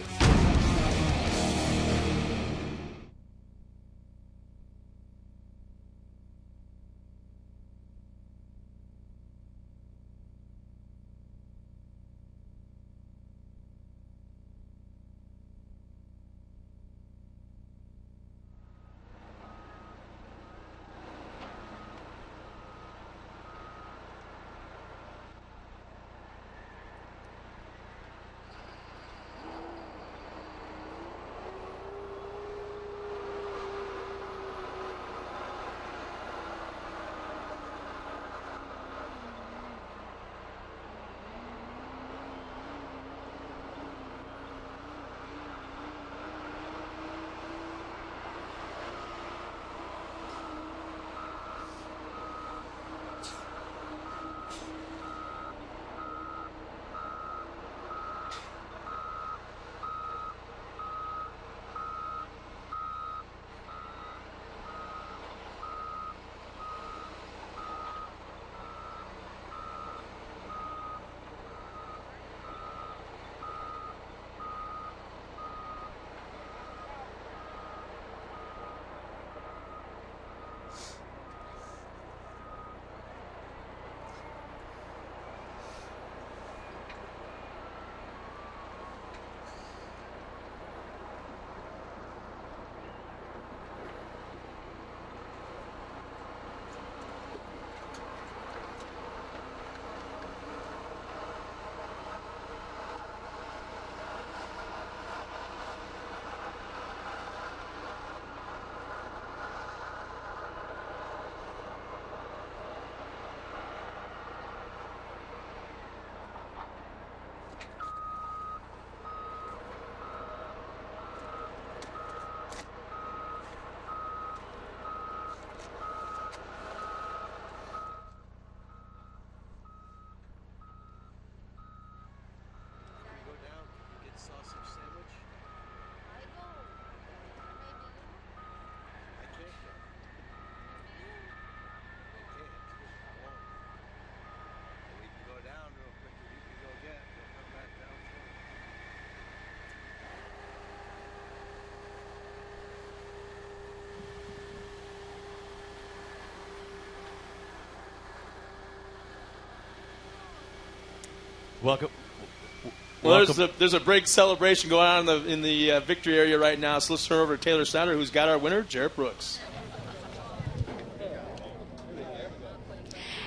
sausage sandwich? I can't go. We can go down real quick. You can go get. We'll come back down soon. Welcome. Well, there's a big celebration going on in the victory area right now. So let's turn over to Taylor Snyder, who's got our winner, Jarrett Brooks.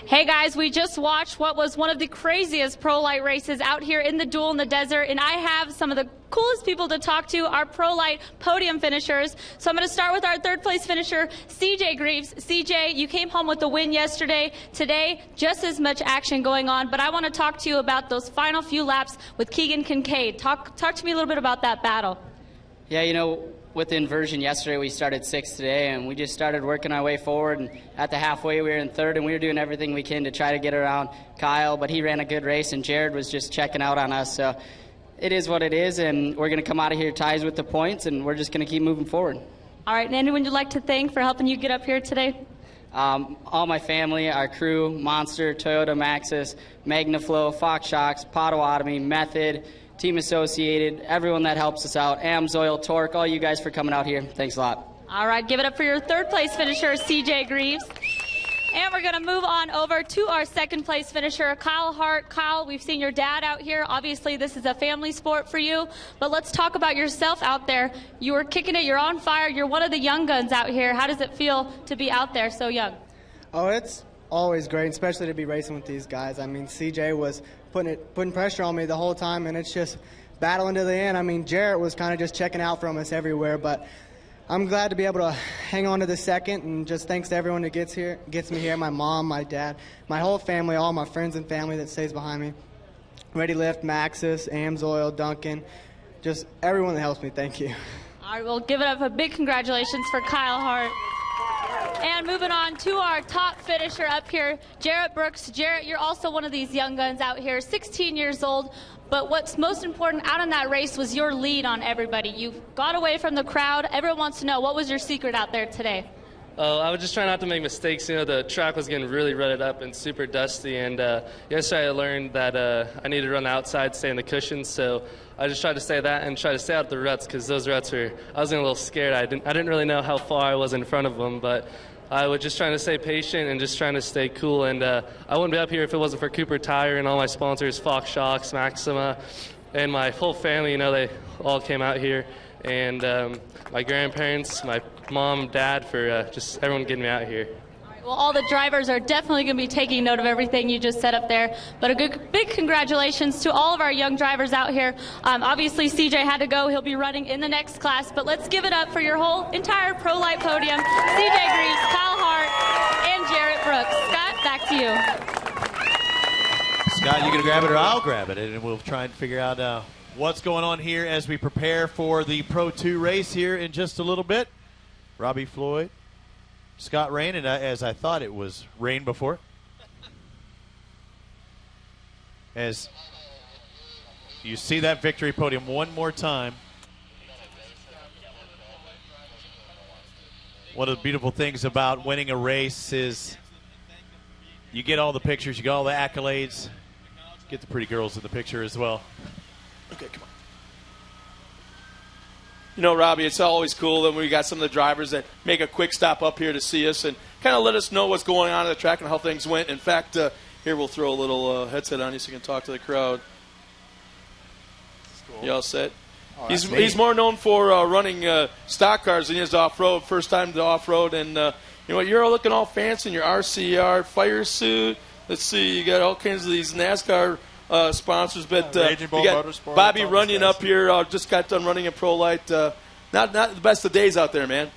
Hey guys, we just watched what was one of the craziest pro light races out here in the Duel in the desert, and I have some of the coolest people to talk to, our pro light podium finishers. So I'm going to start with our third place finisher, CJ Greaves. CJ, you came home with the win yesterday. Today, just as much action going on, but I want to talk to you about those final few laps with Keegan Kincaid. Talk to me a little bit about that battle. Yeah, you know, with the inversion yesterday, we started 6th today, and we just started working our way forward. And at the halfway, we were in 3rd, and we were doing everything we can to try to get around Kyle, but he ran a good race, and Jared was just checking out on us. So it is what it is, and we're going to come out of here ties with the points, and we're just going to keep moving forward. All right, and anyone you'd like to thank for helping you get up here today? All my family, our crew, Monster, Toyota Maxxis, Magnaflow, Fox Shocks, Potawatomi, Method, Team Associated, everyone that helps us out, AMSoil, TORC, all you guys for coming out here. Thanks a lot. All right, give it up for your third place finisher, CJ Greaves. And we're going to move on over to our second place finisher, Kyle Hart. Kyle, we've seen your dad out here. Obviously, this is a family sport for you, but let's talk about yourself out there. You were kicking it. You're on fire. You're one of the young guns out here. How does it feel to be out there so young? Oh, it's always great, especially to be racing with these guys. I mean, CJ was putting pressure on me the whole time, and it's just battling to the end. I mean, Jarrett was kind of just checking out from us everywhere, but I'm glad to be able to hang on to the second, and just thanks to everyone that gets me here, my mom, my dad, my whole family, all my friends and family that stays behind me. Ready Lift, Maxxis, AMSoil, Duncan, just everyone that helps me. Thank you. All right, we'll give it up a big congratulations for Kyle Hart. And moving on to our top finisher up here, Jarrett Brooks. Jarrett, you're also one of these young guns out here, 16 years old. But what's most important out in that race was your lead on everybody. You got away from the crowd. Everyone wants to know, what was your secret out there today? I was just trying not to make mistakes. You know, the track was getting really rutted up and super dusty. And yesterday I learned that I needed to run the outside, stay in the cushions. So I just tried to say that and try to stay out the ruts, because those ruts I was getting a little scared. I didn't really know how far I was in front of them, but I was just trying to stay patient and just trying to stay cool. And I wouldn't be up here if it wasn't for Cooper Tire and all my sponsors, Fox Shocks, Maxima, and my whole family. You know, they all came out here. And my grandparents, my mom, dad, for just everyone getting me out here. Well, all the drivers are definitely going to be taking note of everything you just said up there. But a big congratulations to all of our young drivers out here. Obviously, CJ had to go. He'll be running in the next class. But let's give it up for your whole entire Pro Light podium. CJ Greaves, Kyle Hart, and Jarrett Brooks. Scott, back to you. Scott, you going to grab it or I'll grab it? And we'll try and figure out what's going on here as we prepare for the Pro 2 race here in just a little bit. Robbie Floyd, Scott Rain, and as I thought it was rain before. As you see that victory podium one more time. One of the beautiful things about winning a race is you get all the pictures, you get all the accolades, get the pretty girls in the picture as well. Okay, come on. You know, Robbie, it's always cool that we got some of the drivers that make a quick stop up here to see us and kind of let us know what's going on at the track and how things went. In fact, here we'll throw a little headset on you so you can talk to the crowd. Cool. You all set? Oh, he's more known for running stock cars than he is off-road. First time to off-road. And, you know what, you're looking all fancy in your RCR fire suit. Let's see, you got all kinds of these NASCAR sponsors, but you got Bobby Runion up here, just got done running a Pro Light. Not the best of days out there, man.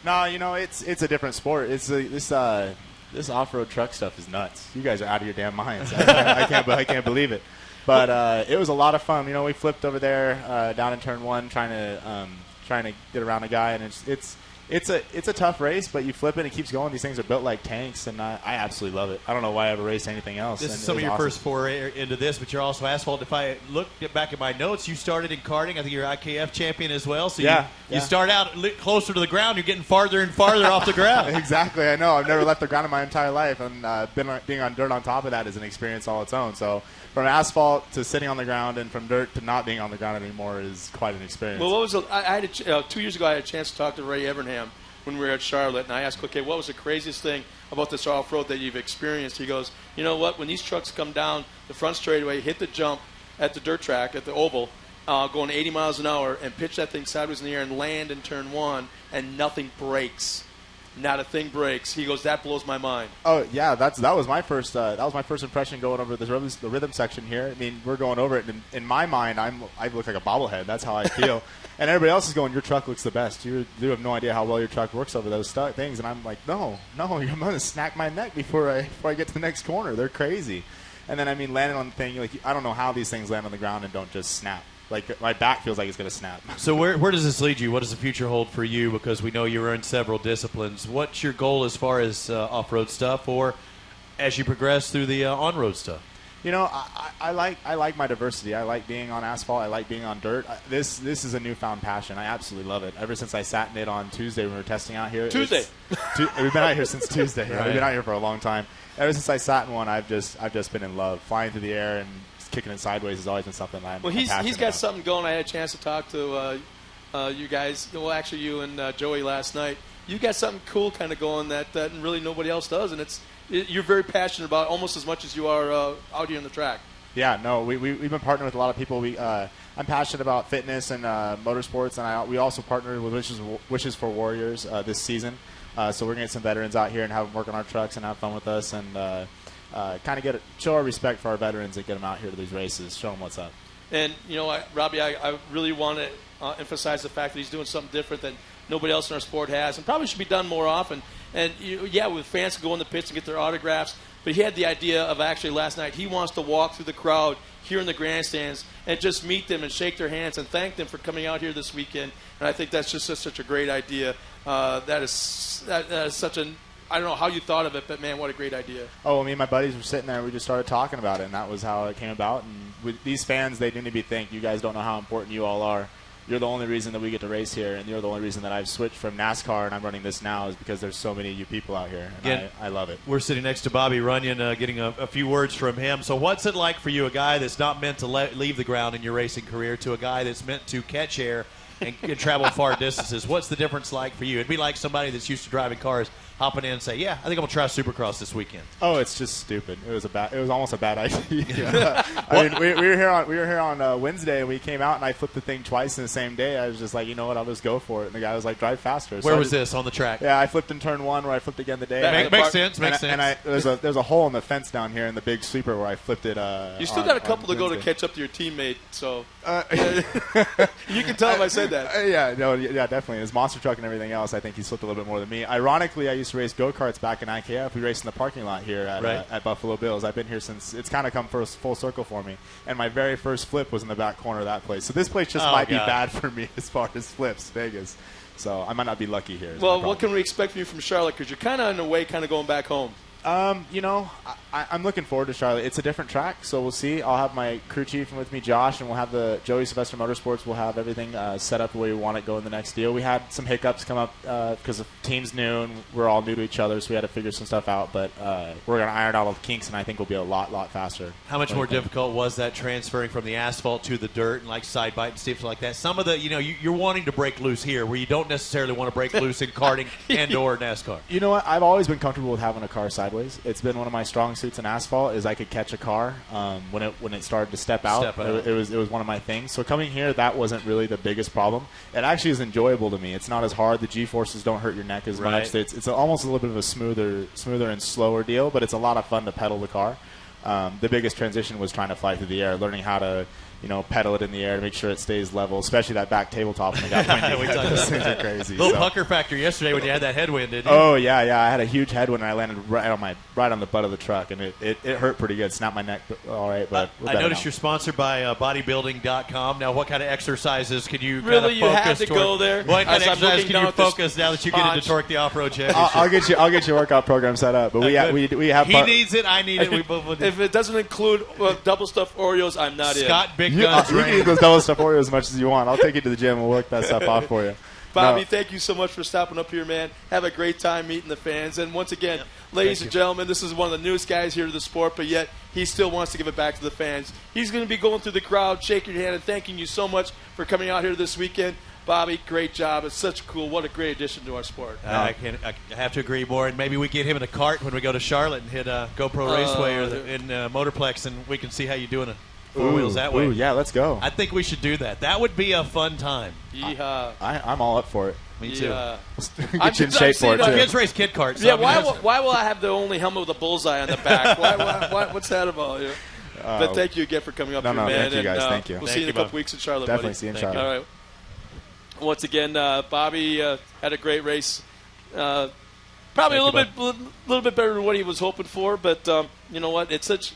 No, you know, it's a different sport. It's this off-road truck stuff is nuts. You guys are out of your damn minds. I can't believe it. But it was a lot of fun. You know, we flipped over there down in turn 1, trying to get around a guy, and it's It's a tough race, but you flip it and it keeps going. These things are built like tanks, and I absolutely love it. I don't know why I ever raced anything else. This is some of your first foray into this, but you're also asphalt. If I get back at my notes, you started in karting. I think you're IKF champion as well. So you start out closer to the ground. You're getting farther and farther off the ground. Exactly. I know. I've never left the ground in my entire life, and being on dirt on top of that is an experience all its own. So from asphalt to sitting on the ground and from dirt to not being on the ground anymore is quite an experience. Well, what was I had 2 years ago, I had a chance to talk to Ray Evernham when we were at Charlotte, and I asked, okay, what was the craziest thing about this off-road that you've experienced? He goes, you know what, when these trucks come down the front straightaway, hit the jump at the dirt track, at the oval, going 80 miles an hour, and pitch that thing sideways in the air and land in turn one, and nothing breaks. Not a thing breaks. He goes, that blows my mind. Oh yeah, that was my first impression going over the rhythm section here. I mean, we're going over it, and in my mind, I look like a bobblehead. That's how I feel. And everybody else is going, your truck looks the best. You have no idea how well your truck works over those things. And I'm like, no, you're going to snack my neck before I get to the next corner. They're crazy. And then, I mean, landing on the thing, like, I don't know how these things land on the ground and don't just snap. Like, my back feels like it's going to snap. So where does this lead you? What does the future hold for you? Because we know you're in several disciplines. What's your goal as far as off-road stuff, or as you progress through the on-road stuff? You know, I like my diversity. I like being on asphalt. I like being on dirt. This is a newfound passion. I absolutely love it. Ever since I sat in it on Tuesday when we were testing out here. Tuesday. We've been out here since Tuesday. Right. We've been out here for a long time. Ever since I sat in one, I've just been in love. Flying through the air and kicking it sideways has always been something I'm Well, he's got about. something going. I had a chance to talk to you guys. Well, actually, you and Joey last night. You got something cool kind of going that really nobody else does, and you're very passionate about it, almost as much as you are out here on the track. Yeah, no, we've been partnering with a lot of people. I'm passionate about fitness and motorsports, and we also partnered with Wishes for Warriors this season. So we're going to get some veterans out here and have them work on our trucks and have fun with us, and kind of show our respect for our veterans and get them out here to these races, show them what's up. And, you know, Robbie, I really want to emphasize the fact that he's doing something different that nobody else in our sport has, and probably should be done more often. And, with fans can go in the pits and get their autographs, but he had the idea of actually last night, he wants to walk through the crowd here in the grandstands and just meet them and shake their hands and thank them for coming out here this weekend. And I think that's just such a great idea. That is such an – I don't know how you thought of it, but, man, what a great idea. Oh, me and my buddies were sitting there, and we just started talking about it, and that was how it came about. And with these fans, they need to be thanked. You guys don't know how important you all are. You're the only reason that we get to race here, and you're the only reason that I've switched from NASCAR and I'm running this now is because there's so many of you people out here. And again, I love it. We're sitting next to Bobby Runion, getting a few words from him. So what's it like for you, a guy that's not meant to leave the ground in your racing career, to a guy that's meant to catch air and travel far distances? What's the difference like for you? It'd be like somebody that's used to driving cars hopping in and say, yeah, I think I'm going to try Supercross this weekend. Oh, it's just stupid. It was almost a bad idea. I mean, we were here on Wednesday, and we came out, and I flipped the thing twice in the same day. I was just like, you know what, I'll just go for it. And the guy was like, drive faster. Where was this, on the track? Yeah, I flipped in turn one where I flipped again the day. Makes sense. And there's a hole in the fence down here in the big sweeper where I flipped it. You still got a couple to go to catch up to your teammate, so you can tell him I said that. Yeah, definitely. His monster truck and everything else, I think he slipped a little bit more than me. Ironically, I used to race go-karts back in IKF. We raced in the parking lot here at Buffalo Bills. I've been here since it's kind of come full circle for me. And my very first flip was in the back corner of that place. So this place just might be bad for me as far as flips, Vegas. So I might not be lucky here. Well, what can we expect from you from Charlotte? Because you're kind of in a way kind of going back home. I'm looking forward to Charlotte. It's a different track, so we'll see. I'll have my crew chief with me, Josh, and we'll have the Joey Sylvester Motorsports. We'll have everything set up the way we want it going the next deal. We had some hiccups come up because the team's new and we're all new to each other, so we had to figure some stuff out. But we're going to iron out all the kinks, and I think we'll be a lot faster. How much more difficult was that transferring from the asphalt to the dirt and like side bite and stuff like that? Some of the, you're wanting to break loose here where you don't necessarily want to break loose in karting and or NASCAR. You know what? I've always been comfortable with having a car sideways. It's been one of my strong suits in asphalt is I could catch a car when it started to step out. It was one of my things. So coming here, that wasn't really the biggest problem. It actually is enjoyable to me. It's not as hard. The G-forces don't hurt your neck as much. It's almost a little bit of a smoother and slower deal, but it's a lot of fun to pedal the car. The biggest transition was trying to fly through the air, learning how to pedal it in the air to make sure it stays level, especially that back tabletop when it got windy. Those things are crazy. Little pucker factor yesterday when you had that headwind, didn't you? Oh, yeah. I had a huge headwind, and I landed right on the butt of the truck, and it hurt pretty good. Snapped my neck all right, but I noticed you're sponsored by bodybuilding.com. Now, what kind of exercises can you really kind of focus have to go there? What kind of exercises can you focus now that you get into TORC the Off-Road Championship? I'll get your workout program set up, but we have he needs it, I need it. We both would. If it doesn't include double stuffed Oreos, I'm not Scott in. Big Guns. You can eat those double stuffed Oreos as much as you want. I'll take you to the gym and we'll work that stuff off for you. Bobby, thank you so much for stopping up here, man. Have a great time meeting the fans. And once again, ladies and gentlemen, this is one of the newest guys here to the sport, but yet he still wants to give it back to the fans. He's going to be going through the crowd, shaking your hand, and thanking you so much for coming out here this weekend. Bobby, great job. It's such cool. What a great addition to our sport. I have to agree more. And maybe we get him in a cart when we go to Charlotte and hit GoPro Raceway or in Motorplex, and we can see how you're doing it. Four wheels that way. Ooh, yeah, let's go. I think we should do that. That would be a fun time. Yeehaw. I'm all up for it. Me too. Get you in shape for it, too. Kids race kid carts. Yeah, why will I have the only helmet with a bullseye on the back? What's that about? Yeah. But thank you again for coming up here, man. Thank you, guys. Thank you. We'll see you in a couple weeks in Charlotte, Definitely buddy. see you in Charlotte. All right. Once again, Bobby had a great race. Probably a little bit better than what he was hoping for, but you know what? It's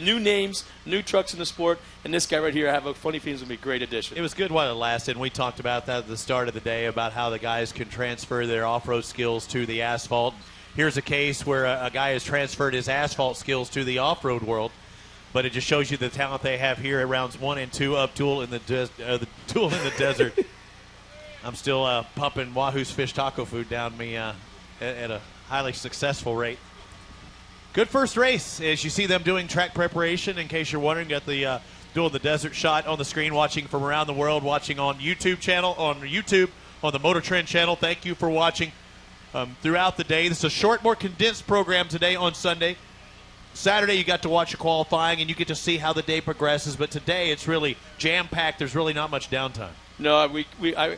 new names, new trucks in the sport, and this guy right here, I have a funny feeling is going to be a great addition. It was good while it lasted, and we talked about that at the start of the day about how the guys can transfer their off-road skills to the asphalt. Here's a case where a guy has transferred his asphalt skills to the off-road world, but it just shows you the talent they have here at rounds 1 and 2 of Duel in the Desert. I'm still pumping Wahoo's fish taco food down me at a highly successful rate. Good first race. As you see them doing track preparation, in case you're wondering, got the Duel in the Desert shot on the screen, watching from around the world, watching on YouTube, on the Motortrend channel. Thank you for watching throughout the day. This is a short, more condensed program today on Sunday. Saturday, you got to watch the qualifying, and you get to see how the day progresses. But today, it's really jam-packed. There's really not much downtime. No,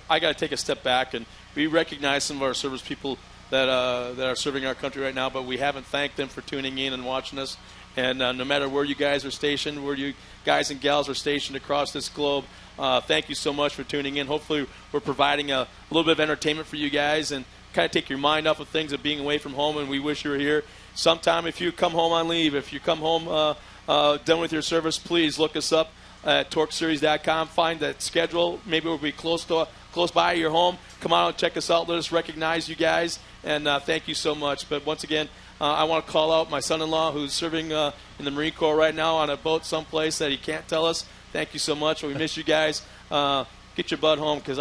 I got to take a step back, and we recognize some of our service people that are serving our country right now, but we haven't thanked them for tuning in and watching us. And no matter where you guys are stationed, where you guys and gals are stationed across this globe, thank you so much for tuning in. Hopefully we're providing a little bit of entertainment for you guys and kind of take your mind off of things of being away from home, and we wish you were here. Sometime if you come home on leave, if you come home done with your service, please look us up at TORCseries.com. Find that schedule. Maybe we'll be close by your home. Come out and check us out. Let us recognize you guys, and thank you so much. But once again, I want to call out my son-in-law who's serving in the Marine Corps right now on a boat someplace that he can't tell us. Thank you so much. We miss you guys. Get your butt home, because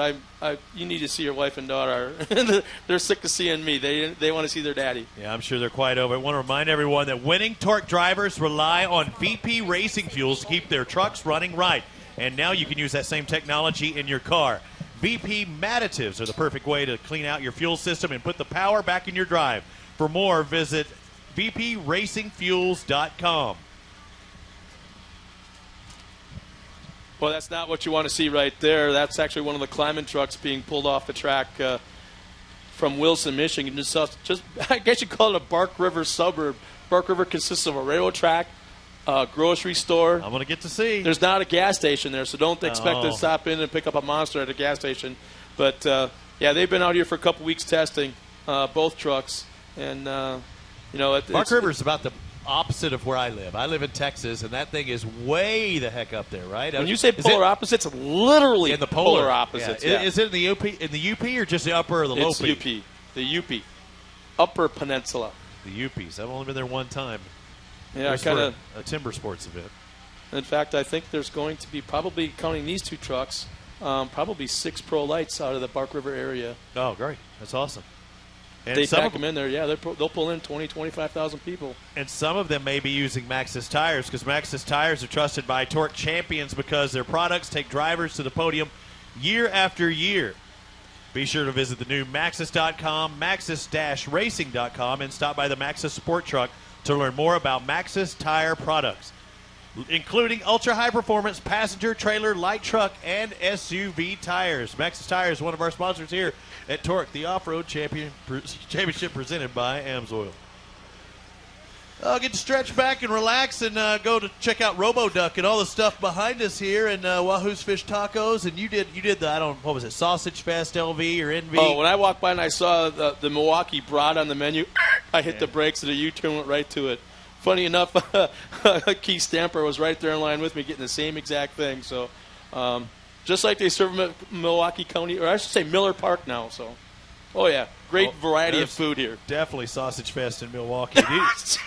you need to see your wife and daughter. They're sick of seeing me. They want to see their daddy. Yeah, I'm sure they're quite over. I want to remind everyone that winning TORC drivers rely on VP Racing Fuels to keep their trucks running right. And now you can use that same technology in your car. VP Madditives are the perfect way to clean out your fuel system and put the power back in your drive. For more, visit vpracingfuels.com. Well, that's not what you want to see right there. That's actually one of the climbing trucks being pulled off the track from Wilson, Michigan. Just I guess you call it a Bark River suburb. Bark River consists of a railroad track, a grocery store. I'm going to get to see. There's not a gas station there, so don't expect to stop in and pick up a Monster at a gas station. But, yeah, they've been out here for a couple weeks testing both trucks. And, Bark River is about the opposite of where I live. I live in Texas, and that thing is way the heck up there, right? When you say polar opposites, literally in the polar opposites. Yeah. Is it in the UP or just the upper or the low P? It's UP. The UP. Upper Peninsula. The UPs. I've only been there one time. Yeah, kind of a timber sports event. In fact, I think there's going to be, probably counting these two trucks, probably 6 pro lights out of the Bark River area. Oh, great. That's awesome. And they pack them in there, yeah. They'll pull in 20, 25,000 people. And some of them may be using Maxxis tires, because Maxxis tires are trusted by TORC champions because their products take drivers to the podium year after year. Be sure to visit the new Maxxis.com, Maxxis-Racing.com, and stop by the Maxxis support truck to learn more about Maxxis tire products, including ultra-high performance passenger, trailer, light truck, and SUV tires. Maxxis Tires is one of our sponsors here at TORC, the Off-Road Championship presented by AMSOIL. Get to stretch back and relax and go to check out RoboDuck and all the stuff behind us here and Wahoo's Fish Tacos. And you did the, what was it, Sausage Fest LV or NV? Oh, when I walked by and I saw the Milwaukee Broad on the menu, I hit the brakes and the U-turn went right to it. Funny enough, Keith Stamper was right there in line with me getting the same exact thing. So just like they serve them at Milwaukee County, or I should say Miller Park now. So, oh, yeah. Great variety of food here. Definitely Sausage Fest in Milwaukee.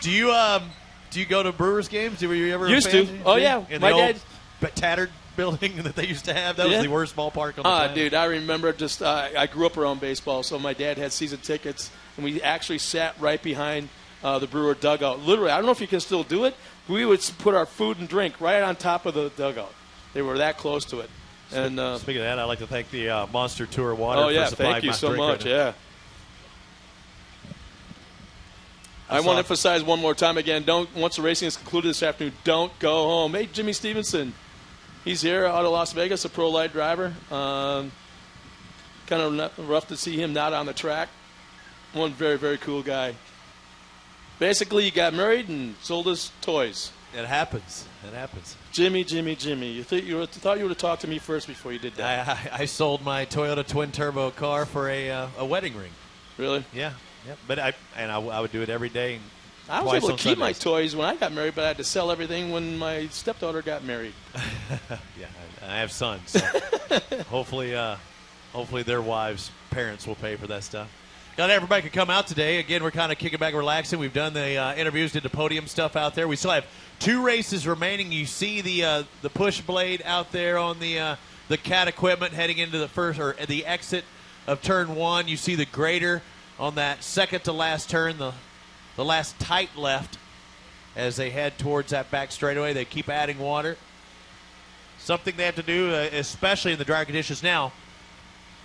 Do you go to Brewers games? Were you ever used a fan? to? Oh yeah, in my the dad. Old tattered building that they used to have. That was the worst ballpark on the planet. Dude, I remember just I grew up around baseball, so my dad had season tickets, and we actually sat right behind the Brewer dugout. Literally, I don't know if you can still do it. We would put our food and drink right on top of the dugout. They were that close to it. And speaking of that, I'd like to thank the Monster Tour Water. Oh yeah, for supplying thank you my so drink much. right now. Yeah. I want to emphasize one more time again, once the racing is concluded this afternoon, don't go home. Hey, Jimmy Stevenson, he's here out of Las Vegas, a pro light driver. Kind of rough to see him not on the track. One very, very cool guy. Basically, he got married and sold his toys. It happens. It happens. Jimmy. You thought you would have talked to me first before you did that. I sold my Toyota twin turbo car for a wedding ring. Really? Yeah. Yeah, but I would do it every day. I was able to keep my toys when I got married, but I had to sell everything when my stepdaughter got married. Yeah, I have sons. So hopefully their wives' parents will pay for that stuff. Not everybody could come out today. Again, we're kind of kicking back and relaxing. We've done the interviews, did the podium stuff out there. We still have 2 races remaining. You see the push blade out there on the cat equipment heading into the first or the exit of turn 1. You see the grader on that second to last turn, the last tight left as they head towards that back straightaway. They keep adding water. Something they have to do, especially in the dry conditions now.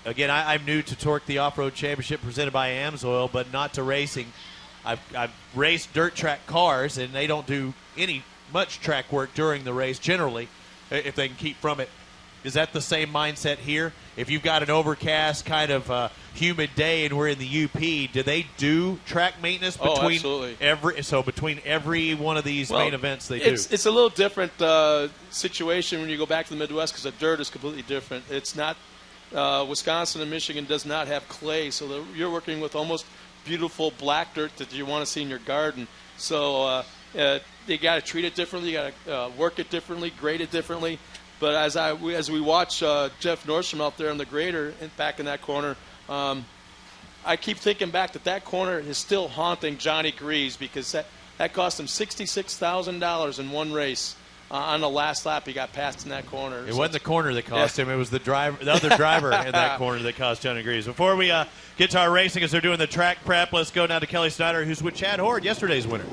Again, I'm new to TORC, the Off-Road Championship presented by AMSOIL, but not to racing. I've raced dirt track cars, and they don't do much track work during the race generally, if they can keep from it. Is that the same mindset here? If you've got an overcast kind of humid day and we're in the UP, do they do track maintenance between every one of these main events they do? It's a little different situation when you go back to the Midwest because the dirt is completely different. It's not Wisconsin and Michigan does not have clay, so you're working with almost beautiful black dirt that you want to see in your garden. So you got to treat it differently, you got to work it differently, grade it differently. But as we watch Jeff Nordstrom out there on the grader back in that corner, I keep thinking back that corner is still haunting Johnny Greaves because that cost him $66,000 in one race. On the last lap, he got passed in that corner. It wasn't the corner that cost him. It was the other driver in that corner that cost Johnny Greaves. Before we get to our racing, as they're doing the track prep, let's go down to Kelly Snyder, who's with Chad Horde, yesterday's winner.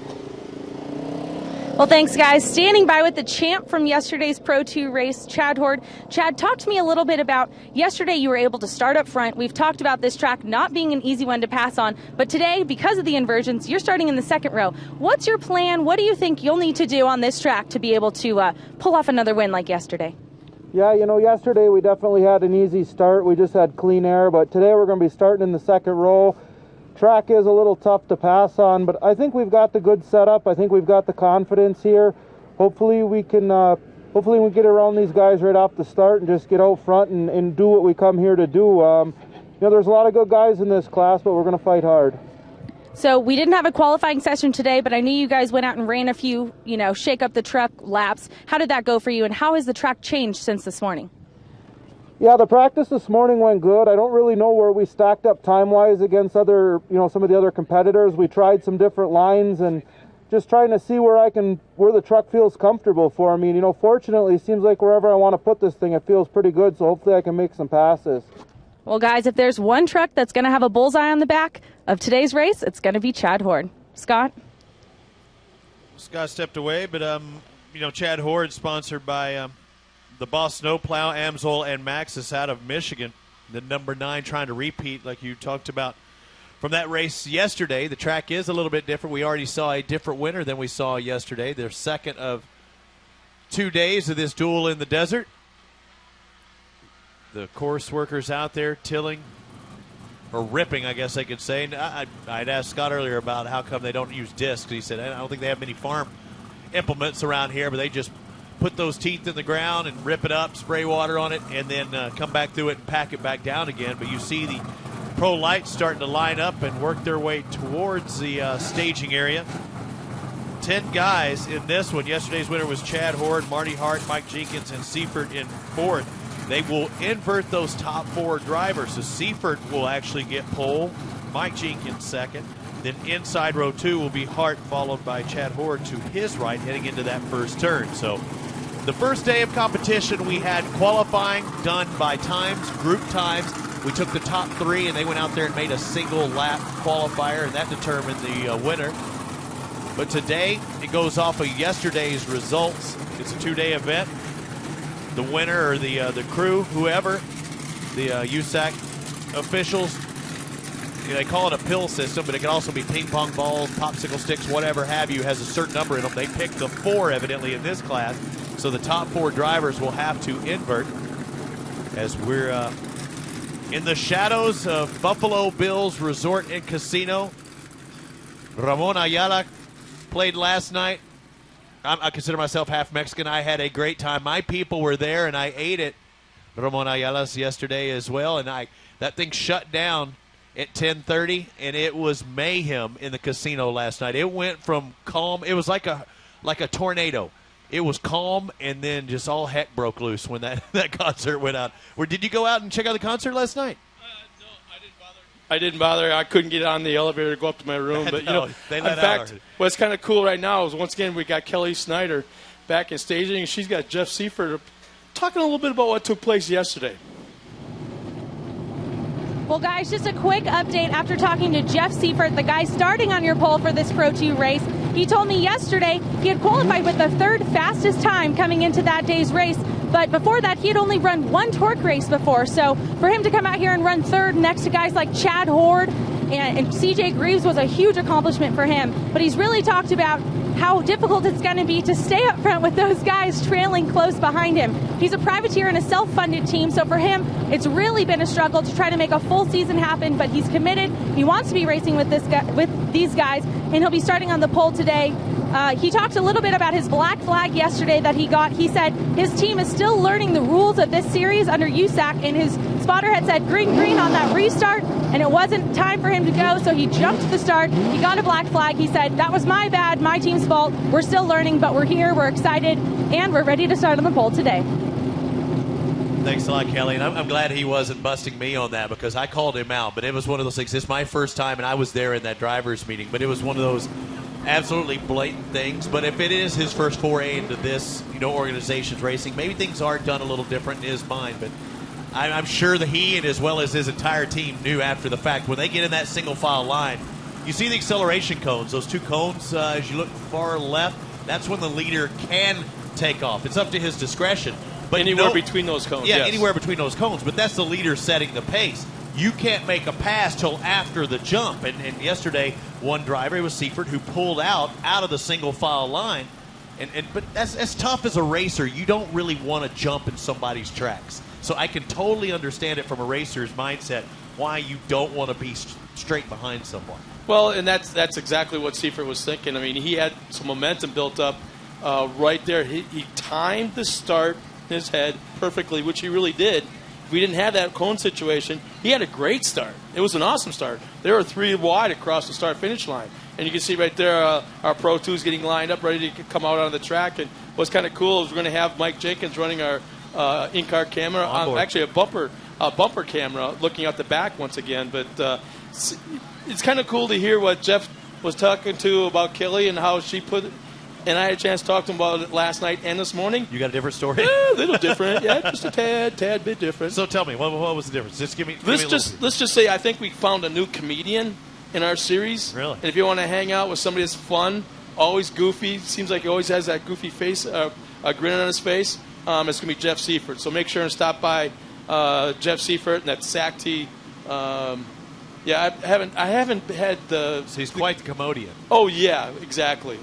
Well, thanks, guys. Standing by with the champ from yesterday's Pro 2 race, Chad Horde. Chad, talk to me a little bit about yesterday you were able to start up front. We've talked about this track not being an easy one to pass on, but today, because of the inversions, you're starting in the second row. What's your plan? What do you think you'll need to do on this track to be able to pull off another win like yesterday? Yeah, yesterday we definitely had an easy start. We just had clean air, but today we're going to be starting in the second row. Track is a little tough to pass on, but I think we've got the good setup. I think we've got the confidence here. Hopefully we can get around these guys right off the start and just get out front and do what we come here to do. There's a lot of good guys in this class, but we're going to fight hard. So we didn't have a qualifying session today, but I knew you guys went out and ran a few, shake up the truck laps. How did that go for you, and how has the track changed since this morning? Yeah, the practice this morning went good. I don't really know where we stacked up time-wise against some of the other competitors. We tried some different lines and just trying to see where the truck feels comfortable for me. Fortunately, it seems like wherever I want to put this thing, it feels pretty good, so hopefully I can make some passes. Well, guys, if there's one truck that's going to have a bullseye on the back of today's race, it's going to be Chad Horde. Scott? Scott stepped away, but, Chad Horde, sponsored by the Boss Snowplow, AMSOIL, and Maxxis out of Michigan. The number 9 trying to repeat, like you talked about from that race yesterday. The track is a little bit different. We already saw a different winner than we saw yesterday. Their second of 2 days of this duel in the desert. The course workers out there tilling or ripping, I guess I could say. And I'd asked Scott earlier about how come they don't use discs. He said, I don't think they have many farm implements around here, but they just put those teeth in the ground and rip it up, spray water on it, and then come back through it and pack it back down again. But you see the pro lights starting to line up and work their way towards the staging area. 10 guys in this one. Yesterday's winner was Chad Horde, Marty Hart, Mike Jenkins, and Seifert in fourth. They will invert those top 4 drivers. So Seifert will actually get pole, Mike Jenkins second. Then inside row 2 will be Hart, followed by Chad Horde to his right, heading into that first turn. So the first day of competition, we had qualifying done by times, group times. We took the top 3, and they went out there and made a single lap qualifier, and that determined the winner. But today, it goes off of yesterday's results. It's a 2-day event. The winner, or the crew, whoever, the USAC officials, they call it a pill system, but it can also be ping pong balls, popsicle sticks, whatever have you, has a certain number in them. They picked the 4, evidently, in this class. So the top 4 drivers will have to invert as we're in the shadows of Buffalo Bills Resort and Casino. Ramon Ayala played last night. I consider myself half Mexican. I had a great time. My people were there, and I ate at Ramon Ayala's yesterday as well. And that thing shut down at 10:30, and it was mayhem in the casino last night. It went from calm. It was like a tornado. It was calm, and then just all heck broke loose when that concert went out. Did you go out and check out the concert last night? No, I didn't bother. I couldn't get on the elevator to go up to my room. But they let in fact, what's kind of cool right now is once again we got Kelly Snyder back in staging, and she's got Jeff Seifert talking a little bit about what took place yesterday. Well, guys, just a quick update after talking to Jeff Seifert, the guy starting on your pole for this Pro 2 race. He told me yesterday he had qualified with the 3rd fastest time coming into that day's race. But before that, he had only run 1 TORC race before. So for him to come out here and run 3rd next to guys like Chad Horde and CJ Greaves was a huge accomplishment for him. But he's really talked about how difficult it's going to be to stay up front with those guys trailing close behind him. He's a privateer in a self-funded team, so for him, it's really been a struggle to try to make a full season happen, but he's committed. He wants to be racing with these guys, and he'll be starting on the pole today. He talked a little bit about his black flag yesterday that he got. He said his team is still learning the rules of this series under USAC, and his spotter had said green, green on that restart, and it wasn't time for him to go, so he jumped to the start. He got a black flag. He said, that was my bad, my team's fault. We're still learning, but we're here, we're excited, and we're ready to start on the pole today. Thanks a lot, Kelly. And I'm glad he wasn't busting me on that because I called him out. But it was one of those things. It's my first time, and I was there in that driver's meeting. But it was one of those absolutely blatant things. But if it is his first foray into this, organization's racing, maybe things are done a little different in his mind. But I'm sure that he, and as well as his entire team, knew after the fact when they get in that single file line. You see the acceleration cones, those 2 cones as you look far left. That's when the leader can take off. It's up to his discretion. But anywhere between those cones. Yeah, yes. Anywhere between those cones. But that's the leader setting the pace. You can't make a pass till after the jump. And yesterday, one driver, it was Seifert, who pulled out of the single file line. But that's tough as a racer. You don't really want to jump in somebody's tracks. So I can totally understand it from a racer's mindset why you don't want to be straight behind someone. Well, and that's exactly what Seifert was thinking. I mean, he had some momentum built up right there. He timed the start in his head perfectly, which he really did. If we didn't have that cone situation, he had a great start. It was an awesome start. There were 3 wide across the start-finish line. And you can see right there our Pro 2s getting lined up, ready to come out on the track. And what's kind of cool is we're going to have Mike Jenkins running our in-car camera, actually a bumper camera, looking out the back once again. But it's kind of cool to hear what Jeff was talking to about Kelly and how she put it. And I had a chance to talk to him about it last night and this morning. You got a different story? Yeah, a little different. Yeah, just a tad bit different. So tell me, what was the difference? Just give me. Let's just say I think we found a new comedian in our series. Really? And if you want to hang out with somebody that's fun, always goofy, seems like he always has that goofy face, a grin on his face, it's going to be Jeff Seifert. So make sure and stop by Jeff Seifert and that SAC tee. Yeah, I haven't had the. So he's quite the commodian. Oh yeah, exactly.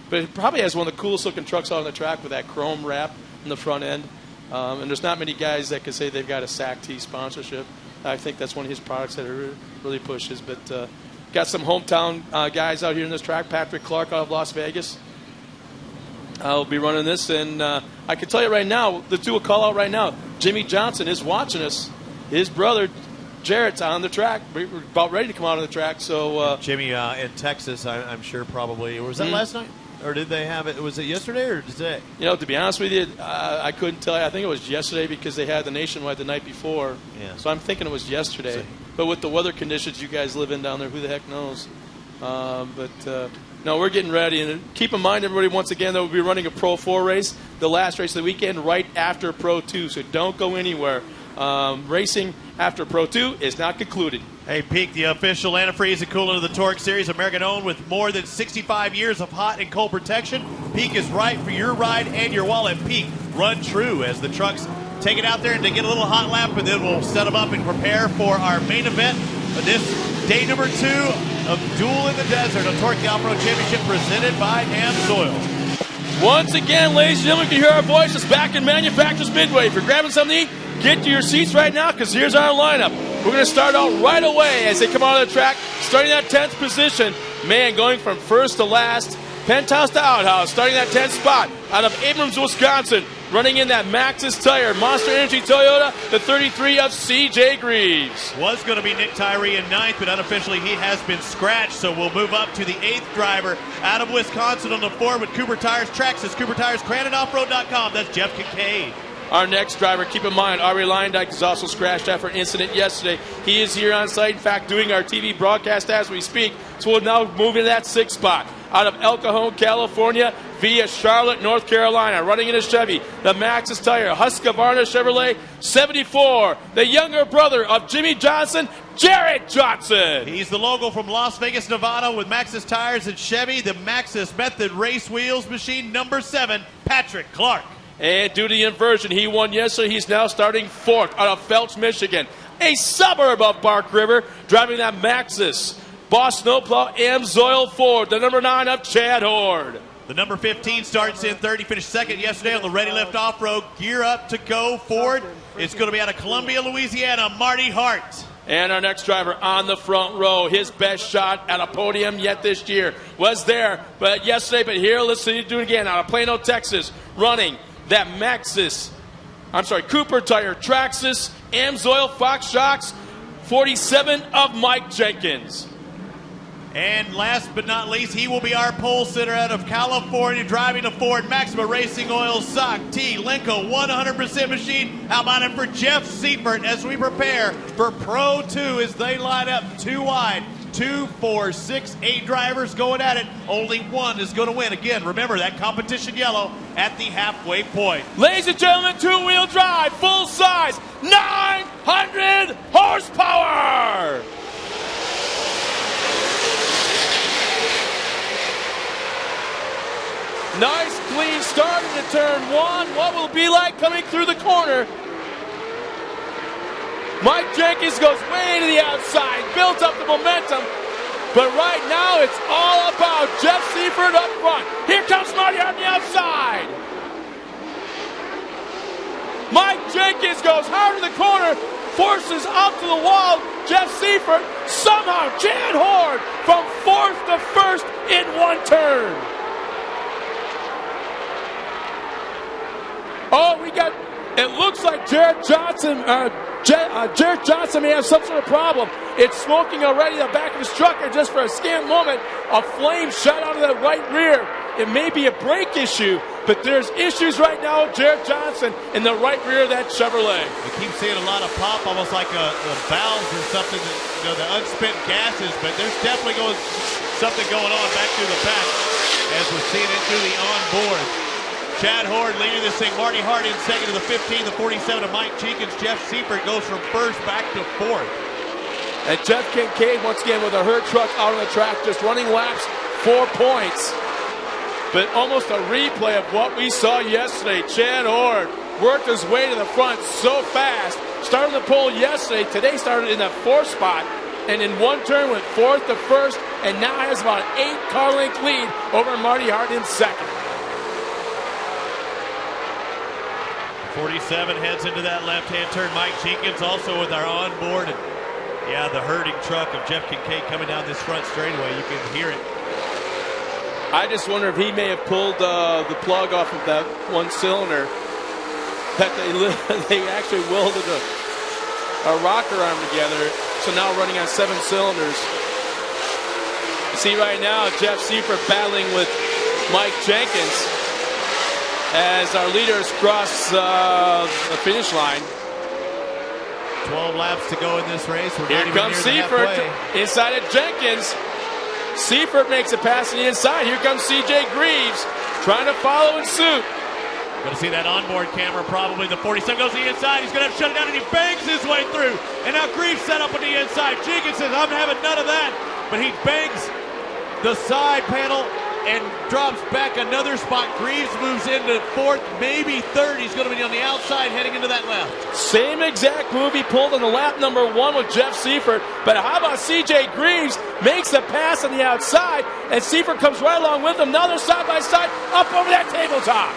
But he probably has one of the coolest looking trucks out on the track with that chrome wrap in the front end. And there's not many guys that can say they've got a SAC T sponsorship. I think that's one of his products that he really pushes. But got some hometown guys out here in this track. Patrick Clark out of Las Vegas. I'll be running this, and I can tell you right now, let's do a call out right now. Jimmy Johnson is watching us. His brother Jarrett's on the track. We're about ready to come out on the track. So Jimmy in Texas, I'm sure probably. Was that last night? Or did they have it? Was it yesterday or today? You know, to be honest with you, I couldn't tell you. I think it was yesterday because they had the Nationwide the night before. Yeah. So I'm thinking it was yesterday. But with the weather conditions you guys live in down there, who the heck knows? No, we're getting ready. And keep in mind, everybody, once again, that we'll be running a Pro 4 race, the last race of the weekend, right after Pro 2. So don't go anywhere. Racing after Pro 2 is not concluded. Hey, Peak, the official antifreeze and coolant of the TORC series, American-owned with more than 65 years of hot and cold protection. Peak is right for your ride and your wallet. Peak, run true as the trucks take it out there and they get a little hot lap, and then we'll set them up and prepare for our main event. This day number 2 of Duel in the Desert, a TORC Off-Road Championship presented by AMSOIL. Once again, ladies and gentlemen, you can hear our voices back in Manufacturers Midway. If you're grabbing something to eat, get to your seats right now because here's our lineup. We're going to start out right away as they come out of the track, starting that 10th position. Man, going from first to last, penthouse to outhouse, starting that 10th spot out of Abrams, Wisconsin, running in that Maxxis tire, Monster Energy Toyota, the 33 of C.J. Greaves. Was going to be Nick Tyree in 9th, but unofficially he has been scratched, so we'll move up to the 8th driver out of Wisconsin on the 4 with Cooper Tires Traxxas, Cooper Tires, CrandonOffroad.com. That's Jeff Kincaid. Our next driver, keep in mind, Ari Leindyke is also scratched after an incident yesterday. He is here on site, in fact, doing our TV broadcast as we speak. So we'll now move into that 6th spot. Out of El Cajon, California, via Charlotte, North Carolina, running in a Chevy, the Maxxis tire, Husqvarna Chevrolet 74, the younger brother of Jimmy Johnson, Jarrett Johnson. He's the logo from Las Vegas, Nevada with Maxxis tires and Chevy, the Maxxis Method Race Wheels machine number 7, Patrick Clark. And due to the inversion, he won yesterday. He's now starting 4th out of Felch, Michigan, a suburb of Bark River, driving that Maxxis Boss Snowplow AMSOIL Ford, the number 9 of Chad Horde. The number 15 starts in 30, finished 2nd yesterday on the Ready Lift Off-Road. Gear up to go Ford. It's going to be out of Columbia, Louisiana, Marty Hart. And our next driver on the front row, his best shot at a podium yet this year was there, but yesterday, but here, let's see him do it again, out of Plano, Texas, running that Cooper Tire Traxxas AMSOIL Fox Shocks 47 of Mike Jenkins. And last but not least, he will be our pole sitter out of California, driving a Ford Maxima Racing Oil Sock T Lenco 100% machine. How about it for Jeff Seifert as we prepare for Pro 2 as they line up 2 wide. 2, 4, 6, 8 drivers going at it. Only one is going to win. Again, remember that competition yellow at the halfway point. Ladies and gentlemen, 2-wheel drive, full size, 900 horsepower. Nice clean start into turn 1. What will it be like coming through the corner? Mike Jenkins goes way to the outside, builds up the momentum, but right now it's all about Jeff Seifert up front. Here comes Marty on the outside. Mike Jenkins goes hard to the corner, forces up to the wall. Jeff Seifert, somehow Chad Horde from 4th to 1st in 1 turn. Oh, it looks like Jarrett Johnson may have some sort of problem. It's smoking already the back of his truck, and just for a scant moment, a flame shot out of the right rear. It may be a brake issue, but there's issues right now with Jarrett Johnson in the right rear of that Chevrolet. We keep seeing a lot of pop, almost like a valves or something, the unspent gases, but there's definitely something going on back through the pack as we're seeing it through the onboard. Chad Horde leading this thing. Marty Hart in 2nd to the 15, the 47 of Mike Jenkins. Jeff Seifert goes from 1st back to 4th. And Jeff Kincaid, once again, with a hurt truck out on the track, just running laps, 4 points. But almost a replay of what we saw yesterday. Chad Horde worked his way to the front so fast. Started the pole yesterday. Today started in the 4th spot. And in 1 turn went 4th to 1st. And now has about an 8-car length lead over Marty Hart in 2nd. 47 heads into that left-hand turn. Mike Jenkins also with our onboard. And yeah, the herding truck of Jeff Kincaid coming down this front straightaway. You can hear it. I just wonder if he may have pulled the plug off of that one cylinder. That they actually welded a rocker arm together. So now running on 7 cylinders. You see right now Jeff Seifert battling with Mike Jenkins as our leaders cross the finish line. 12 laps to go in this race. We're Here not even comes near the Seifert halfway. inside of Jenkins. Seifert makes a pass on the inside. Here comes C.J. Greaves trying to follow in suit. Going to see that onboard camera probably. The 47 goes to the inside. He's going to have to shut it down, and he bangs his way through. And now Greaves set up on the inside. Jenkins says, I'm having none of that. But he bangs the side panel and drops back another spot. Greaves moves into 4th, maybe 3rd. He's going to be on the outside heading into that left. Same exact move he pulled on the lap number 1 with Jeff Seifert. But how about C.J. Greaves makes a pass on the outside, and Seifert comes right along with him. Now they're side by side up over that tabletop.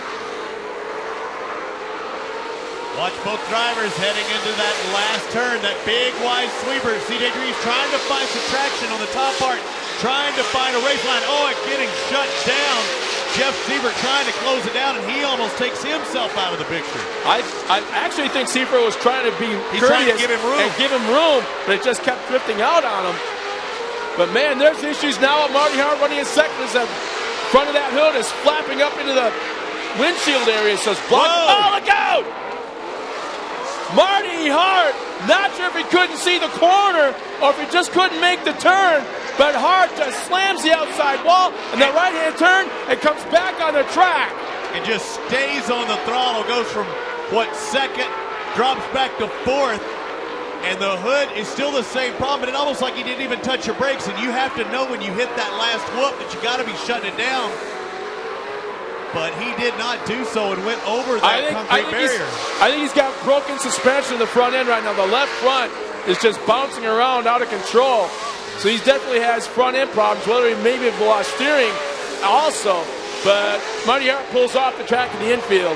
Watch both drivers heading into that last turn, that big wide sweeper. C.J. Greaves trying to find some traction on the top part, trying to find a race line. Oh, it's getting shut down. Jeff Seifert trying to close it down, and he almost takes himself out of the picture. I actually think Seifert was trying to be He's courteous trying to give him room. but it just kept drifting out on him. But man, there's issues now with Marty Hart running in second as the front of that hood is flapping up into the windshield area, so it's blocked. Oh, look out! Marty Hart, not sure if he couldn't see the corner or if he just couldn't make the turn, but Hart just slams the outside wall and the right-hand turn and comes back on the track. And just stays on the throttle, goes from, second, drops back to 4th, and the hood is still the same problem, but it's almost like he didn't even touch your brakes, and you have to know when you hit that last whoop that you got to be shutting it down. But he did not do so and went over that concrete barrier. I think he's got broken suspension in the front end right now. The left front is just bouncing around out of control. So he definitely has front end problems, whether he maybe have lost steering also. But Marty Hart pulls off the track in the infield.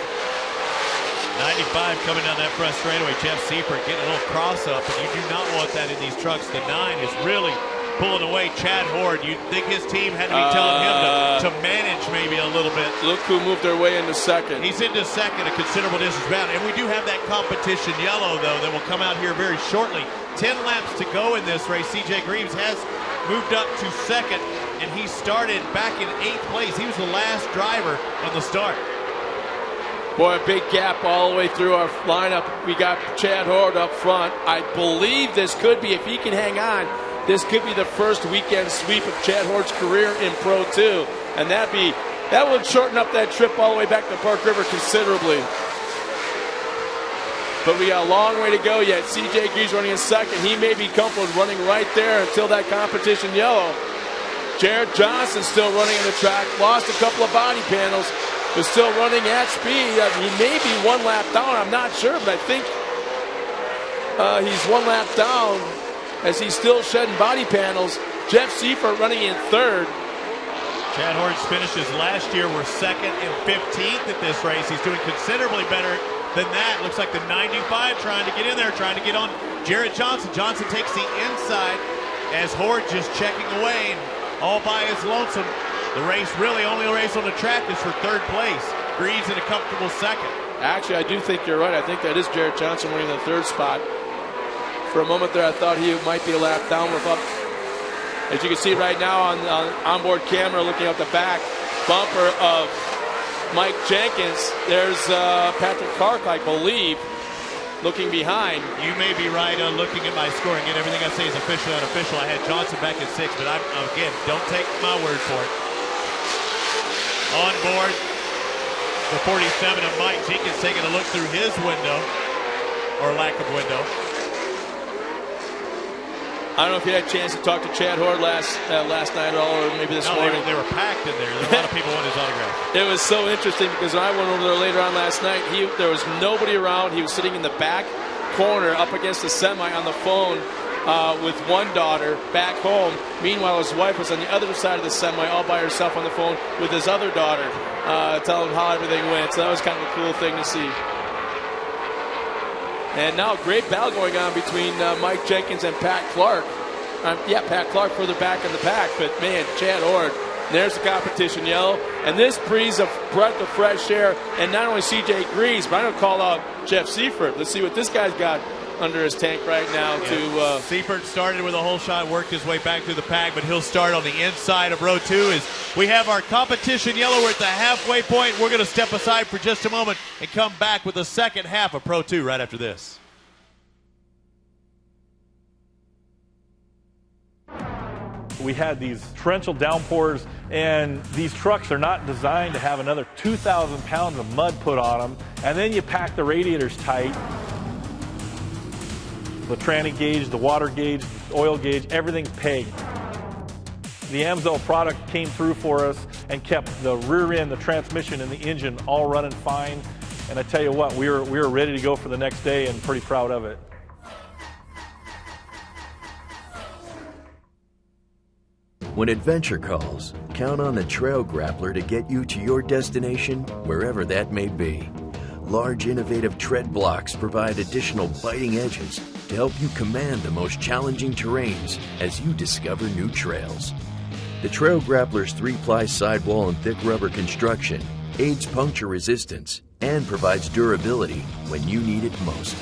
95 coming down that front straightaway. Jeff Seifert getting a little cross up, and you do not want that in these trucks. The 9 is really pulling away Chad Hord. You'd think his team had to be telling him to manage maybe a little bit. Look who moved their way into second. He's into second, a considerable distance back. And we do have that competition yellow, though, that will come out here very shortly. 10 laps to go in this race. C.J. Greaves has moved up to second, and he started back in 8th place. He was the last driver on the start. Boy, a big gap all the way through our lineup. We got Chad Hord up front. I believe this could be, if he can hang on, this could be the first weekend sweep of Chad Hord's career in Pro 2. And that would shorten up that trip all the way back to Park River considerably. But we got a long way to go yet. C.J. Greaves running in second. He may be comfortable running right there until that competition yellow. Jared Johnson still running on the track. Lost a couple of body panels, but still running at speed. He may be 1 lap down. I'm not sure, but I think he's 1 lap down as he's still shedding body panels. Jeff Seifert running in 3rd. Chad Hord's finishes last year were 2nd and 15th at this race. He's doing considerably better than that. Looks like the 95 trying to get in there, trying to get on Jared Johnson. Johnson takes the inside as Hord just checking away and all by his lonesome. The race, really only race on the track, is for 3rd place. Greaves in a comfortable 2nd. Actually, I do think you're right. I think that is Jared Johnson winning the 3rd spot. For a moment there, I thought he might be a lap down with up. As you can see right now on onboard camera, looking at the back bumper of Mike Jenkins, there's Patrick Clark, I believe, looking behind. You may be right on looking at my scoring, and everything I say is officially unofficial. I had Johnson back at 6th, but again, don't take my word for it. On board, the 47 of Mike Jenkins taking a look through his window, or lack of window. I don't know if you had a chance to talk to Chad Hord last night at all, or maybe this morning. They were packed in there. There were a lot of people wanting his autograph. It was so interesting because when I went over there later on last night, there was nobody around. He was sitting in the back corner up against the semi on the phone with one daughter back home. Meanwhile, his wife was on the other side of the semi all by herself on the phone with his other daughter, telling him how everything went. So that was kind of a cool thing to see. And now a great battle going on between Mike Jenkins and Pat Clark. Pat Clark further back in the pack, but man, Chad Horde, there's the competition yellow. And this breathes a breath of fresh air, and not only CJ Greaves, but I'm going to call out Jeff Seifert. Let's see what this guy's got under his tank right now. Seifert started with a whole shot, worked his way back through the pack, but he'll start on the inside of row 2 as we have our competition yellow. We're at the halfway point. We're going to step aside for just a moment and come back with the second half of Pro 2 right after this. We had these torrential downpours, and these trucks are not designed to have another 2,000 pounds of mud put on them. And then you pack the radiators tight. The tranny gauge, the water gauge, the oil gauge, everything's pegged. The Amsoil product came through for us and kept the rear end, the transmission, and the engine all running fine. And I tell you what, we were ready to go for the next day and pretty proud of it. When adventure calls, count on the Trail Grappler to get you to your destination, wherever that may be. Large, innovative tread blocks provide additional biting edges to help you command the most challenging terrains as you discover new trails. The Trail Grappler's 3-ply sidewall and thick rubber construction aids puncture resistance and provides durability when you need it most.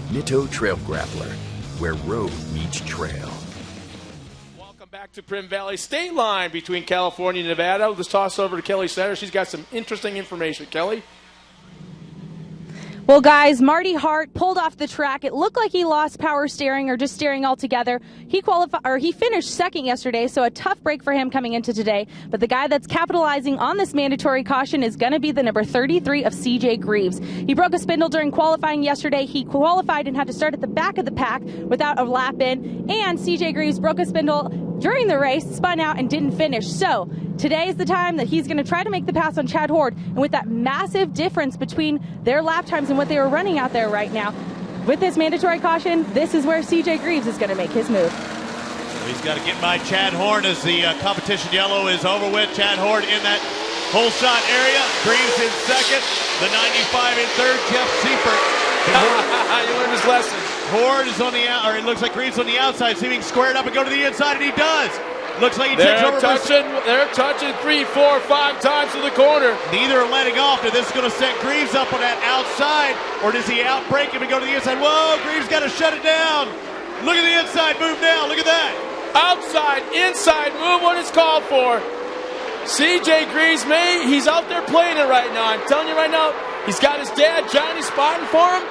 Nitto Trail Grappler, where road meets trail. Back to Primm Valley State Line between California and Nevada. Let's toss over to Kelly Center. She's got some interesting information. Kelly? Well, guys, Marty Hart pulled off the track. It looked like he lost power steering or just steering altogether. He finished second yesterday, so a tough break for him coming into today. But the guy that's capitalizing on this mandatory caution is going to be the number 33 of CJ Greaves. He broke a spindle during qualifying yesterday. He qualified and had to start at the back of the pack without a lap in. And CJ Greaves broke a spindle during the race, spun out, and didn't finish. So today is the time that he's going to try to make the pass on Chad Horde. And with that massive difference between their lap times and what they were running out there right now, with this mandatory caution, this is where CJ Greaves is going to make his move. He's got to get by Chad Horde as the competition yellow is over with. Chad Horde in that whole shot area. Greaves in second. The 95 in third. Jeff Seifert. You learned his lesson. Horde is on the out, or it looks like Greaves on the outside, seeming squared up and go to the inside, and he does. Looks like he takes over. They're touching 3, 4, 5 times to the corner. Neither are letting off. Now this is going to set Greaves up on that outside, or does he outbreak him and go to the inside? Whoa, Greaves got to shut it down. Look at the inside move now. Look at that. Outside, inside move, what it's called for. CJ Greaves, he's out there playing it right now. I'm telling you right now, he's got his dad, Johnny, spotting for him.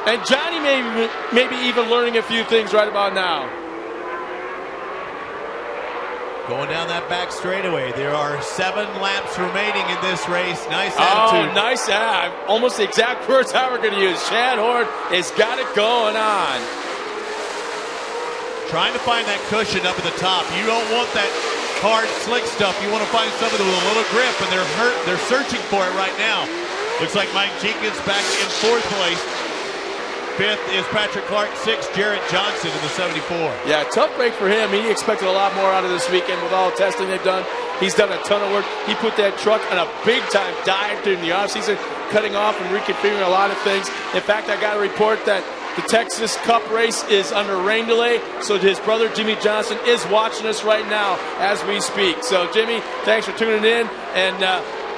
And Johnny maybe even learning a few things right about now. Going down that back straightaway. There are 7 laps remaining in this race. Nice attitude. Oh, nice. Almost the exact words I were going to use. Chad Horde has got it going on. Trying to find that cushion up at the top. You don't want that hard, slick stuff. You want to find something with a little grip, and they're searching for it right now. Looks like Mike Jenkins back in 4th place. 5th is Patrick Clark. 6th, Jarrett Johnson in the 74. Yeah, tough break for him. He expected a lot more out of this weekend with all the testing they've done. He's done a ton of work. He put that truck on a big-time dive during the offseason, cutting off and reconfiguring a lot of things. In fact, I got a report that the Texas Cup race is under rain delay, so his brother Jimmy Johnson is watching us right now as we speak. So, Jimmy, thanks for tuning in, and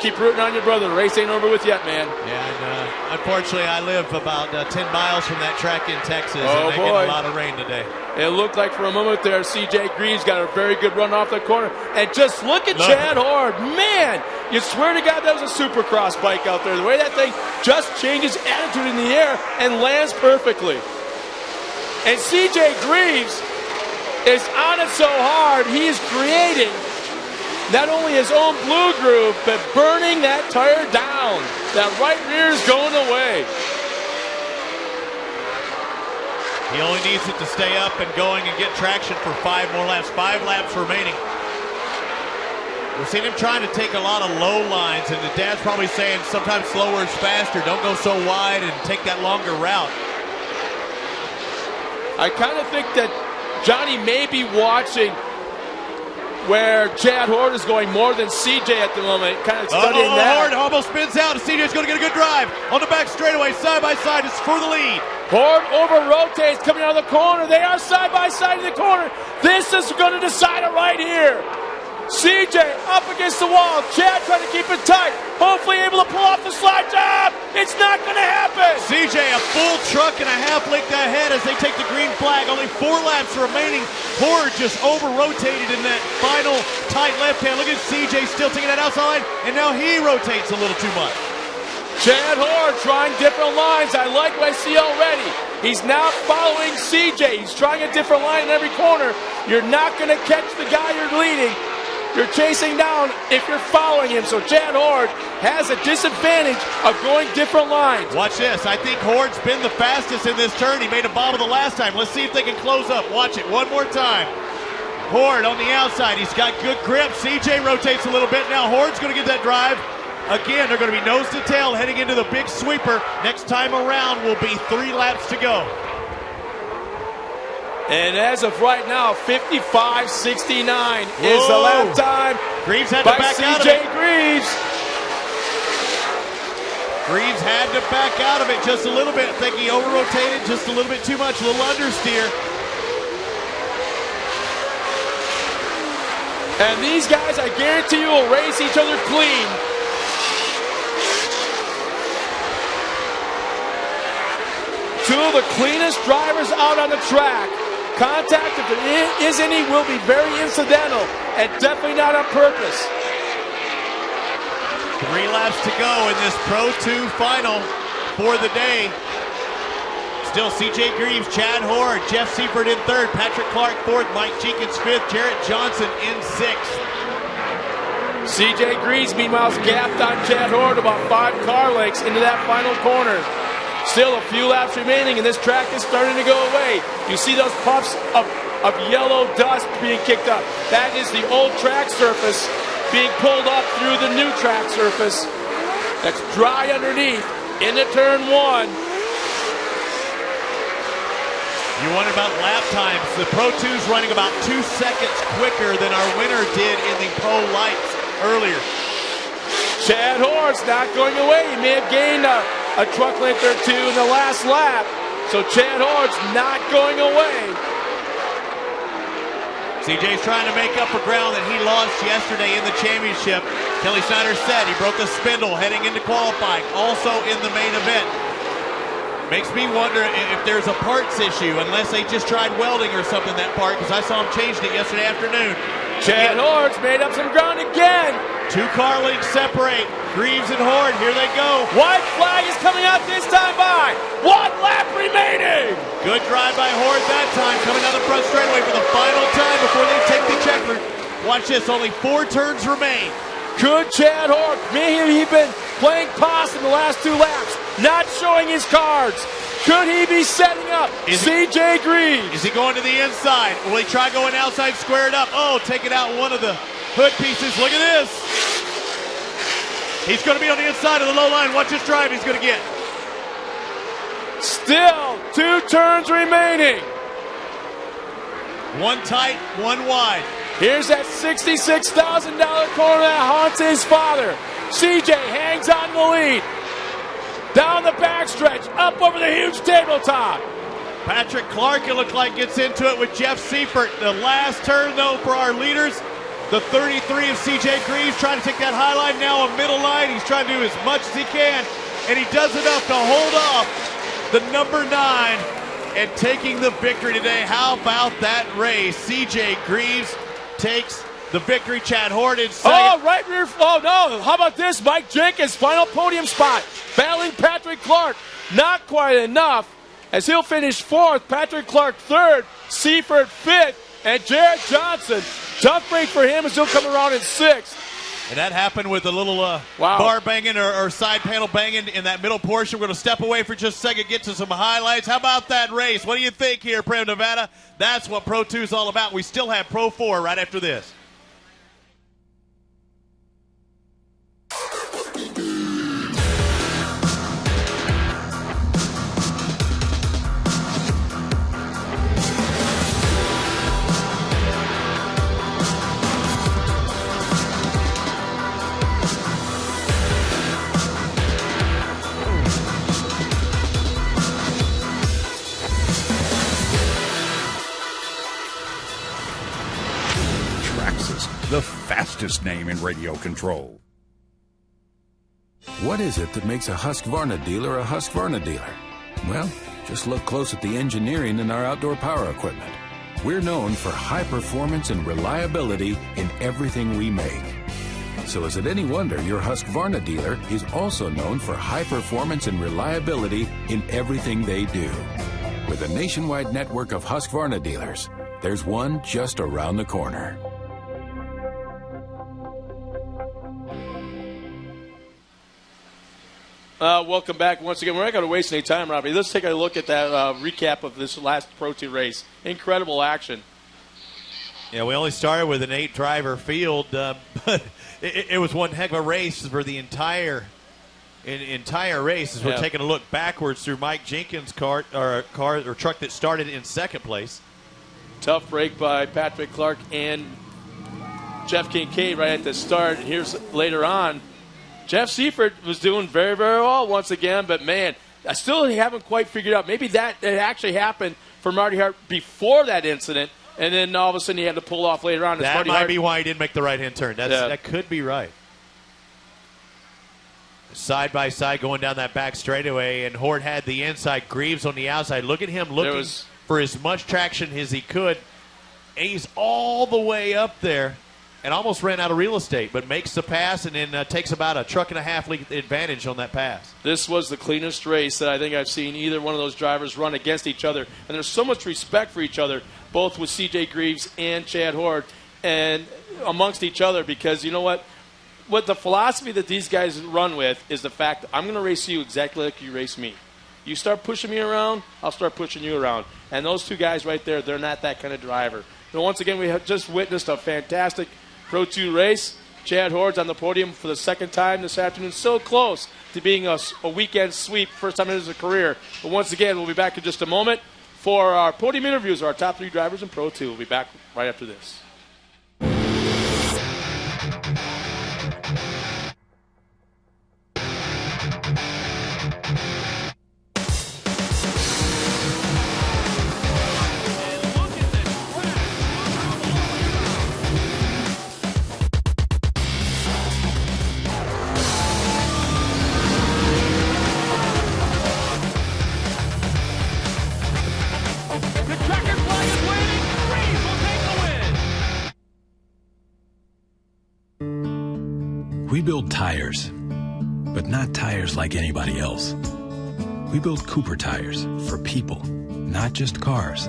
keep rooting on your brother. The race ain't over with yet, man. Yeah, and unfortunately, I live about 10 miles from that track in Texas, and they get a lot of rain today. It looked like for a moment there, CJ Greaves got a very good run off the corner. And just look at Chad Horde. Man, you swear to God that was a supercross bike out there. The way that thing just changes attitude in the air and lands perfectly. And CJ Greaves is on it so hard, he is creating not only his own blue groove, but burning that tire down. That right rear is going away. He only needs it to stay up and going and get traction for 5 more laps. 5 laps remaining. We've seen him trying to take a lot of low lines, and the dad's probably saying sometimes slower is faster. Don't go so wide and take that longer route. I kind of think that Johnny may be watching where Chad Horde is going more than CJ at the moment, kind of studying that. Horde almost spins out. CJ's going to get a good drive on the back straightaway, side by side. It's for the lead. Horde over rotates coming out of the corner. They are side by side in the corner. This is going to decide it right here. CJ up against the wall. Chad trying to keep it tight. Hopefully able to pull off the slide job. It's not going to happen. CJ a full truck and a half length ahead as they take the green flag. Only 4 laps remaining. Horde just over-rotated in that final tight left hand. Look at CJ still taking that outside, and now he rotates a little too much. Chad Horde trying different lines. I like what I see already. He's now following CJ. He's trying a different line in every corner. You're not going to catch the guy you're leading. You're chasing down if you're following him. So Chad Horde has a disadvantage of going different lines. Watch this. I think Horde's been the fastest in this turn. He made a bobble the last time. Let's see if they can close up. Watch it one more time. Horde on the outside. He's got good grip. CJ rotates a little bit. Now Horde's going to get that drive. Again, they're going to be nose to tail heading into the big sweeper. Next time around will be 3 laps to go. And as of right now, 55.69 is the lap time. Greaves had to back out of it. Greaves. Greaves had to back out of it just a little bit. I think he over-rotated just a little bit too much, a little understeer. And these guys, I guarantee you, will race each other clean. Two of the cleanest drivers out on the track. Contact, if there is any, will be very incidental and definitely not on purpose. 3 laps to go in this Pro 2 final for the day. Still CJ Greaves, Chad Horde, Jeff Seifert in 3rd, Patrick Clark 4th, Mike Jenkins 5th, Jarrett Johnson in 6th. CJ Greaves, meanwhile, is gapped on Chad Horde about 5 car lengths into that final corner. Still a few laps remaining, and this track is starting to go away. You see those puffs of yellow dust being kicked up. That is the old track surface being pulled up through the new track surface. That's dry underneath into turn 1. You wonder about lap times. The Pro 2's running about 2 seconds quicker than our winner did in the Pro Lights earlier. Chad Horde's not going away. He may have gained a truck length or 2 in the last lap. So Chad Horde's not going away. CJ's trying to make up for ground that he lost yesterday in the championship. Kelly Snyder said he broke the spindle heading into qualifying, also in the main event. Makes me wonder if there's a parts issue, unless they just tried welding or something, that part, because I saw him changing it yesterday afternoon. Chad Horde's made up some ground again. 2 car lengths separate. Greaves and Horde, here they go. White flag is coming out this time by. 1 lap remaining. Good drive by Horde that time, coming down the front straightaway for the final time before they take the checker. Watch this, only 4 turns remain. Good Chad Horde. Maybe he's been playing possum in the last 2 laps, not showing his cards. Could he be setting up CJ Greaves? Is he going to the inside? Will he try going outside, square it up? Oh, taking out one of the hood pieces. Look at this. He's going to be on the inside of the low line. Watch his drive he's going to get. Still 2 turns remaining. 1 tight, 1 wide. Here's that $66,000 corner that haunts his father. CJ hangs on the lead. Down the backstretch, up over the huge tabletop. Patrick Clark, it looked like, gets into it with Jeff Seifert. The last turn, though, for our leaders. The 33 of CJ Greaves trying to take that high line, now a middle line. He's trying to do as much as he can, and he does enough to hold off the number 9 and taking the victory today. How about that race? CJ Greaves takes the victory. Chad Horde in second. Oh, right rear. Oh, no. How about this? Mike Jenkins, final podium spot. Battling Patrick Clark. Not quite enough, as he'll finish 4th. Patrick Clark 3rd. Seifert 5th. And Jarrett Johnson. Tough break for him as he'll come around in 6th. And that happened with a little bar banging or side panel banging in that middle portion. We're going to step away for just a second, get to some highlights. How about that race? What do you think here, Primm, Nevada? That's what Pro 2 is all about. We still have Pro 4 right after this. fastest name in radio control. What is it that makes a Husqvarna dealer a Husqvarna dealer? Well, just look close at the engineering in our outdoor power equipment. We're known for high performance and reliability in everything we make. So is it any wonder your Husqvarna dealer is also known for high performance and reliability in everything they do? With a nationwide network of Husqvarna dealers, there's one just around the corner. Welcome back once again. We're not going to waste any time, Robbie. Let's take a look at that recap of this last Pro 2 race. Incredible action. Yeah, we only started with an 8-driver field, but it was one heck of a race for the entire race. As we're taking a look backwards through Mike Jenkins' truck that started in second place. Tough break by Patrick Clark and Jeff Kincaid right at the start. And here's later on. Jeff Seifert was doing very, very well once again, but man, I still haven't quite figured out. Maybe that it actually happened for Marty Hart before that incident, and then all of a sudden he had to pull off later on. That might be why he didn't make the right-hand turn. That could be right. Side by side going down that back straightaway, and Hort had the inside, Greaves on the outside. Look at him looking for as much traction as he could. And he's all the way up there. And almost ran out of real estate, but makes the pass and then takes about a truck and a half advantage on that pass. This was the cleanest race that I think I've seen either one of those drivers run against each other. And there's so much respect for each other, both with C.J. Greaves and Chad Hort, and amongst each other, because you know what? What the philosophy that these guys run with is the fact that I'm going to race you exactly like you race me. You start pushing me around, I'll start pushing you around. And those two guys right there, they're not that kind of driver. But once again, we have just witnessed a fantastic Pro 2 race. Chad Hort's on the podium for the second time this afternoon. So close to being a weekend sweep, first time in his career. But once again, we'll be back in just a moment for our podium interviews of our top 3 drivers in Pro 2. We'll be back right after this. We build tires, but not tires like anybody else. We build Cooper tires for people, not just cars.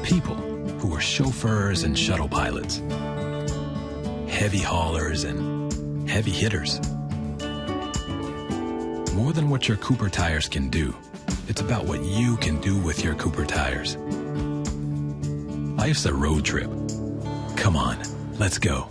People who are chauffeurs and shuttle pilots, heavy haulers and heavy hitters. More than what your Cooper tires can do, it's about what you can do with your Cooper tires. Life's a road trip. Come on, let's go.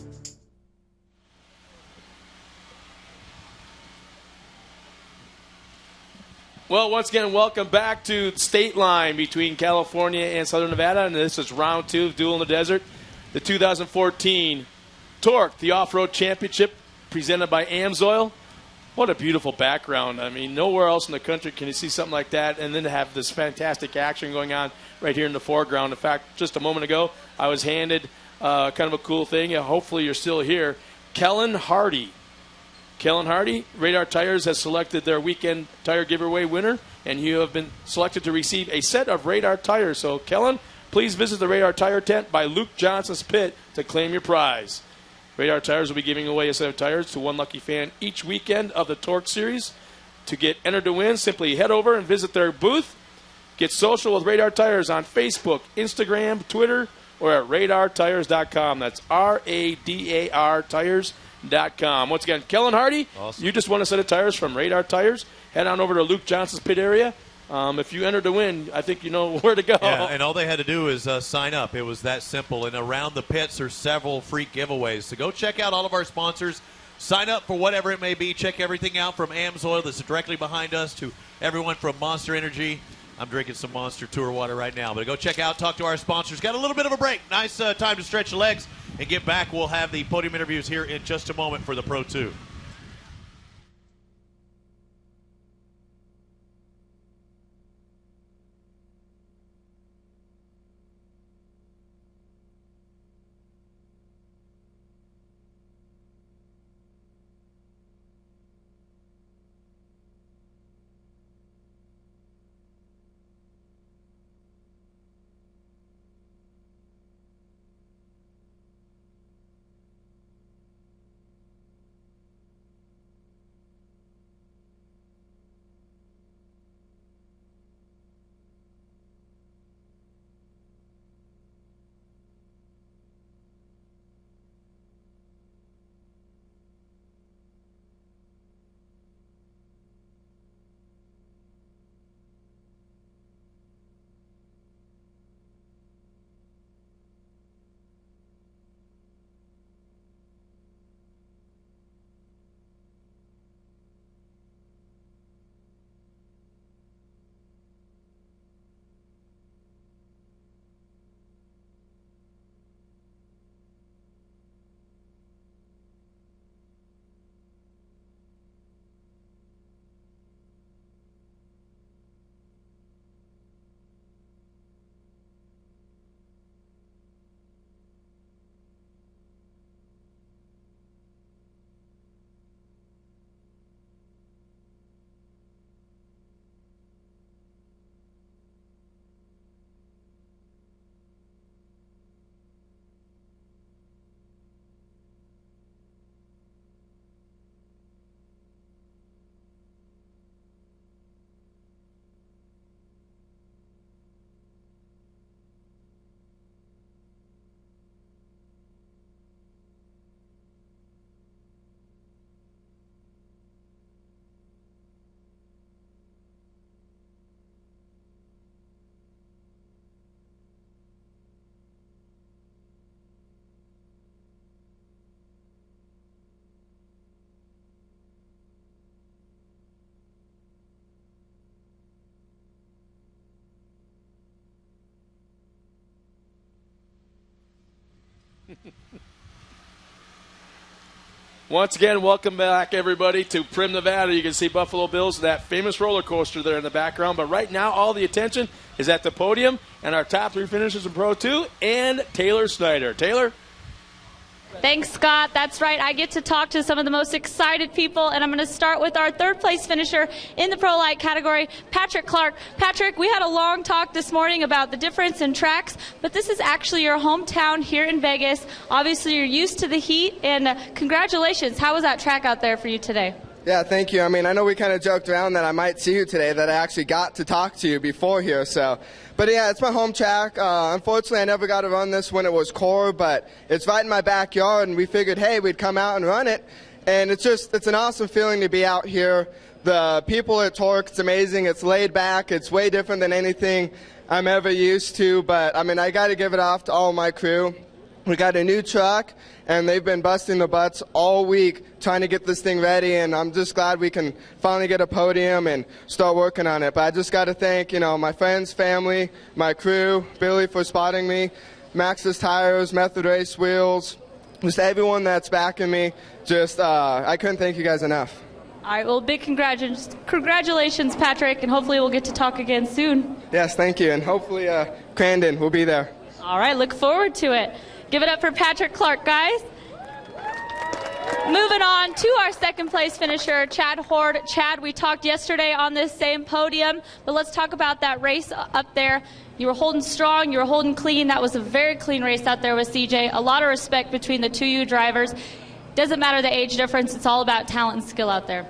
Well, once again, welcome back to the state line between California and Southern Nevada, and this is round 2 of Duel in the Desert, the 2014 TORC, the Off-Road Championship, presented by AMSOIL. What a beautiful background. I mean, nowhere else in the country can you see something like that and then have this fantastic action going on right here in the foreground. In fact, just a moment ago, I was handed kind of a cool thing. Hopefully you're still here. Kellen Hardy, Radar Tires has selected their weekend tire giveaway winner, and you have been selected to receive a set of Radar tires. So, Kellen, please visit the Radar Tire tent by Luke Johnson's pit to claim your prize. Radar Tires will be giving away a set of tires to one lucky fan each weekend of the TORC series. To get entered to win, simply head over and visit their booth. Get social with Radar Tires on Facebook, Instagram, Twitter, or at radartires.com. That's RADAR Tires.com. Once again, Kellen Hardy, awesome. You just won a set of tires from Radar Tires. Head on over to Luke Johnson's pit area. If you entered to win, I think you know where to go. Yeah, and all they had to do is sign up. It was that simple. And around the pits are several free giveaways. So go check out all of our sponsors. Sign up for whatever it may be. Check everything out from AMSOIL that's directly behind us to everyone from Monster Energy. I'm drinking some Monster Tour water right now. But go check out, talk to our sponsors. Got a little bit of a break. Nice time to stretch the legs and get back. We'll have the podium interviews here in just a moment for the Pro 2. Once again, welcome back, everybody, to Primm, Nevada. You can see Buffalo Bills, that famous roller coaster there in the background. But right now, all the attention is at the podium and our top 3 finishers in Pro 2 and Taylor Snyder. Taylor? Thanks, Scott. That's right. I get to talk to some of the most excited people, and I'm going to start with our third-place finisher in the Pro Light category, Patrick Clark. Patrick, we had a long talk this morning about the difference in tracks, but this is actually your hometown here in Vegas. Obviously, you're used to the heat, and congratulations. How was that track out there for you today? Yeah, thank you. I mean, I know we kind of joked around that I might see you today, that I actually got to talk to you before here. But yeah, it's my home track. Unfortunately, I never got to run this when it was core, but it's right in my backyard, and we figured, hey, we'd come out and run it. And it's an awesome feeling to be out here. The people at TORC, it's amazing. It's laid back. It's way different than anything I'm ever used to. But, I mean, I got to give it off to all my crew. We got a new truck, and they've been busting the butts all week trying to get this thing ready, and I'm just glad we can finally get a podium and start working on it. But I just got to thank, my friends, family, my crew, Billy for spotting me, Max's Tires, Method Race Wheels, just everyone that's backing me. I couldn't thank you guys enough. All right, well, big congratulations, Patrick, and hopefully we'll get to talk again soon. Yes, thank you, and hopefully Crandon will be there. All right, look forward to it. Give it up for Patrick Clark, guys. Moving on to our second-place finisher, Chad Horde. Chad, we talked yesterday on this same podium, but let's talk about that race up there. You were holding strong, you were holding clean. That was a very clean race out there with CJ. A lot of respect between the 2U drivers. Doesn't matter the age difference. It's all about talent and skill out there.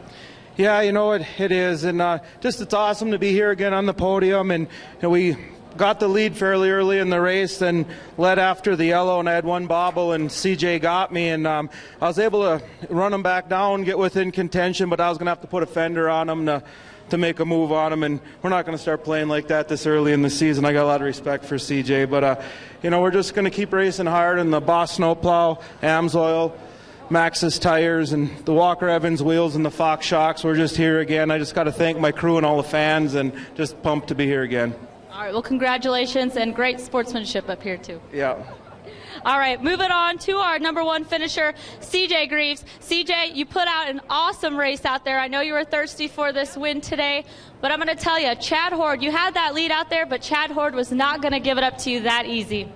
Yeah, it is. And it's awesome to be here again on the podium. And we got the lead fairly early in the race, then led after the yellow, and I had one bobble, and CJ got me, and I was able to run him back down, get within contention, but I was going to have to put a fender on him to make a move on him, and we're not going to start playing like that this early in the season. I got a lot of respect for CJ, but we're just going to keep racing hard, and the Boss Snowplow, AMSOIL, Max's Tires, and the Walker Evans wheels, and the Fox Shocks. We're just here again. I just got to thank my crew and all the fans, and just pumped to be here again. All right, well, congratulations, and great sportsmanship up here, too. Yeah. All right, moving on to our number 1 finisher, CJ Greaves. CJ, you put out an awesome race out there. I know you were thirsty for this win today, but I'm going to tell you, Chad Horde, you had that lead out there, but Chad Horde was not going to give it up to you that easy.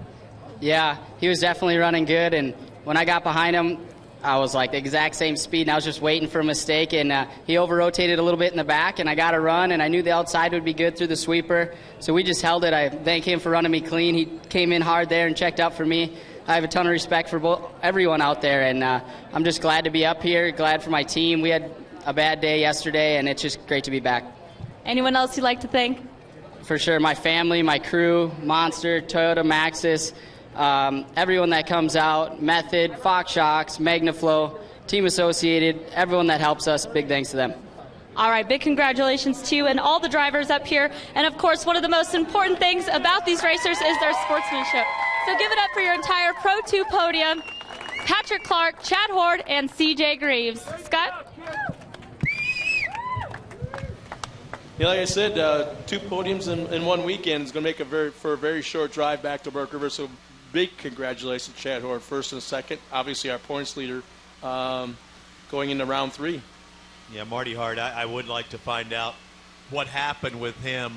Yeah, he was definitely running good, and when I got behind him, I was like the exact same speed, and I was just waiting for a mistake, and he over-rotated a little bit in the back, and I got a run, and I knew the outside would be good through the sweeper, so we just held it. I thank him for running me clean. He came in hard there and checked up for me. I have a ton of respect for everyone out there, and I'm just glad to be up here, glad for my team. We had a bad day yesterday, and it's just great to be back. Anyone else you'd like to thank? For sure, my family, my crew, Monster, Toyota Maxxis, everyone that comes out, Method, Fox Shocks, Magnaflow, Team Associated, everyone that helps us, big thanks to them. All right, big congratulations to you and all the drivers up here. And, of course, one of the most important things about these racers is their sportsmanship. So give it up for your entire Pro 2 podium, Patrick Clark, Chad Horde, and CJ Greaves. Scott? Yeah, like I said, 2 podiums in one weekend is going to make for a very short drive back to Burke River. So big congratulations, Chad Horde, first and second. Obviously, our points leader going into round 3. Yeah, Marty Hart, I would like to find out what happened with him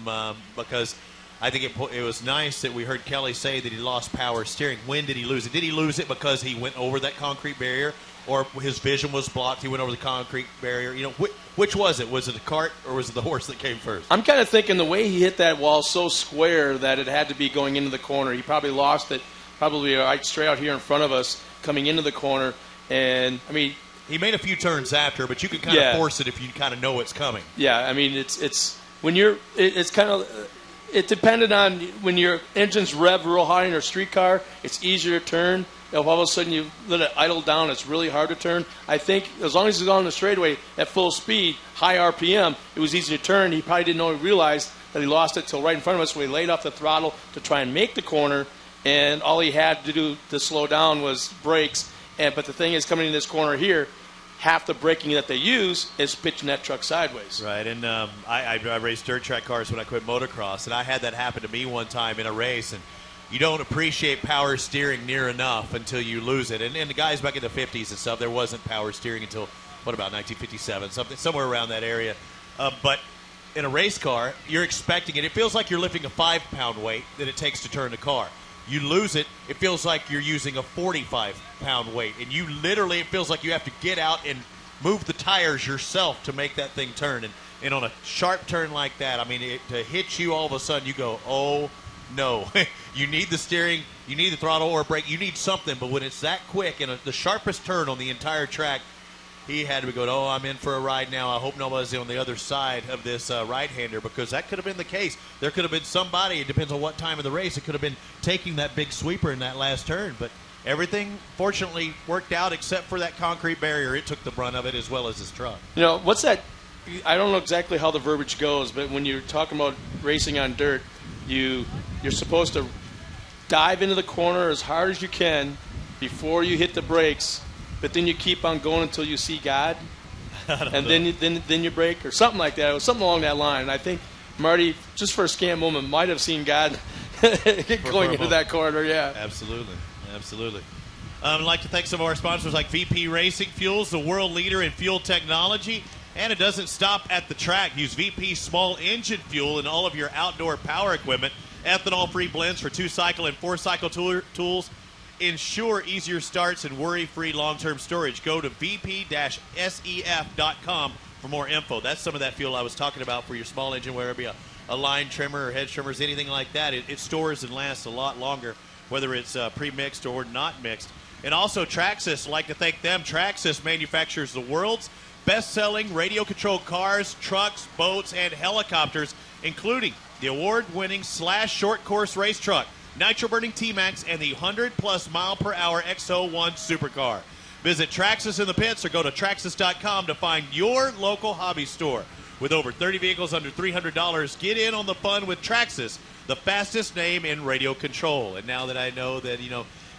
because I think it was nice that we heard Kelly say that he lost power steering. When did he lose it? Did he lose it because he went over that concrete barrier, or his vision was blocked, he went over the concrete barrier? Which was it? Was it the cart or was it the horse that came first? I'm kind of thinking the way he hit that wall so square that it had to be going into the corner. He probably lost it probably right straight out here in front of us coming into the corner. And, I mean, he made a few turns after, but you can kind of force it if you kind of know it's coming. Yeah, I mean, it's when you're – it's kind of – it depended on when your engine's rev real high in your street car, it's easier to turn. If all of a sudden you let it idle down, it's really hard to turn. I think as long as he's on the straightaway at full speed, high RPM, it was easy to turn. He probably didn't know he realized that he lost it till right in front of us, so he laid off the throttle to try and make the corner, and all he had to do to slow down was brakes. But the thing is, coming in this corner here, half the braking that they use is pitching that truck sideways. Right, and I raced dirt track cars when I quit motocross, and I had that happen to me one time in a race, and you don't appreciate power steering near enough until you lose it. And the guys back in the 50s and stuff, there wasn't power steering until, what about 1957, somewhere around that area. But in a race car, you're expecting it. It feels like you're lifting a 5-pound weight that it takes to turn the car. You lose it, it feels like you're using a 45-pound weight. And you literally, it feels like you have to get out and move the tires yourself to make that thing turn. And on a sharp turn like that, I mean, to hit you all of a sudden, you go, oh, no. You need the steering, you need the throttle or brake, you need something. But when it's that quick and the sharpest turn on the entire track, he had to be going, oh, I'm in for a ride now. I hope nobody's on the other side of this right-hander, because that could have been the case. There could have been somebody, it depends on what time of the race, it could have been taking that big sweeper in that last turn. But everything, fortunately, worked out except for that concrete barrier. It took the brunt of it as well as his truck. You know, what's that? I don't know exactly how the verbiage goes, but when you're talking about racing on dirt, you're supposed to dive into the corner as hard as you can before you hit the brakes, but then you keep on going until you see God, and then you brake or something like that. It was something along that line. And I think Marty, just for a scant moment, might have seen God going into that corner. Yeah, absolutely. I'd like to thank some of our sponsors like VP Racing Fuels, the world leader in fuel technology. And it doesn't stop at the track. Use VP small engine fuel in all of your outdoor power equipment. Ethanol-free blends for 2-cycle and 4-cycle tools. Ensure easier starts and worry-free long-term storage. Go to vp-sef.com for more info. That's some of that fuel I was talking about for your small engine, whether it be a line trimmer or head trimmers, anything like that. It stores and lasts a lot longer, whether it's pre-mixed or not mixed. And also Traxxas, I'd like to thank them. Traxxas manufactures the world's best-selling radio-controlled cars, trucks, boats, and helicopters, including the award-winning Slash short course race truck, nitro-burning T-Max, and the 100-plus mile-per-hour X01 supercar. Visit Traxxas in the pits or go to Traxxas.com to find your local hobby store. With over 30 vehicles under $300, get in on the fun with Traxxas, the fastest name in radio control. And now that I know that,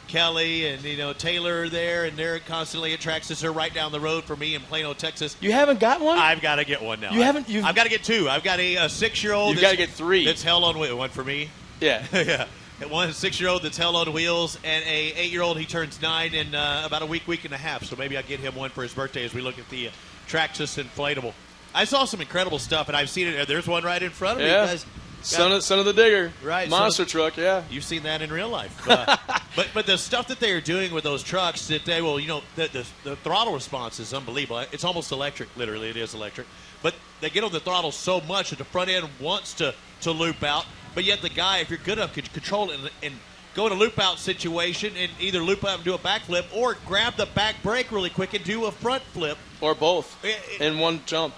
Kelly and Taylor are there, and they're constantly at Traxxas. They're right down the road for me in Plano, Texas. You haven't got one? I've got to get one now. I've got to get two. I've got a 6-year-old. You've got to get 3. That's hell on wheels. One for me. Yeah. Yeah. One 6-year-old that's hell on wheels, and a 8-year-old. He turns 9 in about a week and a half. So maybe I'll get him one for his birthday as we look at the Traxxas inflatable. I saw some incredible stuff, and I've seen it. There's one right in front of me. Yeah. Son of the digger. Right. Monster truck, yeah. You've seen that in real life. But the stuff that they are doing with those trucks, that they will, the throttle response is unbelievable. It's almost electric. Literally, it is electric. But they get on the throttle so much that the front end wants to loop out. But yet the guy, if you're good enough, could control it and go in a loop out situation and either loop out and do a backflip or grab the back brake really quick and do a front flip. Or both in one jump.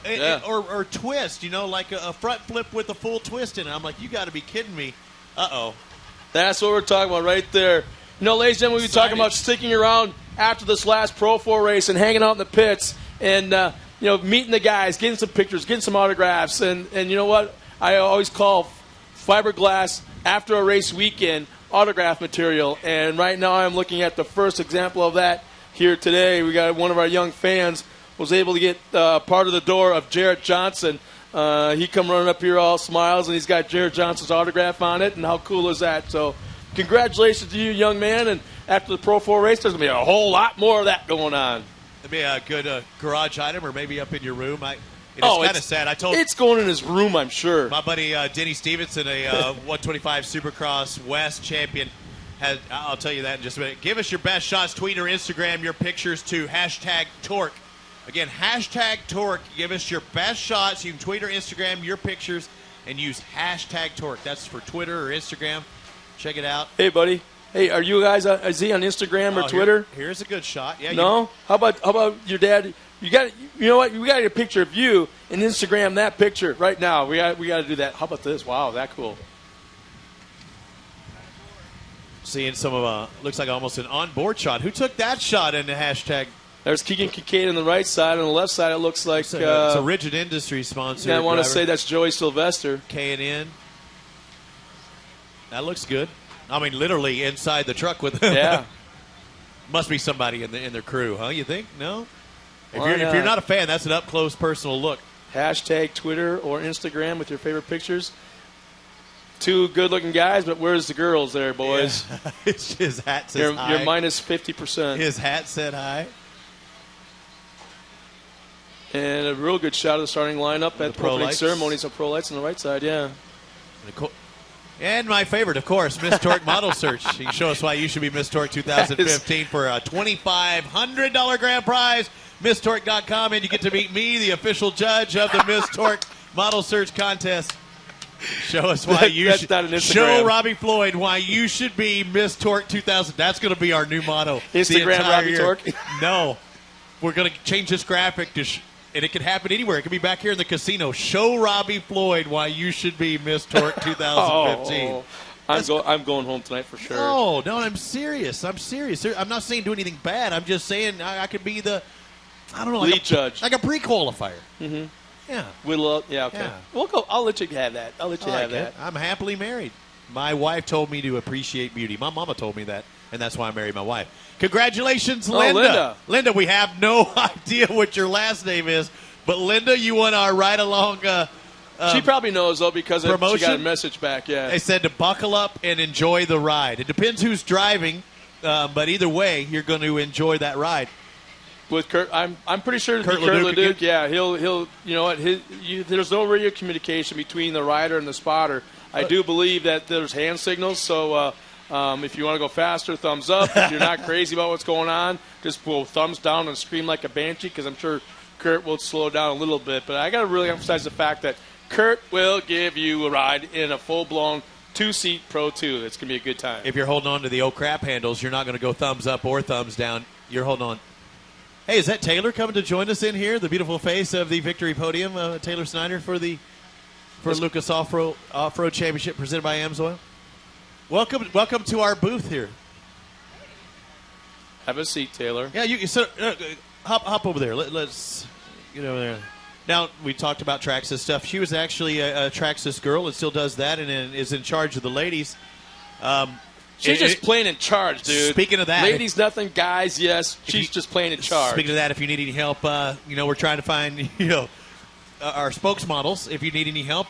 Or twist, like a front flip with a full twist in it. I'm like, you got to be kidding me. Uh-oh. That's what we're talking about right there. Ladies and gentlemen, we've been talking about sticking around after this last Pro 4 race and hanging out in the pits and, meeting the guys, getting some pictures, getting some autographs. And you know what? I always call fiberglass after a race weekend autograph material. And right now I'm looking at the first example of that here today. We got one of our young fans was able to get part of the door of Jarrett Johnson. He come running up here all smiles, and he's got Jarrett Johnson's autograph on it, and how cool is that? So congratulations to you, young man, and after the Pro 4 race, there's going to be a whole lot more of that going on. It'd be a good garage item or maybe up in your room. It's kind of sad. It's going in his room, I'm sure. My buddy Denny Stevenson, a 125 Supercross West champion, I'll tell you that in just a minute. Give us your best shots. Tweet or Instagram your pictures to #TORC. Again, #TORC. Give us your best shots. You can tweet or Instagram your pictures and use #TORC. That's for Twitter or Instagram. Check it out. Hey, buddy. Hey, are you guys? Is he on Instagram or Twitter? Here's a good shot. Yeah. No. How about your dad? You know what? We got to get a picture of you and Instagram that picture right now. We got to do that. How about this? Wow, that cool. Seeing some of looks like almost an onboard shot. Who took that shot in the #? There's Keegan Kincaid on the right side. On the left side, it looks like it's a Rigid Industries sponsor. Yeah, I want to say that's Joey Sylvester. K&N. That looks good. I mean, literally inside the truck with them. Yeah. Must be somebody in their crew, huh? You think? No. If you're not a fan, that's an up close personal look. #Twitter or Instagram with your favorite pictures. two good-looking guys, but where's the girls there, boys? Yeah. His hat says hi. You're minus 50%. His hat said hi. And a real good shot of the starting lineup at the opening ceremonies of Pro Lights on the right side, yeah. And my favorite, of course, Miss Torque Model Search. You can show us why you should be Miss Torque 2015 for a $2,500 grand prize. MissTorque.com, and you get to meet me, the official judge of the Miss Torque Model Search contest. Show us why you should. Show Robbie Floyd why you should be Miss Torque 2000. That's going to be our new motto. Instagram Robbie Torque? No. We're going to change this graphic to and it can happen anywhere. It could be back here in the casino. Show Robbie Floyd why you should be Miss Torque 2015. I'm going home tonight for sure. No, I'm serious. I'm not saying do anything bad. I'm just saying I could be the, I don't know, lead judge. Like a pre-qualifier. Mm-hmm. Yeah. Okay. Yeah. We'll go. I'll let you have that. Have that. I'm happily married. My wife told me to appreciate beauty. My mama told me that, and that's why I married my wife. Congratulations, Linda. Linda, we have no idea what your last name is, but Linda, you won our ride-along she probably knows, though, because she got a message back, yeah. They said to buckle up and enjoy the ride. It depends who's driving, but either way, you're going to enjoy that ride. With Kurt, I'm pretty sure Kurt Leduc, yeah, he'll you know what, there's no radio communication between the rider and the spotter. I do believe that there's hand signals, so if you want to go faster, thumbs up. If you're not crazy about what's going on, just pull thumbs down and scream like a banshee, because I'm sure Kurt will slow down a little bit. But I got to really emphasize the fact that Kurt will give you a ride in a full-blown two-seat Pro 2. It's going to be a good time. If you're holding on to the old crap handles, you're not going to go thumbs up or thumbs down. You're holding on. Hey, is that Taylor coming to join us in here? The beautiful face of the victory podium, Taylor Snyder for Lucas Off-Road Championship presented by AMSOIL. Welcome to our booth here. Have a seat, Taylor. Yeah, you so, hop over there. Let's get over there. Now, we talked about Traxxas stuff. She was actually a Traxxas girl and still does that and is in charge of the ladies. She's just plain in charge, dude. Speaking of that. Ladies, nothing. Guys, yes. She's just plain in charge. Speaking of that, if you need any help, we're trying to find, our spokesmodels. If you need any help,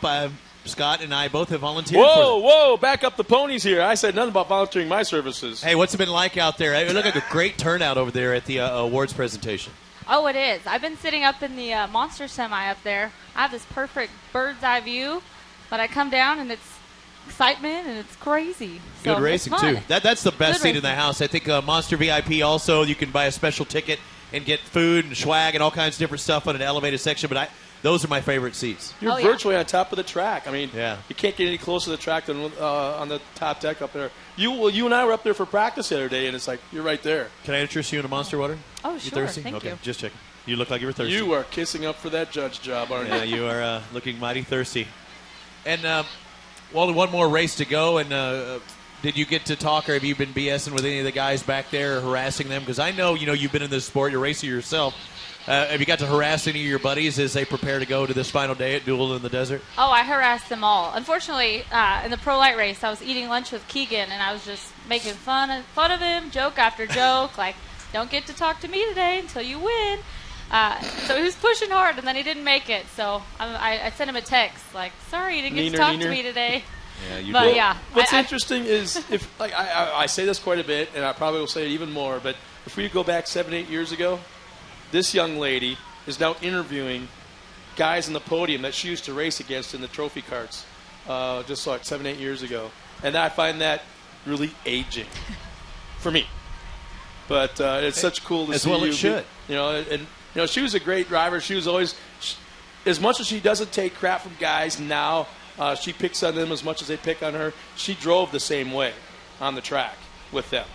Scott and I both have volunteered. Whoa, back up the ponies here. I said nothing about volunteering my services. Hey, what's it been like out there? It looked like a great turnout over there at the awards presentation. Oh, it is. I've been sitting up in the monster semi up there. I have this perfect bird's eye view, but I come down and it's excitement and it's crazy. Good so racing, too. That's the best seat in the house. I think Monster VIP also, you can buy a special ticket and get food and swag and all kinds of different stuff on an elevated section, but those are my favorite seats. You're virtually on top of the track. I mean, you can't get any closer to the track than on the top deck up there. You and I were up there for practice the other day, and it's like, you're right there. Can I interest you in a Monster Water? Oh, you sure. Thirsty? Thank okay, you. Just checking. You look like you were thirsty. You are kissing up for that judge job, aren't you? Yeah, you are looking mighty thirsty. And, one more race to go, and did you get to talk, or have you been BSing with any of the guys back there or harassing them? Because I know, you've been in this sport, you're a racer yourself. Have you got to harass any of your buddies as they prepare to go to this final day at Duel in the Desert? Oh, I harassed them all. Unfortunately, in the pro light race, I was eating lunch with Keegan, and I was just making fun of him, joke after joke, like, don't get to talk to me today until you win. So he was pushing hard, and then he didn't make it. So I sent him a text, like, sorry, you didn't get to talk to me today. What's interesting is, if I say this quite a bit, and I probably will say it even more, but if we go back 7-8 years ago, this young lady is now interviewing guys in the podium that she used to race against in the trophy carts just like 7-8 years ago. And I find that really aging for me. But it's such cool to see. As well it should. She was a great driver. She was always, as much as she doesn't take crap from guys now, she picks on them as much as they pick on her. She drove the same way on the track with them.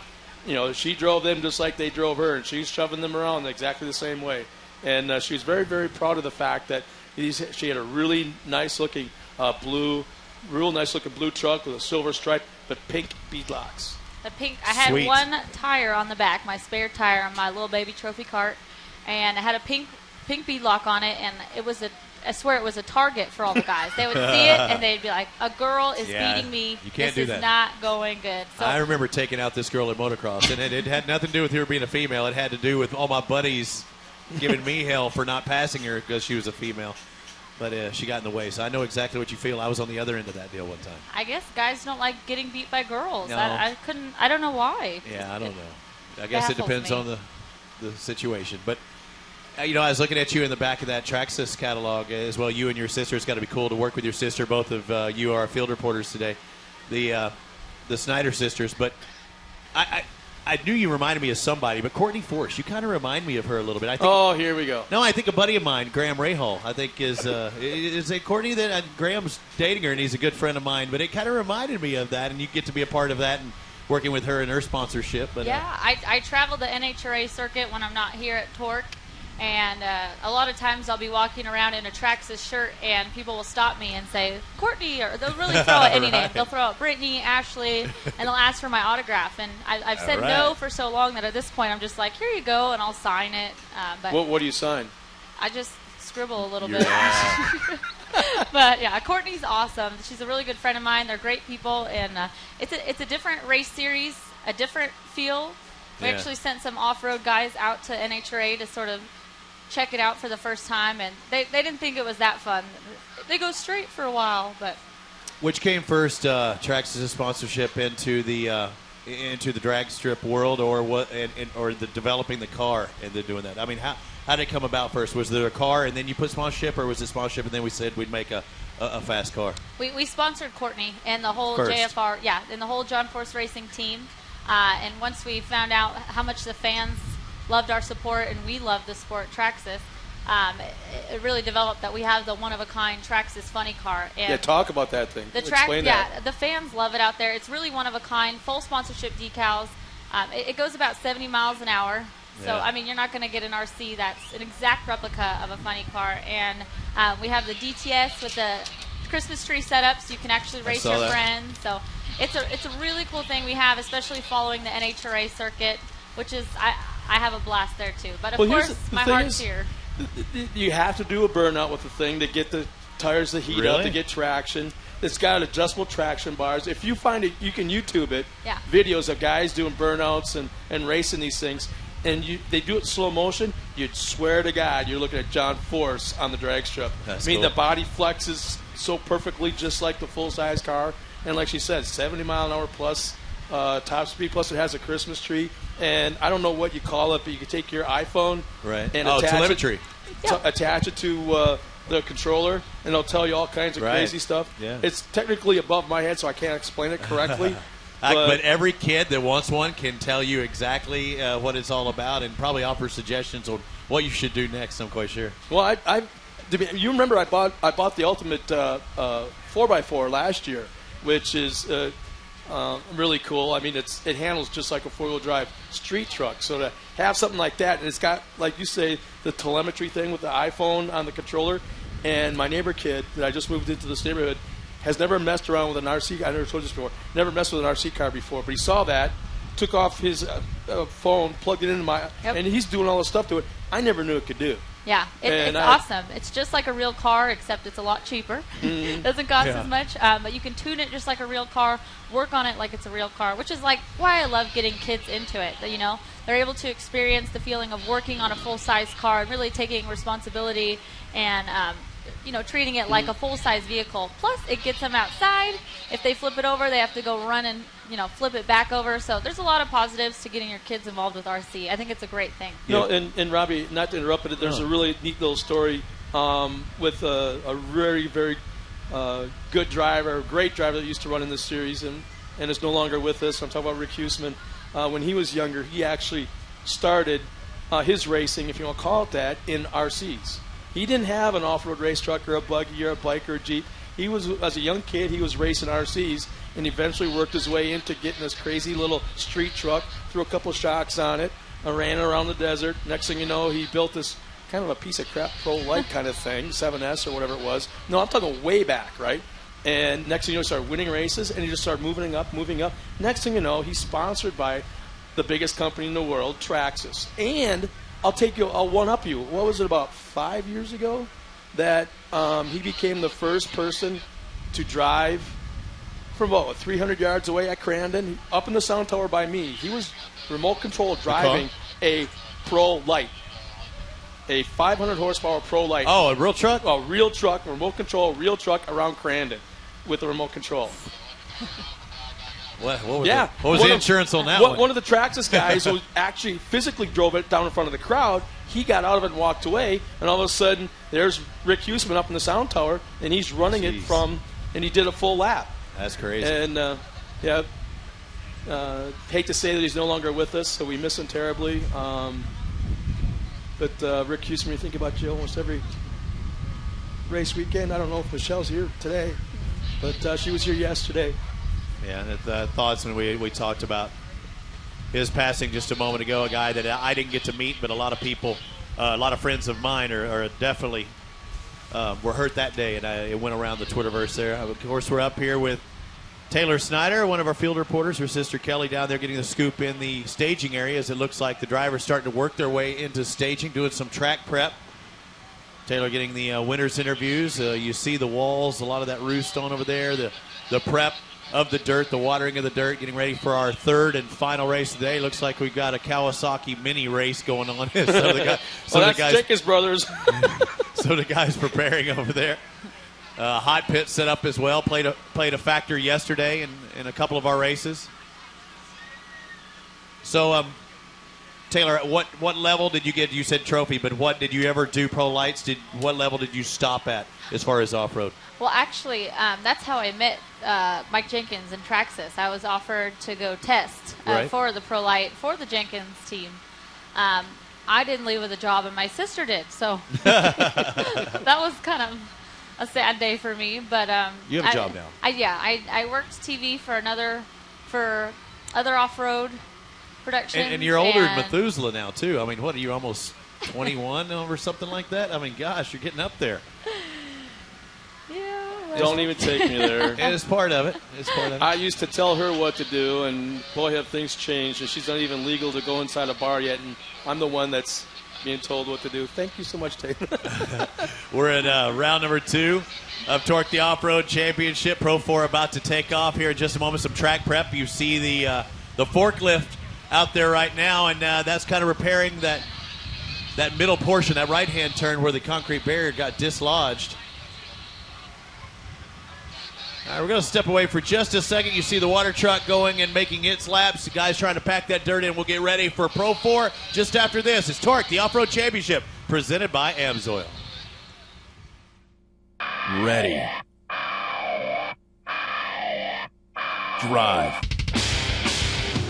She drove them just like they drove her, and she's shoving them around exactly the same way. And she was very, very proud of the fact that she had a really nice-looking blue truck with a silver stripe, but pink beadlocks. The pink. I had one tire on the back, my spare tire on my little baby trophy cart, and I had a pink beadlock on it, and it was I swear it was a target for all the guys. They would see it, and they'd be like, a girl is beating me. You can't do that. This is not going good. So I remember taking out this girl at motocross, and it had nothing to do with her being a female. It had to do with all my buddies giving me hell for not passing her because she was a female. but she got in the way. So I know exactly what you feel. I was on the other end of that deal one time. I guess guys don't like getting beat by girls. No. I don't know why. Yeah, I don't know. I guess it depends me. on the situation. But, I was looking at you in the back of that Traxxas catalog as well. You and your sister. It's got to be cool to work with your sister. Both of you are field reporters today. The Snyder sisters. But I knew you reminded me of somebody, but Courtney Force, you kind of remind me of her a little bit. I think, here we go. No, I think a buddy of mine, Graham Rahal, I think is it Courtney that Graham's dating her, and he's a good friend of mine. But it kind of reminded me of that, and you get to be a part of that and working with her in her sponsorship. But yeah, I travel the NHRA circuit when I'm not here at TORC. And a lot of times I'll be walking around in a Traxxas shirt, and people will stop me and say, Courtney, or they'll really throw out any name. They'll throw out Brittany, Ashley, and they'll ask for my autograph. And I've said no for so long that at this point I'm just like, here you go, and I'll sign it. But what do you sign? I just scribble a little bit. But, yeah, Courtney's awesome. She's a really good friend of mine. They're great people, and it's a different race series, a different feel. We actually sent some off-road guys out to NHRA to sort of check it out for the first time, and they didn't think it was that fun. They go straight for a while, but which came first, Traxxas sponsorship into the drag strip world, or what, or the developing the car and then doing that? I mean, how did it come about first? Was there a car and then you put sponsorship, or was it sponsorship and then we said we'd make a fast car? We sponsored Courtney and the whole first. JFR, and the whole John Force Racing team. And once we found out how much the fans loved our support and we loved the sport Traxxas, it really developed that we have the one-of-a-kind Traxxas funny car. And talk about that thing. Explain that. The fans love it out there. It's really one-of-a-kind, full sponsorship decals. It goes about 70 miles an hour. So, I mean, you're not going to get an RC that's an exact replica of a funny car. And we have the DTS with the Christmas tree setup, so you can actually race your friends. So it's a really cool thing we have, especially following the NHRA circuit, which is I have a blast there too. But of course, my heart's here. You have to do a burnout with the thing to get the tires to heat up, to get traction. It's got adjustable traction bars. If you find it, you can YouTube it. Yeah. Videos of guys doing burnouts and racing these things. And they do it in slow motion. You'd swear to God you're looking at John Force on the drag strip. That's cool. The body flexes so perfectly, just like the full-size car. And like she said, 70 mile an hour plus top speed. Plus, it has a Christmas tree. And I don't know what you call it, but you can take your iPhone and telemetry. Attach it to the controller, and it'll tell you all kinds of crazy stuff. Yeah. It's technically above my head, so I can't explain it correctly. But every kid that wants one can tell you exactly what it's all about, and probably offer suggestions on what you should do next. I'm quite sure. Well, you remember I bought the Ultimate 4x4 last year, which is really cool. I mean, it handles just like a four-wheel drive street truck. So to have something like that, and it's got, like you say, the telemetry thing with the iPhone on the controller. And my neighbor kid that I just moved into this neighborhood has never messed around with an RC. I never told you this before. Never messed with an RC car before, but he saw that, took off his phone, plugged it into and he's doing all this stuff to it. I never knew it could do. Yeah, it's awesome. It's just like a real car, except it's a lot cheaper. Doesn't cost as much, but you can tune it just like a real car, work on it like it's a real car, which is like why I love getting kids into it. You know, they're able to experience the feeling of working on a full-size car and really taking responsibility and treating it like a full-size vehicle. Plus, it gets them outside. If they flip it over, they have to go run and flip it back over. So there's a lot of positives to getting your kids involved with RC. I think it's a great thing. And Robbie, not to interrupt, but there's a really neat little story with a very, very good driver, a great driver that used to run in this series and is no longer with us. I'm talking about Rick Huseman. When he was younger, he actually started his racing, if you want to call it that, in RCs. He didn't have an off-road race truck or a buggy or a bike or a Jeep. He was, as a young kid, he was racing RCs and eventually worked his way into getting this crazy little street truck, threw a couple shocks on it, ran around the desert. Next thing you know, he built this kind of a piece of crap pro-like kind of thing, 7S or whatever it was. No, I'm talking way back, right? And next thing you know, he started winning races and he just started moving up. Next thing you know, he's sponsored by the biggest company in the world, Traxxas. And I'll one-up you. What was it, about 5 years ago that he became the first person to drive from 300 yards away at Crandon, up in the sound tower by me. He was remote control driving a Pro Light. a 500 horsepower Pro Light. Oh, a real truck? A real truck, remote control, real truck around Crandon with a remote control. What was the insurance on that one? One of the Traxxas guys who actually physically drove it down in front of the crowd, he got out of it and walked away, and all of a sudden there's Rick Huseman up in the sound tower, and he's running it and he did a full lap. That's crazy. And, hate to say that he's no longer with us, so we miss him terribly. But Rick Huseman, you think about you almost every race weekend. I don't know if Michelle's here today, but she was here yesterday. Yeah, the thoughts when we talked about his passing just a moment ago, a guy that I didn't get to meet, but a lot of people, a lot of friends of mine are definitely were hurt that day, and it went around the Twitterverse there. Of course, we're up here with Taylor Snyder, one of our field reporters, her sister Kelly down there getting the scoop in the staging area as it looks like the drivers starting to work their way into staging, doing some track prep. Taylor getting the winners interviews. You see the walls, a lot of that roost on over there, the prep of the dirt, the watering of the dirt, getting ready for our third and final race today. Looks like we've got a Kawasaki mini race going on. That's Jenkins Brothers. So the guys preparing over there. Hot pit set up as well. Played a factor yesterday in a couple of our races. So, Taylor, at what level did you get? You said trophy, but what did you ever do pro lights? What level did you stop at as far as off road? Well, actually, that's how I met Mike Jenkins and Traxxas. I was offered to go test for the Pro Light for the Jenkins team. I didn't leave with a job, and my sister did, so that was kind of a sad day for me. But you have a job now. I worked TV for other off-road productions. And you're older than Methuselah now, too. I mean, what, are you almost 21 or something like that? I mean, gosh, you're getting up there. Don't even take me there. It's part of it. I used to tell her what to do, and boy, have things changed. And she's not even legal to go inside a bar yet, and I'm the one that's being told what to do. Thank you so much, Taylor. We're at round number 2 of TORC the Off-Road Championship. Pro 4 about to take off here in just a moment. Some track prep. You see the forklift out there right now, and that's kind of repairing that middle portion, that right-hand turn where the concrete barrier got dislodged. All right, we're going to step away for just a second. You see the water truck going and making its laps. The guys trying to pack that dirt in. We'll get ready for Pro 4 just after this. It's TORC, the Off-Road Championship, presented by AMSOIL. Ready. Drive.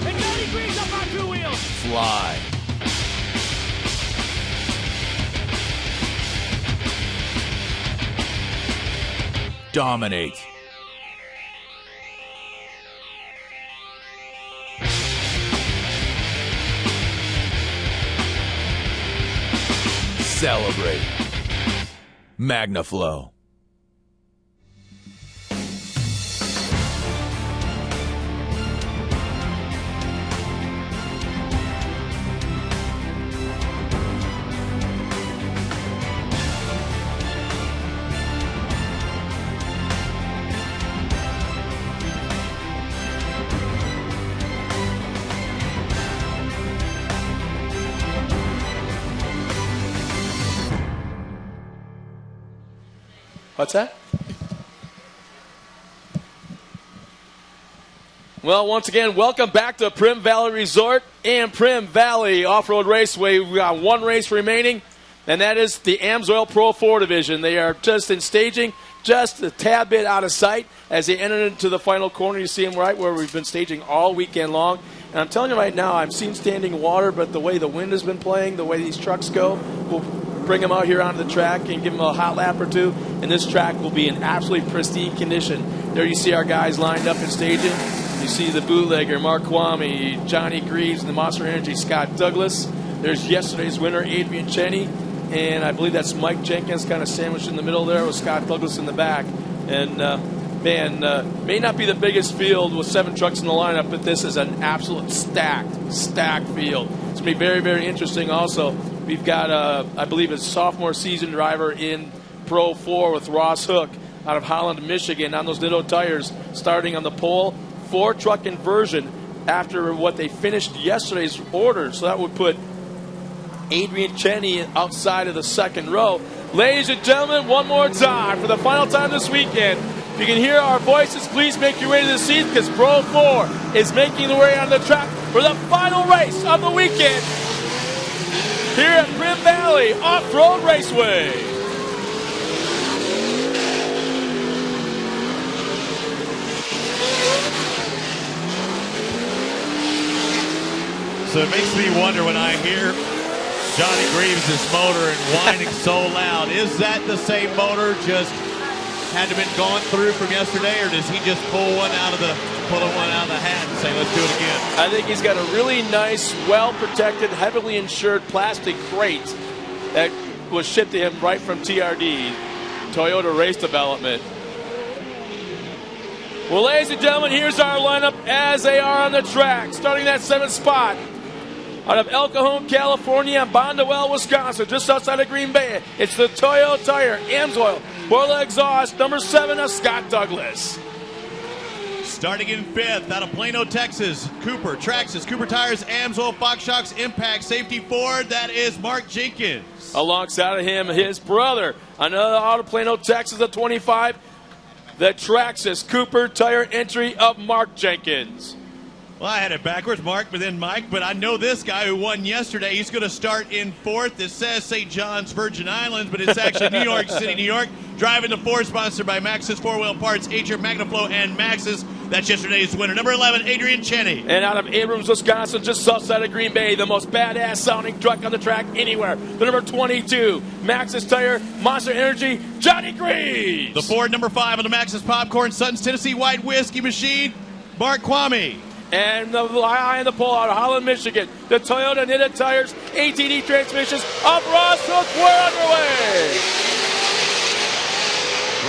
And 90 degrees up on 2 wheels. Fly. Dominate. Celebrate. MagnaFlow. What's that? Well, once again, welcome back to Primm Valley Resort and Primm Valley Off-Road Raceway. We've got one race remaining, and that is the AMSOIL Pro 4 division. They are just in staging, just a tad bit out of sight as they enter into the final corner. You see them right where we've been staging all weekend long. And I'm telling you right now, I've seen standing water, but the way the wind has been playing, the way these trucks go, we'll bring them out here onto the track and give them a hot lap or two, and this track will be in absolutely pristine condition. There you see our guys lined up in staging. You see the bootlegger, Mark Kwame, Johnny Greaves, and the Monster Energy, Scott Douglas. There's yesterday's winner, Adrian Cheney, and I believe that's Mike Jenkins kind of sandwiched in the middle there with Scott Douglas in the back. And, may not be the biggest field with 7 trucks in the lineup, but this is an absolute stacked field. It's going to be very, very interesting also. We've got, I believe, a sophomore season driver in Pro 4 with Ross Hook out of Holland, Michigan on those Ditto tires starting on the pole. 4-truck inversion after what they finished yesterday's order. So that would put Adrian Cheney outside of the second row. Ladies and gentlemen, one more time for the final time this weekend. If you can hear our voices, please make your way to the seats because Pro 4 is making their way on the track for the final race of the weekend here at Primm Valley Off-Road Raceway. So it makes me wonder when I hear Johnny Greaves' motor and whining so loud. Is that the same motor just had to been gone through from yesterday, or does he just pull one out of the hat and say, let's do it again? I think he's got a really nice, well-protected, heavily insured plastic crate that was shipped to him right from TRD, Toyota Race Development. Well, ladies and gentlemen, here's our lineup as they are on the track. Starting that 7th spot out of El Cajon, California, and Bonduel, Wisconsin, just outside of Green Bay. It's the Toyo Tire, Amsoil, Boiler Exhaust, number 7 of Scott Douglas. Starting in 5th, out of Plano, Texas, Cooper, Traxxas, Cooper Tires, Amsoil, Fox Shocks, Impact, Safety Ford, that is Mark Jenkins. Alongside of him, his brother, another out of Plano, Texas, at 25, the Traxxas, Cooper Tire entry of Mark Jenkins. Well, I had it backwards, Mark, but then Mike, but I know this guy who won yesterday. He's going to start in 4th. It says St. John's, Virgin Islands, but it's actually New York City, New York. Driving the 4, sponsored by Maxxis 4-Wheel Parts, Atrium, Magnaflow, and Maxxis. That's yesterday's winner. Number 11, Adrian Cheney. And out of Abrams, Wisconsin, just south side of Green Bay, the most badass sounding truck on the track anywhere. The number 22, Maxxis Tire, Monster Energy, Johnny Greaves. The Ford, number 5 on the Maxxis Popcorn, Sutton's Tennessee White Whiskey Machine, Mark Kwame. And the high in the pole out of Holland, Michigan, the Toyota Knitted Tires, ATD transmissions of Ross Hook. We're underway.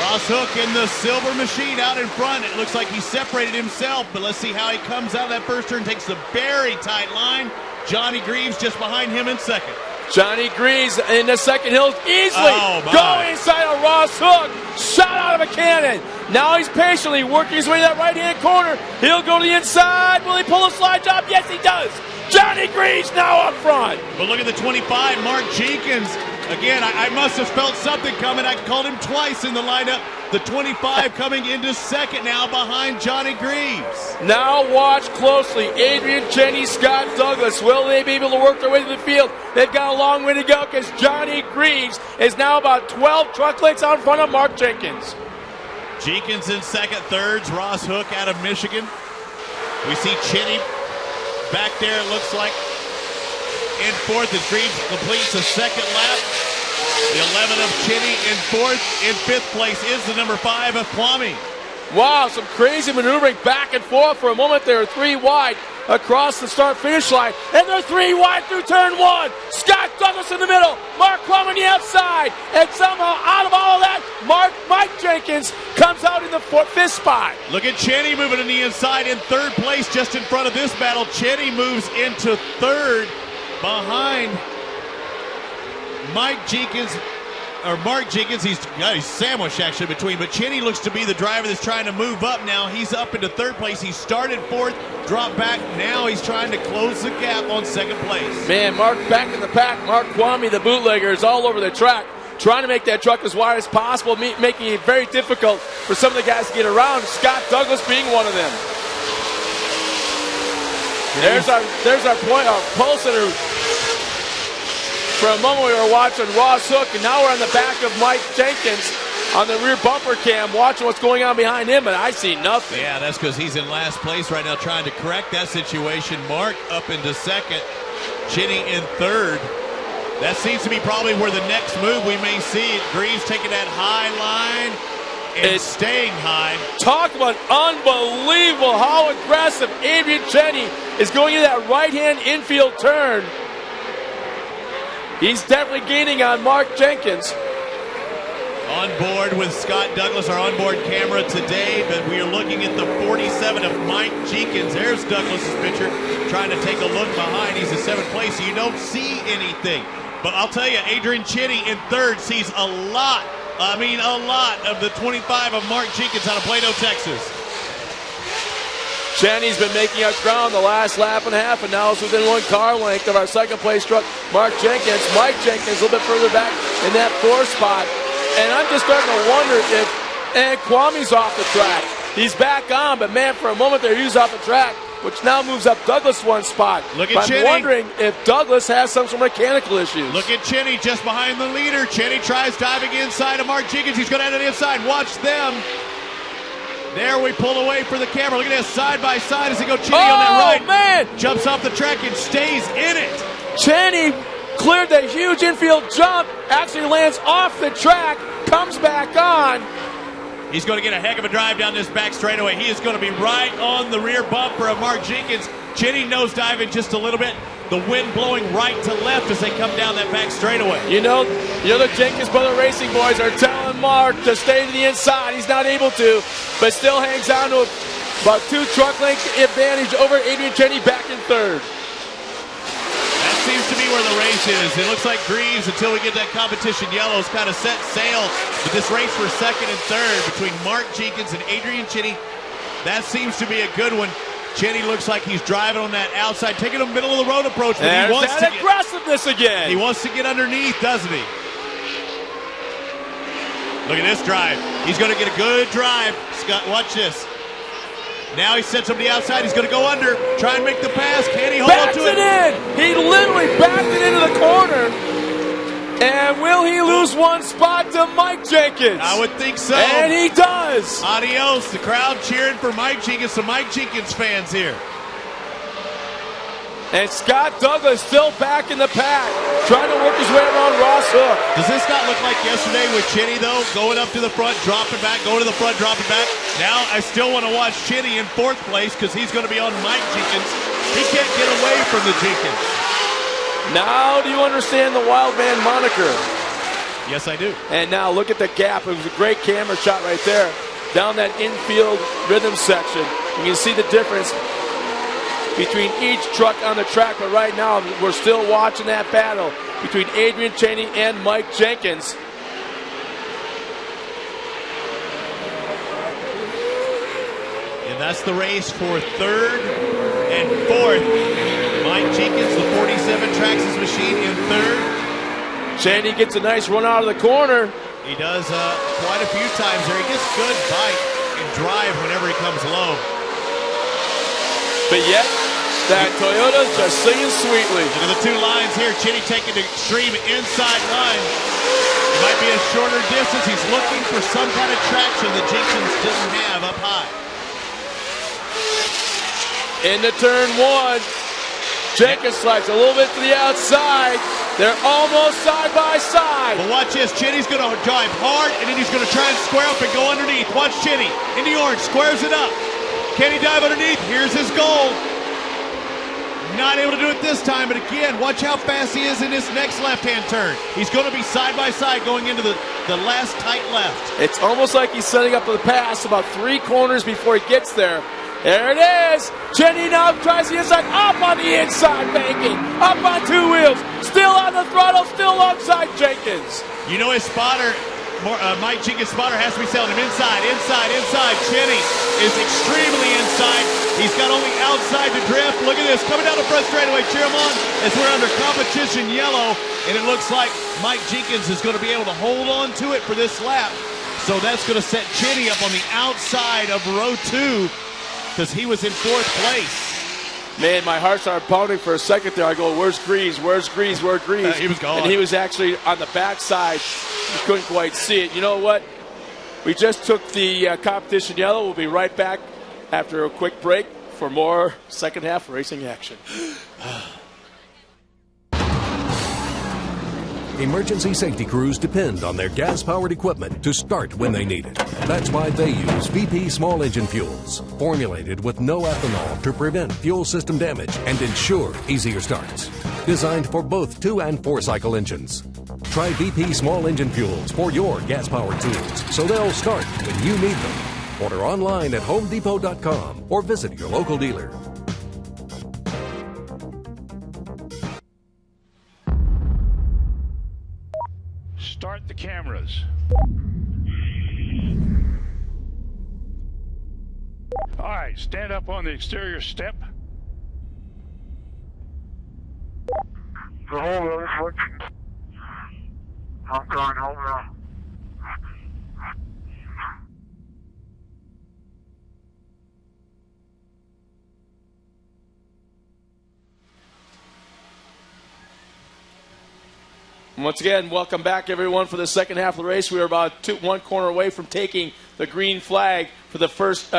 Ross Hook in the silver machine out in front. It looks like he separated himself, but let's see how he comes out of that first turn. Takes a very tight line. Johnny Greaves just behind him in second. Johnny Greaves in the second hill easily going inside of Ross Hook. Shot out of a cannon. Now he's patiently working his way to that right-hand corner. He'll go to the inside. Will he pull a slide job? Yes, he does. Johnny Greaves now up front. But look at the 25, Mark Jenkins. Again, I must have felt something coming. I called him twice in the lineup. The 25 coming into second now behind Johnny Greaves. Now watch closely. Adrian Cheney, Scott Douglas. Will they be able to work their way to the field? They've got a long way to go because Johnny Greaves is now about 12 truck lengths out in front of Mark Jenkins. Jenkins in second, thirds. Ross Hook out of Michigan. We see Cheney back there, it looks like, in fourth as Greaves completes a second lap. The 11 of Cheney in fourth. In fifth place is the number 5 of Kwame. Wow, some crazy maneuvering back and forth. For a moment, they were 3 wide across the start-finish line, and they're 3 wide through turn 1. Scott Douglas in the middle, Mark Kwame on the outside, and somehow out of all of that, Mike Jenkins comes out in the 5th spot. Look at Cheney moving in the inside in third place just in front of this battle. Cheney moves into third behind Mark Jenkins. He's sandwiched actually between, but Cheney looks to be the driver that's trying to move up now. He's up into third place. He started fourth, dropped back. Now he's trying to close the gap on second place. Man, Mark back in the pack. Mark Kwame, the bootlegger, is all over the track, trying to make that truck as wide as possible, making it very difficult for some of the guys to get around. Scott Douglas being one of them. There's our point, our pole center. For a moment we were watching Ross Hook, and now we're on the back of Mike Jenkins on the rear bumper cam, watching what's going on behind him, and I see nothing. Yeah, that's because he's in last place right now trying to correct that situation. Mark up into second, Cheney in third. That seems to be probably where the next move we may see. Greaves taking that high line and staying high. Talk about unbelievable how aggressive Adrian Cheney is going into that right-hand infield turn. He's definitely gaining on Mark Jenkins. On board with Scott Douglas, our onboard camera today, but we are looking at the 47 of Mike Jenkins. There's Douglas's picture, trying to take a look behind. He's in 7th place, so you don't see anything. But I'll tell you, Adrian Cheney in third sees a lot of the 25 of Mark Jenkins out of Plano, Texas. Cheney's been making up ground the last lap and a half, and now is within 1 car length of our second place truck, Mark Jenkins. Mike Jenkins a little bit further back in that 4th spot. And I'm just starting to wonder if Kwame's off the track. He's back on, but man, for a moment there, he was off the track, which now moves up Douglas 1 spot. Look at Cheney. I'm wondering if Douglas has some sort of mechanical issues. Look at Cheney just behind the leader. Cheney tries diving inside of Mark Jenkins. He's going to end on the inside. Watch them. There we pull away for the camera. Look at this, side by side as they go. Cheney on that right. Man! Jumps off the track and stays in it. Cheney cleared the huge infield jump, actually lands off the track, comes back on. He's going to get a heck of a drive down this back straightaway. He is going to be right on the rear bumper of Mark Jenkins. Cheney nose diving just a little bit. The wind blowing right to left as they come down that back straightaway. You know the Jenkins Brother Racing boys are telling Mark to stay to the inside. He's not able to, but still hangs on to about 2 truck length advantage over Adrian Cheney back in 3rd. That seems to be where the race is. It looks like Greaves, until we get that competition yellow, is kind of set sail with this race for 2nd and 3rd between Mark Jenkins and Adrian Cheney. That seems to be a good one. Cheney looks like he's driving on that outside, taking a middle of the road approach. But There's he wants that to aggressiveness again. He wants to get underneath, doesn't he? Look at this drive. He's going to get a good drive. Scott, watch this. Now he sets him to the outside. He's going to go under. Try and make the pass. Can he hold on to it? Backs it in. He literally backed it into the corner. And will he lose 1 spot to Mike Jenkins? I would think so. And he does. Adios. The crowd cheering for Mike Jenkins. Some Mike Jenkins fans here. And Scott Douglas still back in the pack, trying to work his way around Ross Hook. Does this not look like yesterday with Cheney, though? Going up to the front, dropping back, going to the front, dropping back. Now I still want to watch Cheney in 4th place because he's going to be on Mike Jenkins. He can't get away from the Jenkins. Now do you understand the Wild Man moniker? Yes, I do. And now look at the gap. It was a great camera shot right there. Down that infield rhythm section. You can see the difference between each truck on the track. But right now, we're still watching that battle between Adrian Cheney and Mike Jenkins. And that's the race for 3rd and 4th. Mike Jenkins, the 47 Traxxas machine, in 3rd. Cheney gets a nice run out of the corner. He does quite a few times there. He gets good bite and drive whenever he comes low. But yet, that Toyota's just singing sweetly. Look at the 2 lines here. Cheney taking the extreme inside line. It might be a shorter distance. He's looking for some kind of traction that Jenkins didn't have up high. Into turn 1. Jenkins slides a little bit to the outside. They're almost side by side. But watch this. Cheney's going to drive hard, and then he's going to try and square up and go underneath. Watch Cheney in the orange. Squares it up. Can he dive underneath? Here's his goal. Not able to do it this time, but again, watch how fast he is in this next left-hand turn. He's going to be side by side going into the last tight left. It's almost like he's setting up the pass about 3 corners before he gets there. There it is. Cheney now tries the inside, up on the inside, banking, up on 2 wheels, still on the throttle, still alongside Jenkins. You know his spotter, Mike Jenkins' spotter has to be selling him inside. Cheney is extremely inside. He's got only outside to drift. Look at this, coming down the front straightaway. Cheer him on as we're under competition yellow, and it looks like Mike Jenkins is going to be able to hold on to it for this lap. So that's going to set Cheney up on the outside of row 2. Because he was in 4th place. Man, my heart started pounding for a second there. I go, where's Greaves? Where's Greaves? Where's Greaves? He was gone. And he was actually on the backside. You couldn't quite see it. You know what? We just took the competition yellow. We'll be right back after a quick break for more second half racing action. Emergency safety crews depend on their gas-powered equipment to start when they need it. That's why they use VP small engine fuels, formulated with no ethanol to prevent fuel system damage and ensure easier starts. Designed for both 2- and 4-cycle engines. Try VP small engine fuels for your gas-powered tools so they'll start when you need them. Order online at homedepot.com or visit your local dealer. Start the cameras. All right, stand up on the exterior step. Once again, welcome back, everyone, for the second half of the race. We are about one corner away from taking the green flag for the first,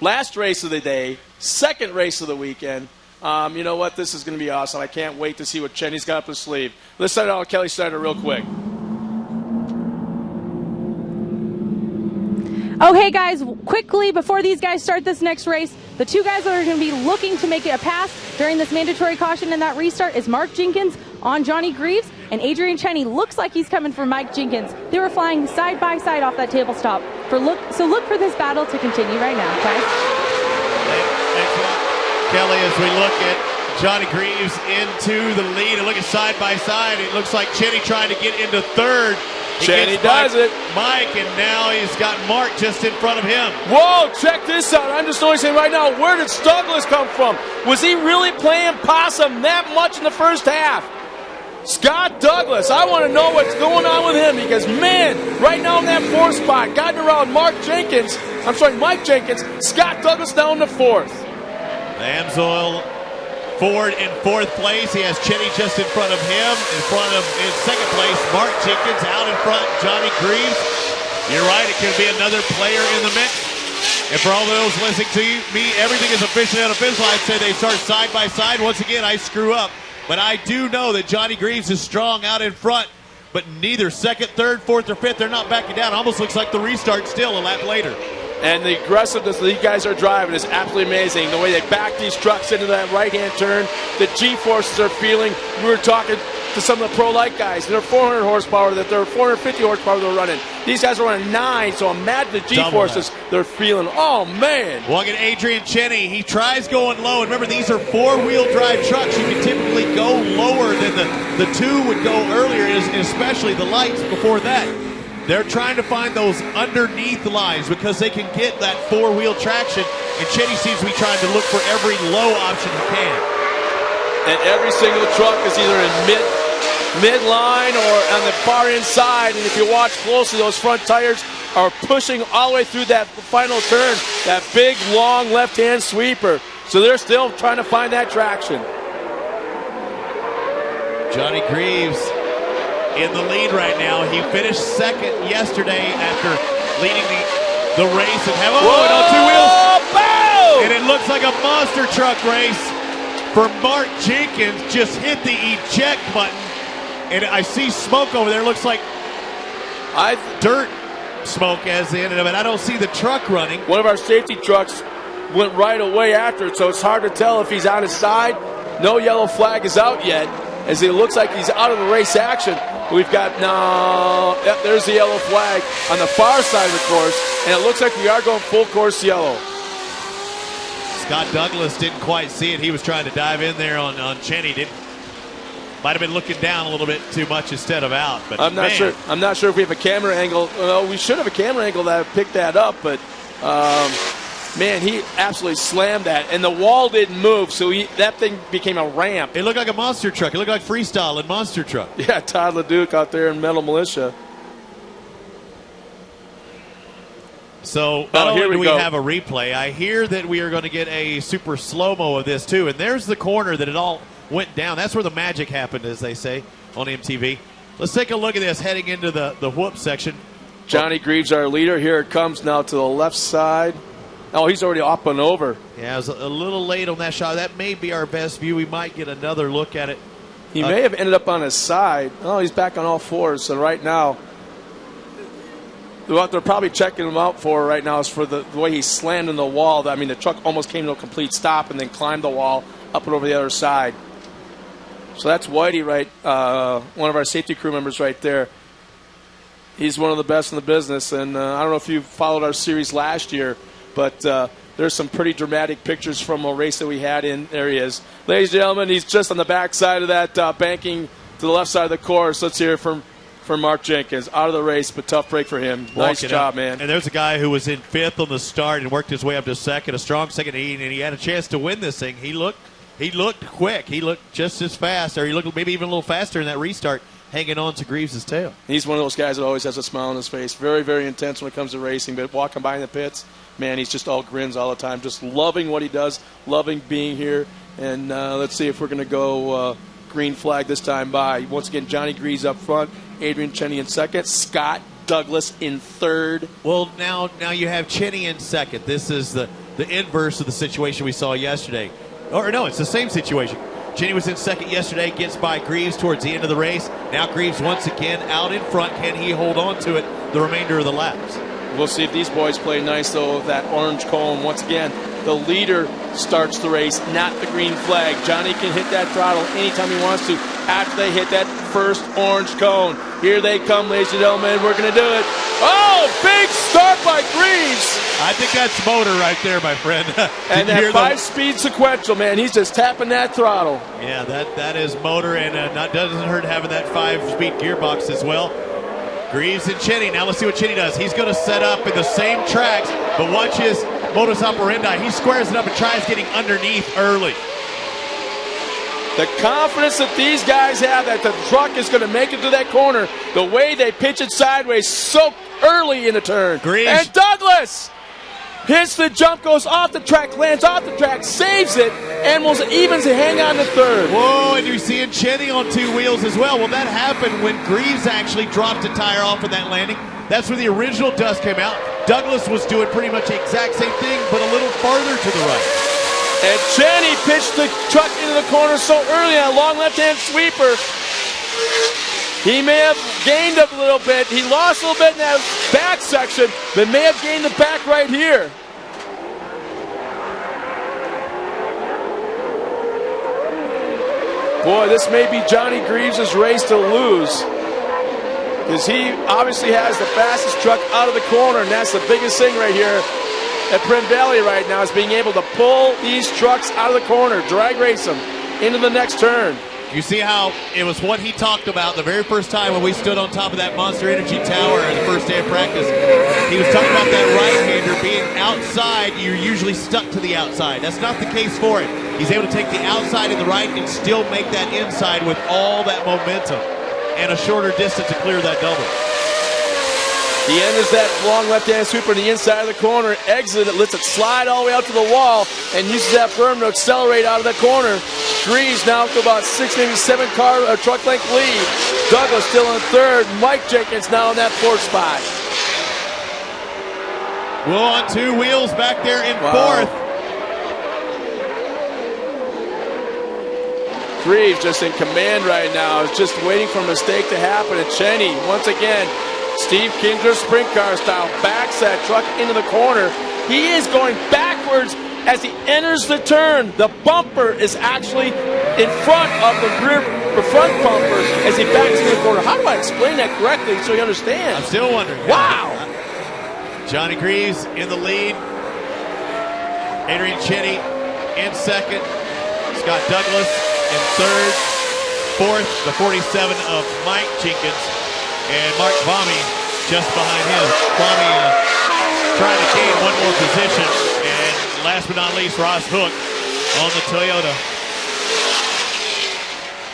last race of the day, second race of the weekend. You know what? This is going to be awesome. I can't wait to see what Cheney's got up his sleeve. Let's start out with Kelly Snyder real quick. Okay, guys, quickly, before these guys start this next race, the two guys that are going to be looking to make it a pass during this mandatory caution in that restart is Mark Jenkins on Johnny Greaves, and Adrian Cheney looks like he's coming for Mike Jenkins. They were flying side by side off that table stop. So look for this battle to continue right now, guys. Thanks a lot, Kelly, as we look at Johnny Greaves into the lead and look at side by side. It looks like Cheney trying to get into third. Cheney does it. Mike, and now he's got Mark just in front of him. Whoa, check this out. I'm just noticing right now, where did Douglas come from? Was he really playing possum that much in the first half? Scott Douglas, I want to know what's going on with him because, man, right now in that fourth spot, guiding around Mike Jenkins, Scott Douglas down to fourth. Amsoil Ford in fourth place. He has Cheney just in front of him. In second place, Mark Jenkins out in front, Johnny Greaves. You're right, it could be another player in the mix. And for all those listening to me, everything is officially unofficial. I'd say they start side by side. Once again, I screw up. But I do know that Johnny Greaves is strong out in front. But neither second, third, fourth, or fifth, they're not backing down. Almost looks like the restart still a lap later. And the aggressiveness these guys are driving is absolutely amazing. The way they back these trucks into that right-hand turn, the G-forces are feeling. We were talking to some of the pro-light guys. They're 400 horsepower, that they're 450 horsepower they're running. These guys are running 9, so imagine the G-forces they're feeling. Oh, man. Look at Adrian Cheney. He tries going low. And remember, these are four-wheel drive trucks. You can typically go lower than the two would go earlier, especially the lights before that. They're trying to find those underneath lines because they can get that four-wheel traction, and Cheney seems to be trying to look for every low option he can. And every single truck is either in mid-line or on the far inside, and if you watch closely, those front tires are pushing all the way through that final turn, that big, long left-hand sweeper. So they're still trying to find that traction. Johnny Greaves in the lead right now. He finished second yesterday after leading the race and on two wheels. Boom! And it looks like a monster truck race for Mark Jenkins. Just hit the eject button. And I see smoke over there. Looks like dirt smoke as the end of it. I don't see the truck running. One of our safety trucks went right away after it, so it's hard to tell if he's on his side. No yellow flag is out yet, as it looks like he's out of the race action. We've got there's the yellow flag on the far side of the course, and it looks like we are going full course yellow. Scott Douglas didn't quite see it. He was trying to dive in there on Cheney. Might have been looking down a little bit too much instead of out. But I'm not sure. I'm not sure if we have a camera angle. Well, we should have a camera angle that picked that up, but man, he absolutely slammed that, and the wall didn't move, so that thing became a ramp. It looked like a monster truck. It looked like freestyle and monster truck. Yeah, Todd LeDuc out there in Metal Militia. So not only do we have a replay, I hear that we are going to get a super slow-mo of this too, and there's the corner that it all went down. That's where the magic happened, as they say on MTV. Let's take a look at this heading into the whoop section. Johnny Greaves, our leader. Here it comes now to the left side. Oh, he's already up and over. Yeah, I was a little late on that shot. That may be our best view. We might get another look at it. He may have ended up on his side. Oh, he's back on all fours. So right now, what they're probably checking him out for right now is for the way he slammed in the wall. I mean, the truck almost came to a complete stop and then climbed the wall up and over the other side. So that's Whitey, right? One of our safety crew members right there. He's one of the best in the business. And I don't know if you followed our series last year, but there's some pretty dramatic pictures from a race that we had in. There he is. Ladies and gentlemen, he's just on the back side of that banking to the left side of the course. Let's hear from for Mark Jenkins. Out of the race, but tough break for him. Nice job, man. And there's a guy who was in 5th on the start and worked his way up to 2nd, a strong second, and he had a chance to win this thing. He looked quick. He looked just as fast, or he looked maybe even a little faster in that restart, hanging on to Greaves' tail. He's one of those guys that always has a smile on his face. Very, very intense when it comes to racing, but walking by in the pits, man, he's just all grins all the time, just loving what he does, loving being here. And let's see if we're going to go green flag this time by. Once again, Johnny Greaves up front, Adrian Cheney in 2nd, Scott Douglas in 3rd. Well, now you have Cheney in 2nd. This is the inverse of the situation we saw yesterday. Or no, it's the same situation. Cheney was in 2nd yesterday, gets by Greaves towards the end of the race. Now Greaves once again out in front. Can he hold on to it the remainder of the laps? We'll see if these boys play nice, though, with that orange cone. Once again, the leader starts the race, not the green flag. Johnny can hit that throttle anytime he wants to after they hit that first orange cone. Here they come, ladies and gentlemen. We're going to do it. Oh, big start by Greaves. I think that's motor right there, my friend. And that 5-speed sequential, man, he's just tapping that throttle. Yeah, that is motor, and doesn't hurt having that 5-speed gearbox as well. Greaves and Cheney. Now let's see what Cheney does. He's going to set up in the same tracks, but watch his modus operandi. He squares it up and tries getting underneath early. The confidence that these guys have that the truck is going to make it to that corner, the way they pitch it sideways so early in the turn. Greaves. And Douglas hits the jump, goes off the track, lands off the track, saves it, and will even hang on to 3rd. Whoa, and you're seeing Cheney on 2 wheels as well. Well, that happened when Greaves actually dropped a tire off of that landing. That's where the original dust came out. Douglas was doing pretty much the exact same thing, but a little farther to the right. And Cheney pitched the truck into the corner so early on a long left-hand sweeper. He may have gained a little bit. He lost a little bit in that back section, but may have gained the back right here. Boy, this may be Johnny Greaves' race to lose, because he obviously has the fastest truck out of the corner, and that's the biggest thing right here at Primm Valley right now, is being able to pull these trucks out of the corner, drag race them into the next turn. You see how it was what he talked about the very first time when we stood on top of that Monster Energy Tower on the first day of practice. He was talking about that right-hander being outside. You're usually stuck to the outside. That's not the case for him. He's able to take the outside and the right and still make that inside with all that momentum and a shorter distance to clear that double. He enters that long left-hand sweeper on the inside of the corner, exits it, lets it slide all the way out to the wall, and uses that berm to accelerate out of the corner. Greaves now to about 6, maybe 7 truck length lead. Douglas still in 3rd. Mike Jenkins now in that 4th spot. Will on 2 wheels back there in 4th. Greaves just in command right now. Is just waiting for a mistake to happen. And Cheney, once again, Steve Kingsler sprint car style, backs that truck into the corner. He is going backwards as he enters the turn. The bumper is actually in front of the front bumper as he backs into the corner. How do I explain that correctly so you understand? I'm still wondering. Wow. Johnny Greaves in the lead. Adrian Cheney in 2nd. Scott Douglas in 3rd. 4th, the 47 of Mike Jenkins. And Mark Vommy just behind him. Vommy trying to gain one more position. And last but not least, Ross Hook on the Toyota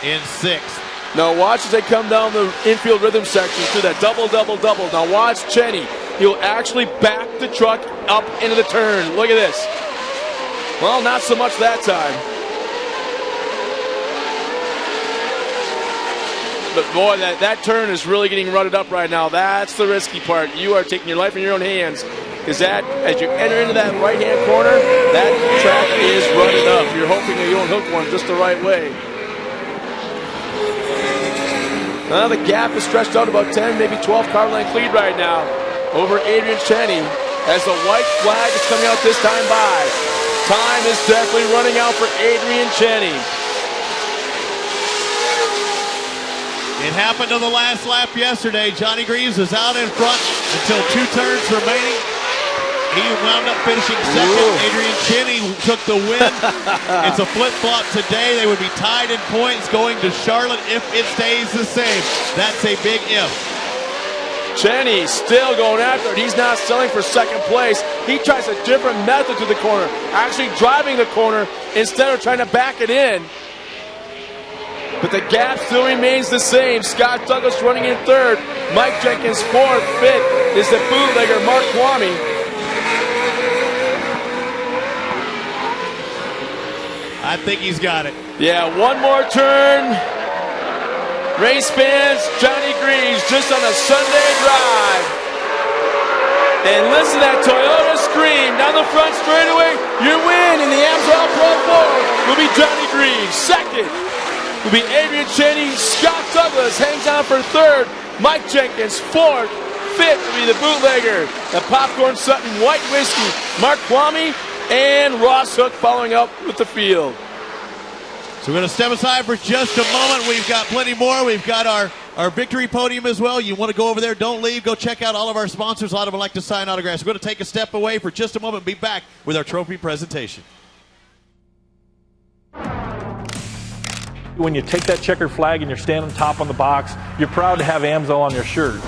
in 6th. Now watch as they come down the infield rhythm section through that double. Now watch Cheney. He'll actually back the truck up into the turn. Look at this. Well, not so much that time. But boy, that turn is really getting rutted up right now. That's the risky part. You are taking your life in your own hands, because that, as you enter into that right-hand corner, that track is rutted up. You're hoping that you don't hook one just the right way. Now the gap is stretched out about 10, maybe 12 car length lead right now over Adrian Cheney as the white flag is coming out this time by. Time is definitely running out for Adrian Cheney. It happened on the last lap yesterday. Johnny Greaves was out in front until 2 turns remaining. He wound up finishing second. Adrian Cheney took the win. It's a flip-flop today. They would be tied in points going to Charlotte if it stays the same. That's a big if. Cheney still going after it. He's not selling for second place. He tries a different method to the corner, actually driving the corner instead of trying to back it in. But the gap still remains the same. Scott Douglas running in third. Mike Jenkins fourth. Fifth is the bootlegger Mark Kwame. I think he's got it. Yeah, one more turn. Race fans, Johnny Greaves just on a Sunday drive. And listen to that Toyota scream down the front straightaway. Your win in the AMSOIL Pro 4 will be Johnny Greaves. Second will be Adrian Cheney. Scott Douglas hangs on for third. Mike Jenkins fourth. Fifth will be the bootlegger, the Popcorn Sutton White Whiskey, Mark Kwame, and Ross Hook following up with the field. So we're going to step aside for just a moment. We've got plenty more. We've got our victory podium as well. You want to go over there, don't leave. Go check out all of our sponsors. A lot of them like to sign autographs. We're going to take a step away for just a moment and be back with our trophy presentation. When you take that checkered flag and you're standing top on the box, you're proud to have AMSOIL on your shirt.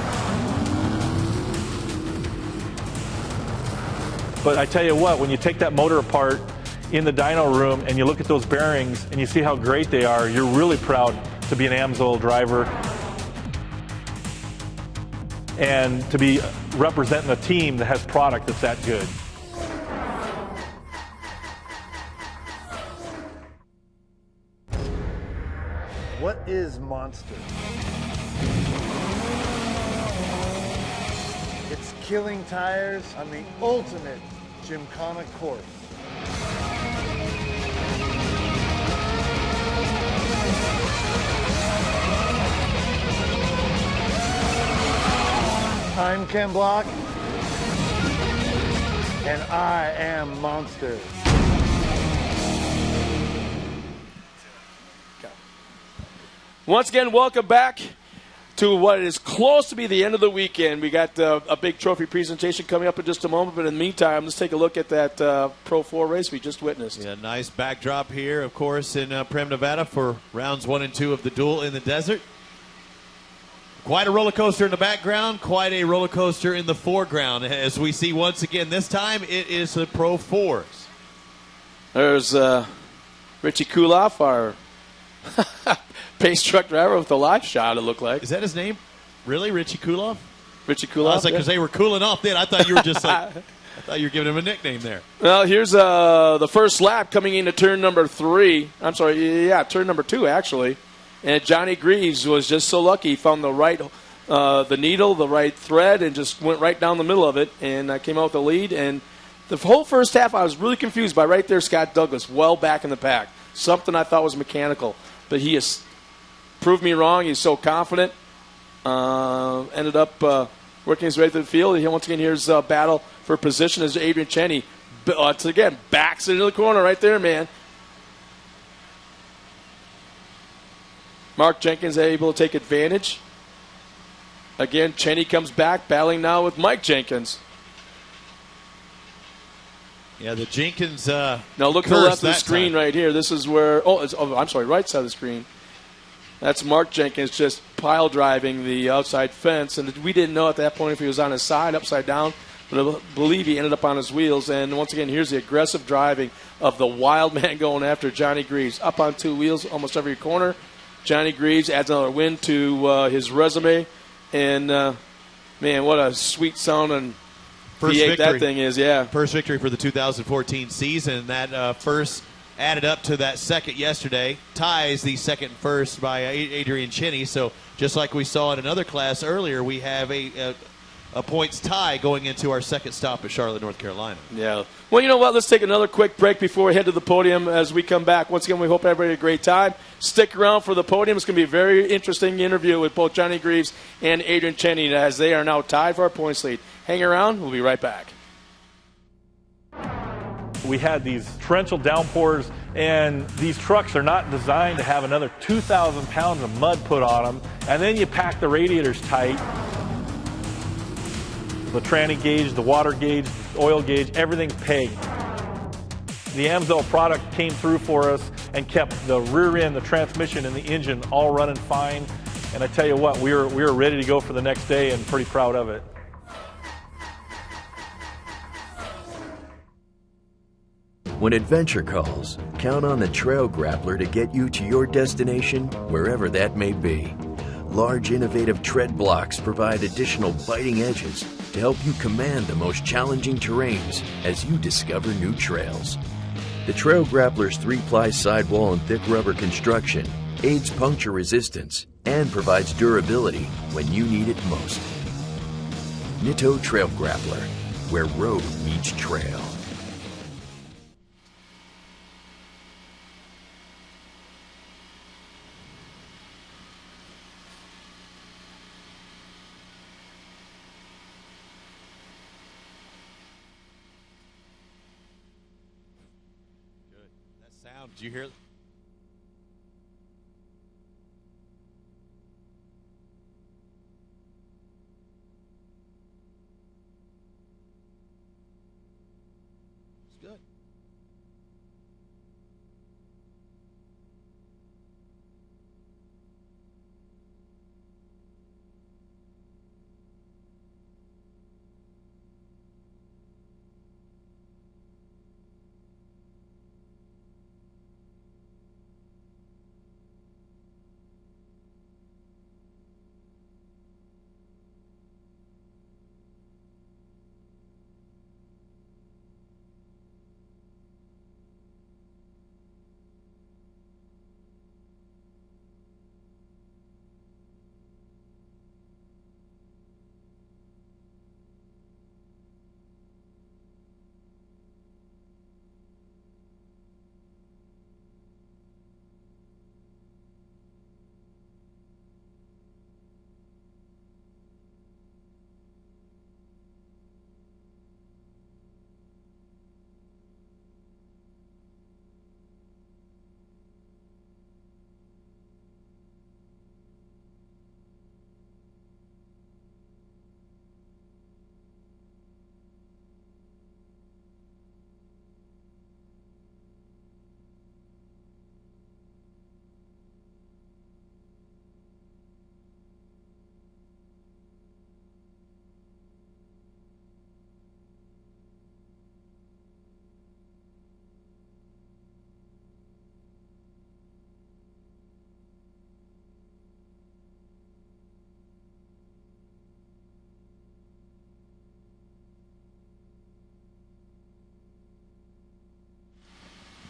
But I tell you what, when you take that motor apart in the dyno room and you look at those bearings and you see how great they are, you're really proud to be an AMSOIL driver and to be representing a team that has product that's that good. What is Monster? It's killing tires on the ultimate Gymkhana course. I'm Ken Block, and I am Monster. Once again, welcome back to what is close to be the end of the weekend. We got a big trophy presentation coming up in just a moment, but in the meantime, let's take a look at that Pro 4 race we just witnessed. Yeah, nice backdrop here, of course, in Primm, Nevada for rounds 1 and 2 of the Duel in the Desert. Quite a roller coaster in the background, quite a roller coaster in the foreground, as we see once again. This time it is the Pro 4s. There's Richie Kuloff, our pace truck driver with the live shot, it looked like. Is that his name? Really? Richie Kuloff? Richie Kuloff? I was like, because they were cooling off then. I thought you were just like, I thought you were giving him a nickname there. Well, here's the first lap coming into turn number 3. I'm sorry, yeah, turn number 2, actually. And Johnny Greaves was just so lucky. He found the right the needle, the right thread, and just went right down the middle of it and came out with the lead. And the whole first half, I was really confused by right there Scott Douglas, well back in the pack. Something I thought was mechanical. But he has proved me wrong. He's so confident. Ended up working his way through the field. Once again, here's a battle for position as Adrian Cheney, again, backs into the corner right there, man. Mark Jenkins able to take advantage. Again, Cheney comes back, battling now with Mike Jenkins. Yeah, the Jenkins now look to the left of the screen right here. This is where, I'm sorry, right side of the screen. That's Mark Jenkins just pile driving the outside fence. And we didn't know at that point if he was on his side, upside down. But I believe he ended up on his wheels. And once again, here's the aggressive driving of the wild man going after Johnny Greaves. Up on 2 wheels almost every corner. Johnny Greaves adds another win to his resume. And, man, what a sweet sounding first V8 victory. That thing is, yeah. First victory for the 2014 season. That first added up to that second yesterday. Ties the second and first by Adrian Cheney. So just like we saw in another class earlier, we have a points tie going into our second stop at Charlotte, North Carolina. Yeah. Well, you know what? Let's take another quick break before we head to the podium as we come back. Once again, we hope everybody had a great time. Stick around for the podium. It's going to be a very interesting interview with both Johnny Greaves and Adrian Cheney as they are now tied for our points lead. Hang around. We'll be right back. We had these torrential downpours, and these trucks are not designed to have another 2,000 pounds of mud put on them. And then you pack the radiators tight. The tranny gauge, the water gauge, the oil gauge, everything's pegged. The AMSOIL product came through for us and kept the rear end, the transmission, and the engine all running fine. And I tell you what, we were ready to go for the next day and pretty proud of it. When adventure calls, count on the Trail Grappler to get you to your destination, wherever that may be. Large, innovative tread blocks provide additional biting edges to help you command the most challenging terrains as you discover new trails. The Trail Grappler's 3-ply sidewall and thick rubber construction aids puncture resistance and provides durability when you need it most. Nitto Trail Grappler, where road meets trail. Did you hear? It's good.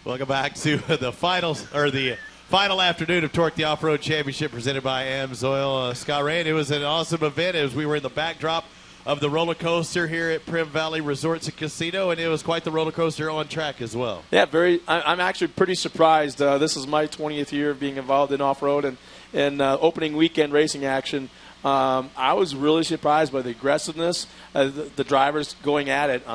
Welcome back to the finals, or the final afternoon of TORC, the Off-Road Championship, presented by AMSOIL. Scott Rain, it was an awesome event as we were in the backdrop of the roller coaster here at Primm Valley Resorts and Casino, and it was quite the roller coaster on track as well. Yeah, I'm actually pretty surprised. This is my 20th year of being involved in off-road and opening weekend racing action. I was really surprised by the aggressiveness, the drivers going at it.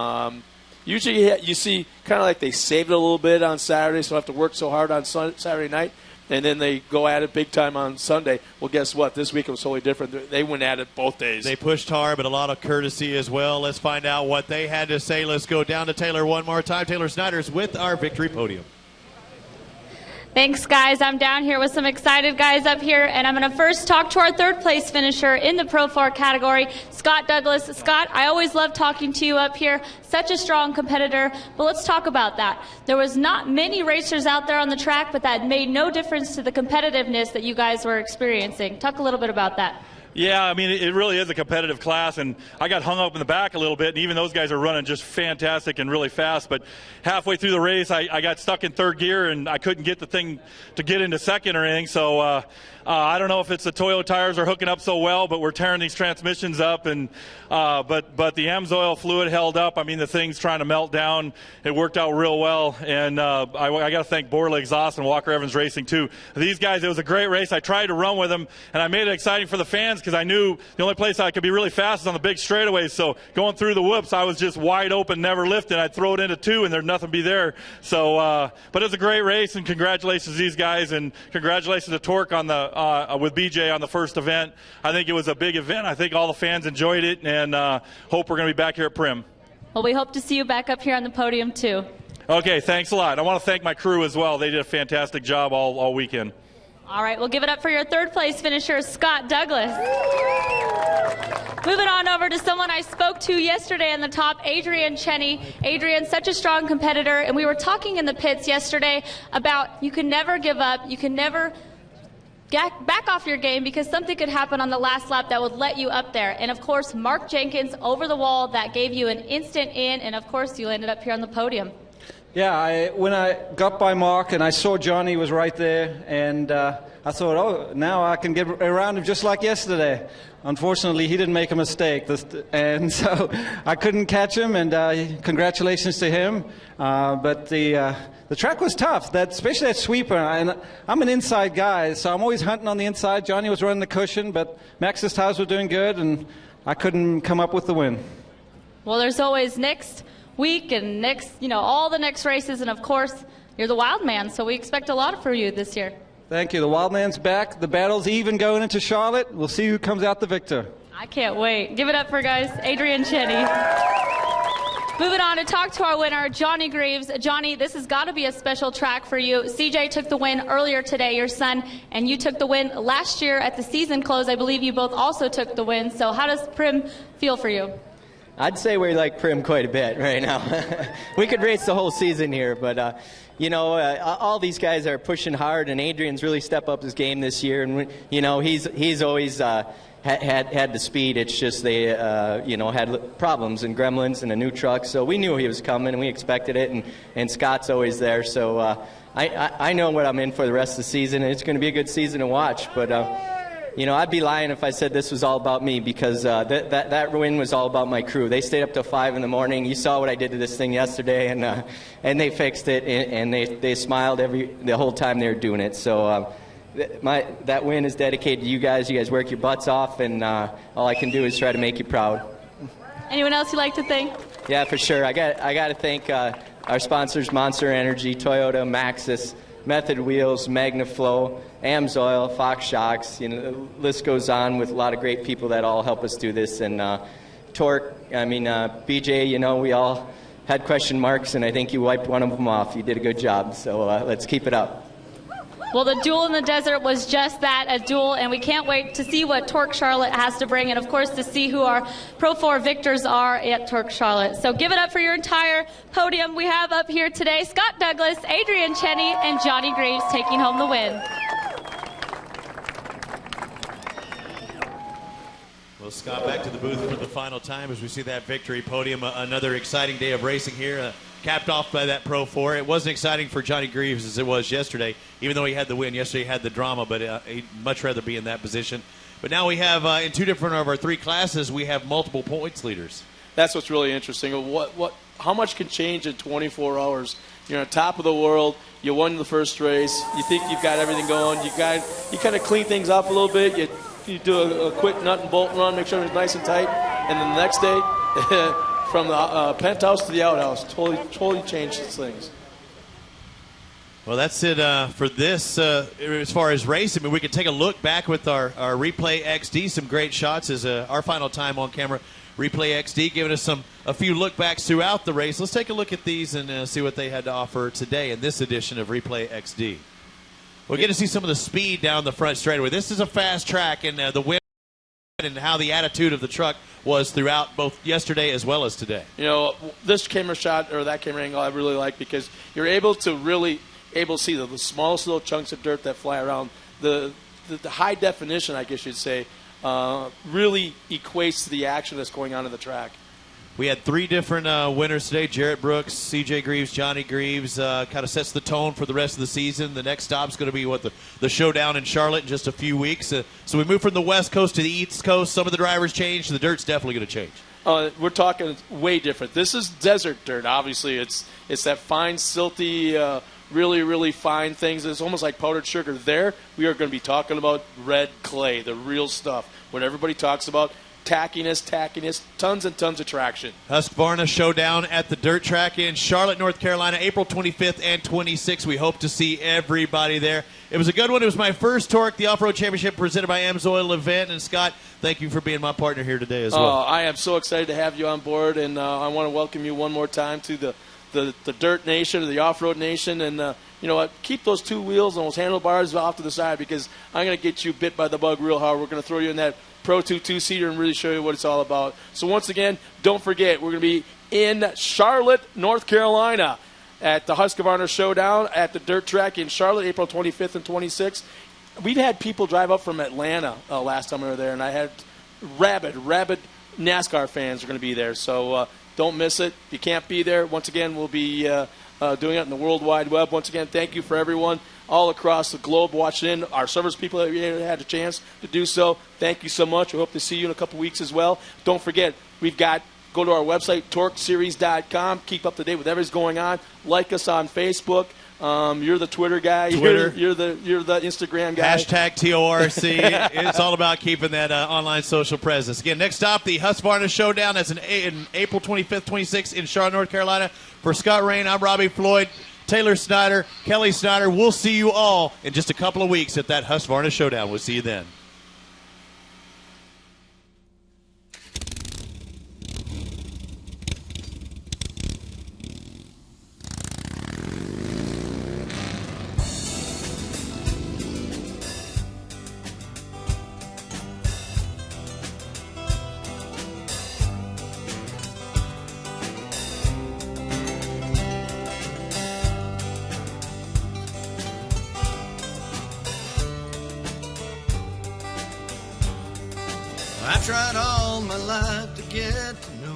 Usually you see kind of like they saved it a little bit on Saturday, so they have to work so hard on Saturday night, and then they go at it big time on Sunday. Well, guess what? This week it was totally different. They went at it both days. They pushed hard, but a lot of courtesy as well. Let's find out what they had to say. Let's go down to Taylor one more time. Taylor Snyder's with our victory podium. Thanks, guys. I'm down here with some excited guys up here, and I'm going to first talk to our third place finisher in the Pro 4 category, Scott Douglas. Scott, I always love talking to you up here. Such a strong competitor, but let's talk about that. There was not many racers out there on the track, but that made no difference to the competitiveness that you guys were experiencing. Talk a little bit about that. Yeah, I mean, it really is a competitive class, and I got hung up in the back a little bit, and even those guys are running just fantastic and really fast, but halfway through the race, I got stuck in third gear, and I couldn't get the thing to get into second or anything, so I don't know if it's the Toyo tires are hooking up so well, but we're tearing these transmissions up, and but the AMSOIL fluid held up. I mean, the thing's trying to melt down. It worked out real well, and I got to thank Borla Exhaust and Walker Evans Racing, too. These guys, it was a great race. I tried to run with them, and I made it exciting for the fans, because I knew the only place I could be really fast is on the big straightaways. So going through the whoops, I was just wide open, never lifting. I'd throw it into 2, and there'd nothing be there. So, but it was a great race, and congratulations to these guys, and congratulations to TORC on the with BJ on the first event. I think it was a big event. I think all the fans enjoyed it, and hope we're going to be back here at Primm. Well, we hope to see you back up here on the podium, too. Okay, thanks a lot. I want to thank my crew as well. They did a fantastic job all weekend. All right, we'll give it up for your third place finisher, Scott Douglas. Moving on over to someone I spoke to yesterday in the top, Adrian Cheney. Adrian's such a strong competitor, and we were talking in the pits yesterday about you can never give up, you can never back off your game because something could happen on the last lap that would let you up there. And of course, Mark Jenkins over the wall, that gave you an instant in, and of course you ended up here on the podium. Yeah, when I got by Mark and I saw Johnny was right there, and I thought, oh, now I can get around him just like yesterday. Unfortunately, he didn't make a mistake, and so I couldn't catch him, and congratulations to him. But the track was tough, especially that sweeper. And I'm an inside guy, so I'm always hunting on the inside. Johnny was running the cushion, but Max's tires were doing good, and I couldn't come up with the win. Well, there's always next week and all the next races, and of course you're the wild man, so we expect a lot for you this year. Thank you. The wild man's back. The battle's even going into Charlotte. We'll see who comes out the victor. I can't wait. Give it up for guys, Adrian Cheney. Moving on to talk to our winner, Johnny Greaves. Johnny, this has got to be a special track for you. CJ took the win earlier today, your son, and you took the win last year at the season close. I believe you both also took the win, so how does Primm feel for you? I'd say we like Primm quite a bit right now. We could race the whole season here, but all these guys are pushing hard, and Adrian's really stepped up his game this year. And he's always had the speed. It's just they had problems and gremlins and a new truck, so we knew he was coming and we expected it. And Scott's always there, so I know what I'm in for the rest of the season. And it's going to be a good season to watch, but. I'd be lying if I said this was all about me because that win was all about my crew. They stayed up till 5 in the morning. You saw what I did to this thing yesterday, and they fixed it, and they smiled the whole time they were doing it. So that win is dedicated to you guys. You guys work your butts off, and all I can do is try to make you proud. Anyone else you'd like to thank? Yeah, for sure. I got to thank our sponsors, Monster Energy, Toyota, Maxxis, Method Wheels, Magnaflow, AMSOIL, Fox Shocks. The list goes on with a lot of great people that all help us do this. And TORC, BJ, we all had question marks, and I think you wiped one of them off. You did a good job, so let's keep it up. Well, the Duel in the Desert was just that, a duel, and we can't wait to see what TORC Charlotte has to bring, and of course to see who our Pro 4 victors are at TORC Charlotte. So give it up for your entire podium. We have up here today Scott Douglas, Adrian Cheney, and Johnny Greaves taking home the win. Well, Scott, back to the booth for the final time as we see that victory podium. Another exciting day of racing here. Capped off by that Pro 4. It wasn't exciting for Johnny Greaves as it was yesterday, even though he had the win. Yesterday he had the drama, but he'd much rather be in that position. But now we have, in 2 different of our 3 classes, we have multiple points leaders. That's what's really interesting. How much can change in 24 hours? You're on top of the world. You won the first race. You think you've got everything going. You kind of clean things up a little bit. You do a quick nut and bolt run, make sure it's nice and tight, and then the next day, from the penthouse to the outhouse, totally changes things. Well, that's it for this. As far as race, we can take a look back with our Replay XD. Some great shots as our final time on camera. Replay XD giving us a few look backs throughout the race. Let's take a look at these and see what they had to offer today in this edition of Replay XD. We're going to see some of the speed down the front straightaway. This is a fast track, and the win and how the attitude of the truck was throughout both yesterday as well as today. This camera shot or that camera angle I really like because you're able to see the smallest little chunks of dirt that fly around. The high definition, I guess you'd say, really equates to the action that's going on in the track. We had 3 different winners today. Jarrett Brooks, CJ Greaves, Johnny Greaves. Kind of sets the tone for the rest of the season. The next stop's going to be the showdown in Charlotte in just a few weeks. So we move from the West Coast to the East Coast. Some of the drivers changed. The dirt's definitely going to change. We're talking way different. This is desert dirt, obviously. It's that fine, silty really, really fine things. It's almost like powdered sugar. There, we are going to be talking about red clay, the real stuff, what everybody talks about. Tackiness, tons and tons of traction. Husqvarna Showdown at the dirt track in Charlotte, North Carolina, April 25th and 26th. We hope to see everybody there. It was a good one. It was my first TORC, the Off-Road Championship presented by AMSOIL event. And, Scott, thank you for being my partner here today as well. I am so excited to have you on board, and I want to welcome you one more time to the Dirt Nation, or the Off-Road Nation. And, you know what, keep those two wheels and those handlebars off to the side, because I'm going to get you bit by the bug real hard. We're going to throw you in that Pro 2 2-seater and really show you what it's all about. So once again, don't forget, we're going to be in Charlotte, North Carolina at the Husqvarna Showdown at the dirt track in Charlotte, April 25th and 26th. We've had people drive up from Atlanta last time we were there, and I had rabid NASCAR fans are going to be there. So don't miss it. If you can't be there, once again, we'll be doing it on the World Wide Web. Once again, thank you for everyone all across the globe watching in. Our service people that had a chance to do so, thank you so much. We hope to see you in a couple weeks as well. Don't forget, go to our website, torqueseries.com. Keep up to date with everything's going on. Like us on Facebook. You're the Twitter guy. Twitter. You're the Instagram guy. Hashtag TORC. It's all about keeping that online social presence. Again, next stop, the Husqvarna Showdown. That's in April 25th, 26th in Charlotte, North Carolina. For Scott Rain, I'm Robbie Floyd, Taylor Snyder, Kelly Snyder. We'll see you all in just a couple of weeks at that Husqvarna Showdown. We'll see you then. I tried all my life to get to know